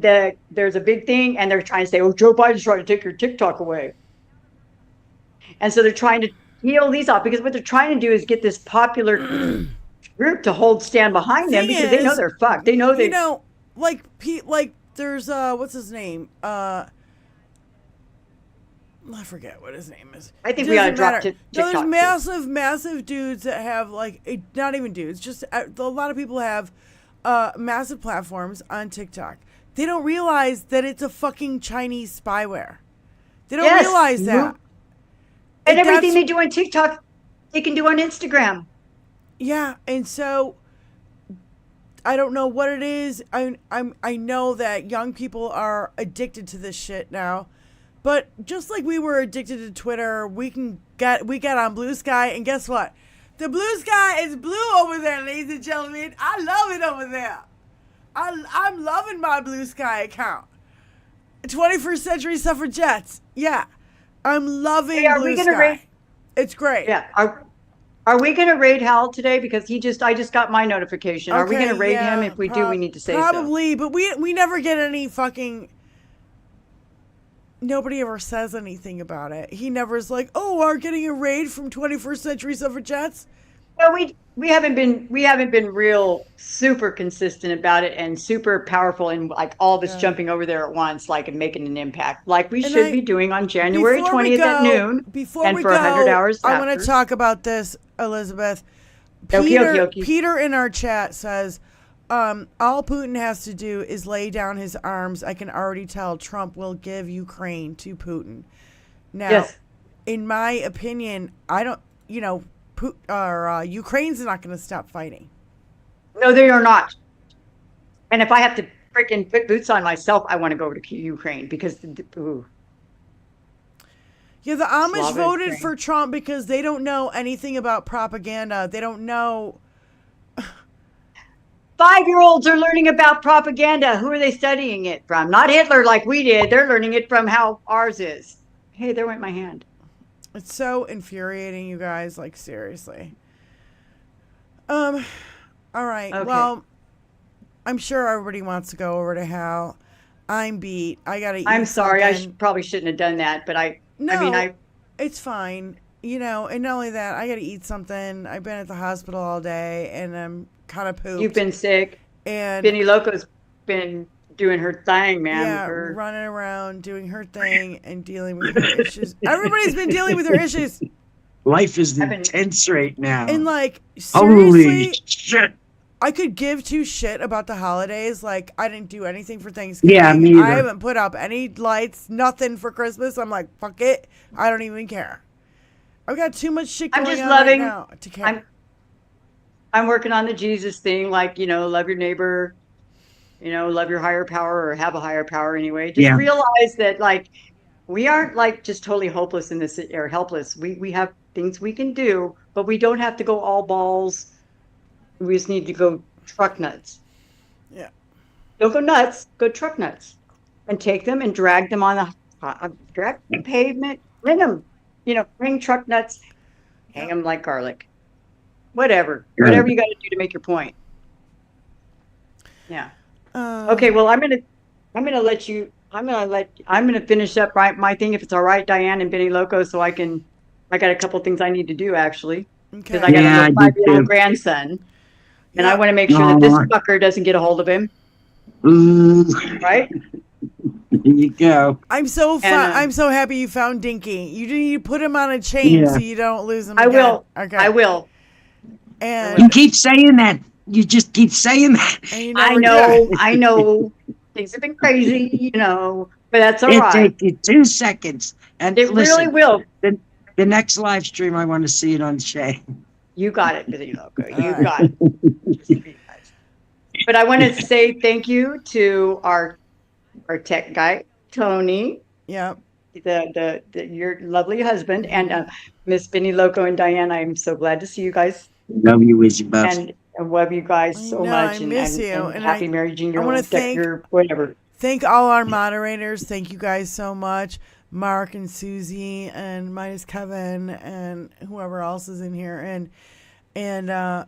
there's a big thing, and they're trying to say, oh, Joe Biden's trying to take your TikTok away. And so they're trying to heal these off, because what they're trying to do is get this popular group to stand behind them, because they know they're fucked. They know they like there's what's his name? I forget what his name is. I think we gotta drop TikTok. There's massive dudes that have not even dudes, just a lot of people have massive platforms on TikTok. They don't realize that it's a fucking Chinese spyware. They don't realize that. And everything they do on TikTok, they can do on Instagram. Yeah, and so I don't know what it is. I know that young people are addicted to this shit now, but just like we were addicted to Twitter, we got on Blue Sky, and guess what? The Blue Sky is blue over there, ladies and gentlemen. I love it over there. I'm loving my Blue Sky account. 21st Century Suffragettes. Yeah, I'm loving Blue Sky. It's great. Yeah. Are we going to raid Hal today? Because I just got my notification. Are we going to raid him? If we do, we need to say probably, but we never get any fucking. Nobody ever says anything about it. He never is like, oh, we're getting a raid from 21st Century Suffragettes. Well, we haven't been real super consistent about it and super powerful in all of us jumping over there at once, and making an impact, like we should be doing on January 20th at noon. And for 100 hours I want to talk about this, Elizabeth. Peter in our chat says, all Putin has to do is lay down his arms. I can already tell Trump will give Ukraine to Putin. Now, in my opinion, I don't, Ukraine's not going to stop fighting. No, they are not. And if I have to freaking put boots on myself, I want to go over to Ukraine because, Yeah, the Amish voted for Trump because they don't know anything about propaganda. They don't know. 5-year-olds are learning about propaganda. Who are they studying it from? Not Hitler like we did. They're learning it from how ours is. Hey, there went my hand. It's so infuriating, you guys. Seriously. All right. Okay. Well, I'm sure everybody wants to go over to Hal. I'm beat. I gotta eat. I'm sorry. I probably shouldn't have done that, but it's fine. And not only that, I gotta eat something. I've been at the hospital all day, and I'm kind of pooped. You've been sick. And Benny Loco's been doing her thing, man. Yeah, running around, doing her thing, and dealing with her issues. Everybody's been dealing with her issues. Life is intense right now. And seriously, holy shit. I could give two shit about the holidays. I didn't do anything for Thanksgiving. Yeah, me either. I haven't put up any lights, nothing for Christmas. I'm like, fuck it. I don't even care. I've got too much shit going on right now to care. I'm working on the Jesus thing, love your neighbor, love your higher power, or have a higher power anyway. Just realize that we aren't just totally hopeless in this, or helpless. We have things we can do, but we don't have to go all balls. We just need to go truck nuts. Yeah. Don't go nuts, go truck nuts. And take them and drag them on the pavement, rent them. hang truck nuts, hang them like garlic. Whatever you got to do to make your point. Yeah. Okay. Well, I'm gonna finish up my thing if it's all right, Diane and Benny Loco, so I got a couple things I need to do actually, because I got a 5-year-old grandson, and I want to make sure that this fucker doesn't get a hold of him. Right? There you go. I'm so happy you found Dinky. You need to put him on a chain so you don't lose him. I will. Okay. I will. And you keep saying that. You just keep saying that. I know. Things have been crazy, but that's all right. It'll take you 2 seconds. And it really will. The next live stream, I want to see it on Shay. You got it, Billy Loco. You got it. But I want to say thank you to our tech guy, Tony. Yeah. Your lovely husband, and Miss Benny Loco and Diane. I'm so glad to see you guys. Love you, Izzy Buff. And I love you guys so much. I miss you. And happy marriage in your I want to whatever. Thank all our moderators. Thank you guys so much. Mark and Susie and minus Kevin and whoever else is in here. And a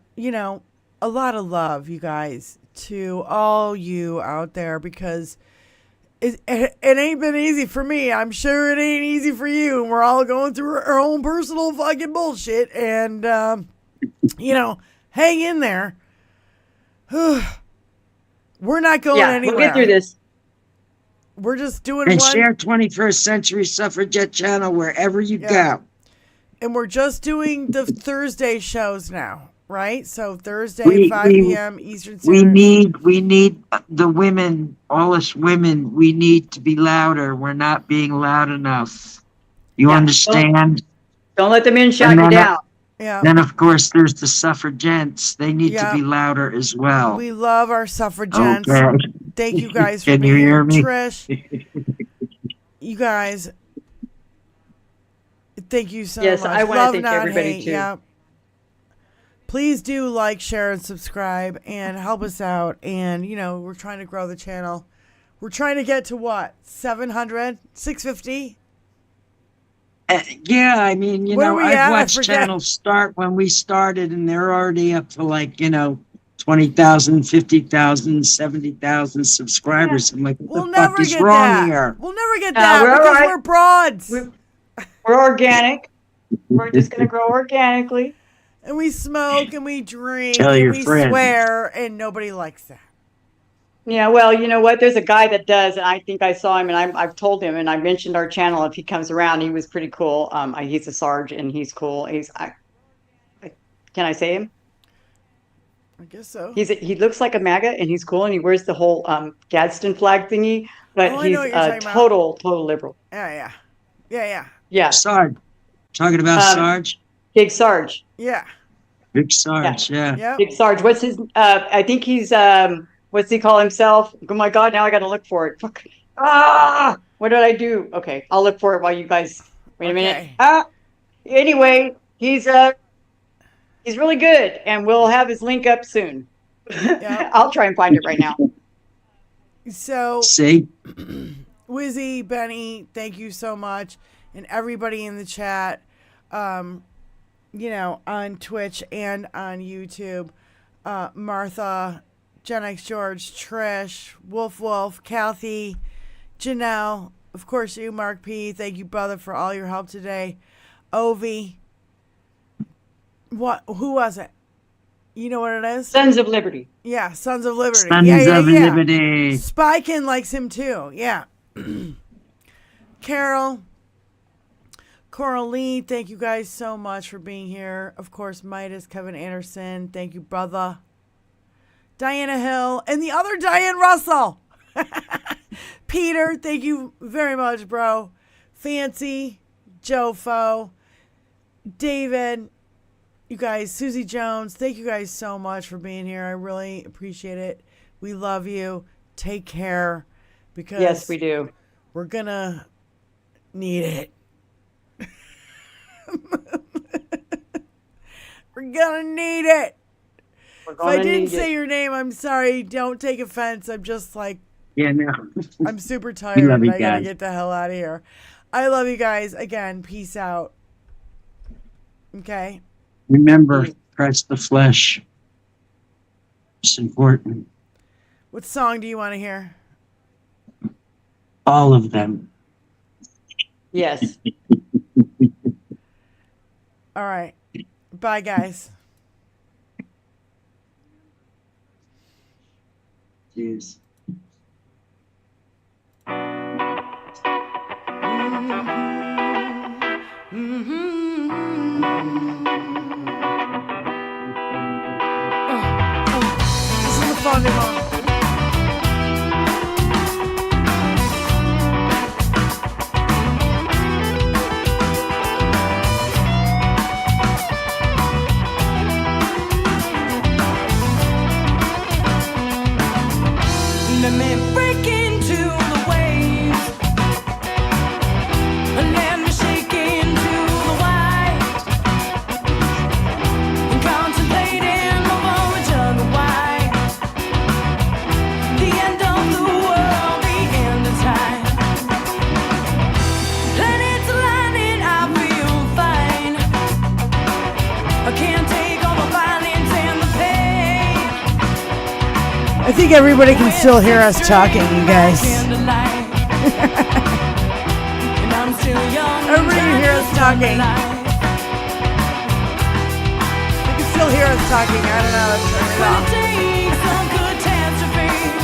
lot of love, you guys, to all you out there, because it ain't been easy for me. I'm sure it ain't easy for you. We're all going through our own personal fucking bullshit. And, hang in there. We're not going anywhere. We'll get through this. We're just doing and share 21st Century Suffragette channel wherever you go. And we're just doing the Thursday shows now, right? So Thursday, 5 p.m. Eastern Standard. We need the women, all us women, we need to be louder. We're not being loud enough. You understand? Don't let the men shout you down. Yeah. Then, of course, there's the suffragettes. They need to be louder as well. We love our suffragettes. Okay. Thank you guys for Can being you hear here, me? Trish. You guys, thank you so much. Yes, I want to thank everybody hate. too. Yeah. Please do like, share, and subscribe, and help us out. And we're trying to grow the channel. We're trying to get to what? 700, 650. Yeah, I mean, I've watched channels start when we started, and they're already up to 20,000, 50,000, 70,000 subscribers. I'm like, what the fuck is wrong here? We'll never get that because we're broads. We're organic. We're just going to grow organically. And we smoke and we drink Tell and your we friends. swear, and nobody likes that. Yeah, well, you know what? There's a guy that does, and I think I saw him, and I've told him, and I mentioned our channel. If he comes around, he was pretty cool. He's a Sarge, and he's cool. Can I say him? I guess so. He looks like a MAGA, and he's cool, and he wears the whole Gadsden flag thingy. But he's a total liberal. Yeah. Yeah. Sarge. Talking about Sarge? Big Sarge. Yeah. Big Sarge, yeah. Big Sarge. What's his? I think he's what's he call himself? Oh my God! Now I got to look for it. Fuck. What did I do? Okay, I'll look for it while you guys. Wait a minute. Anyway, he's really good, and we'll have his link up soon. I'll try and find it right now. So, see, Wizzy, Benny, thank you so much, and everybody in the chat. On Twitch and on YouTube, Martha, Gen X George, Trish, Wolf, Kathy, Janelle, of course you, Mark P. Thank you, brother, for all your help today. Ovi. Who was it? You know what it is? Sons of Liberty. Yeah, Sons of Liberty. Sons of Liberty. Spykin likes him too. Yeah. Carol. Coral Lee, thank you guys so much for being here. Of course, Midas, Kevin Anderson, thank you, brother. Diana Hill, and the other Diane Russell. Peter, thank you very much, bro. Fancy, Joe Fo, David, you guys, Susie Jones, thank you guys so much for being here. I really appreciate it. We love you. Take care. Because yes, we do. We're gonna need it. We're gonna need it. If I didn't say your name, I'm sorry. Don't take offense. I'm just like, I'm super tired and I gotta get the hell out of here. I love you guys. Again, peace out. Okay. Remember, press the flesh. It's important. What song do you want to hear? All of them. Yes. All right. Bye, guys. Cheers. This is the fondue one. Let me break into the waves, and let me shake into the white, and contemplating over a jug of wine. The end of the world, the end of time. Planets aligning, I feel fine. I can't take all the violence and the pain. I think everybody can still hear us talking, you guys. Everybody can hear us talking. You can still hear us talking. I don't know.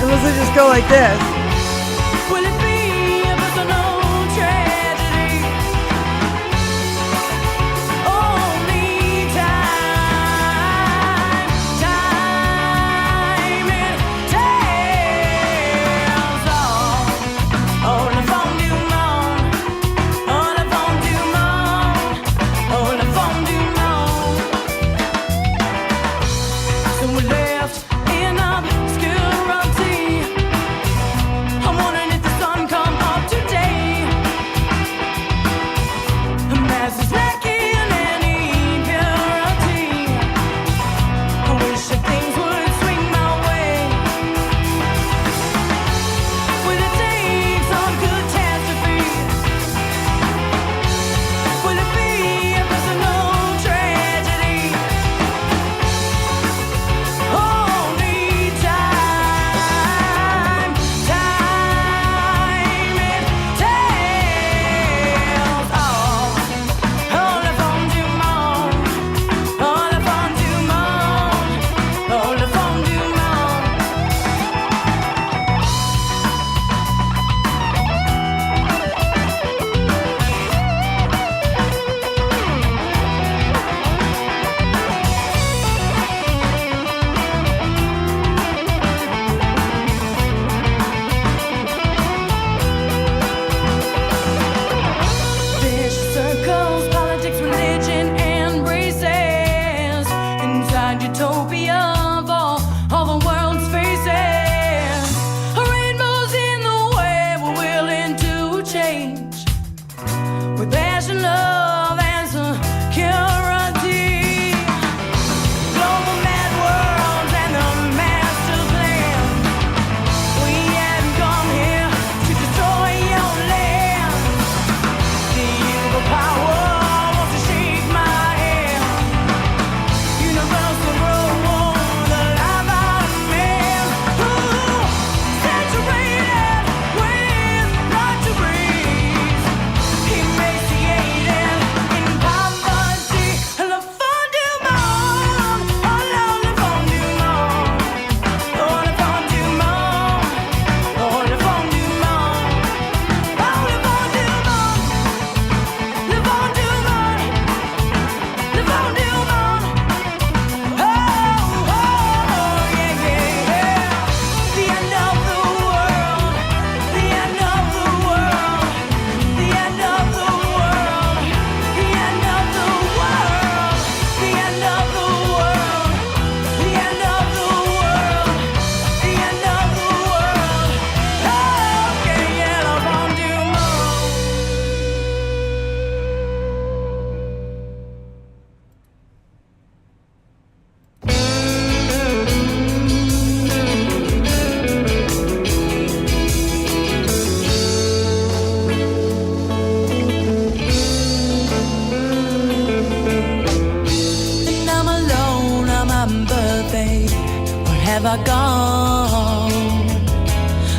Unless I just go like this.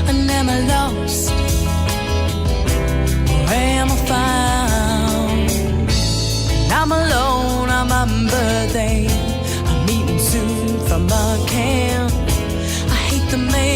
And am I lost? Or am I found? And I'm alone on my birthday. I'm eating soup from a can. I hate the man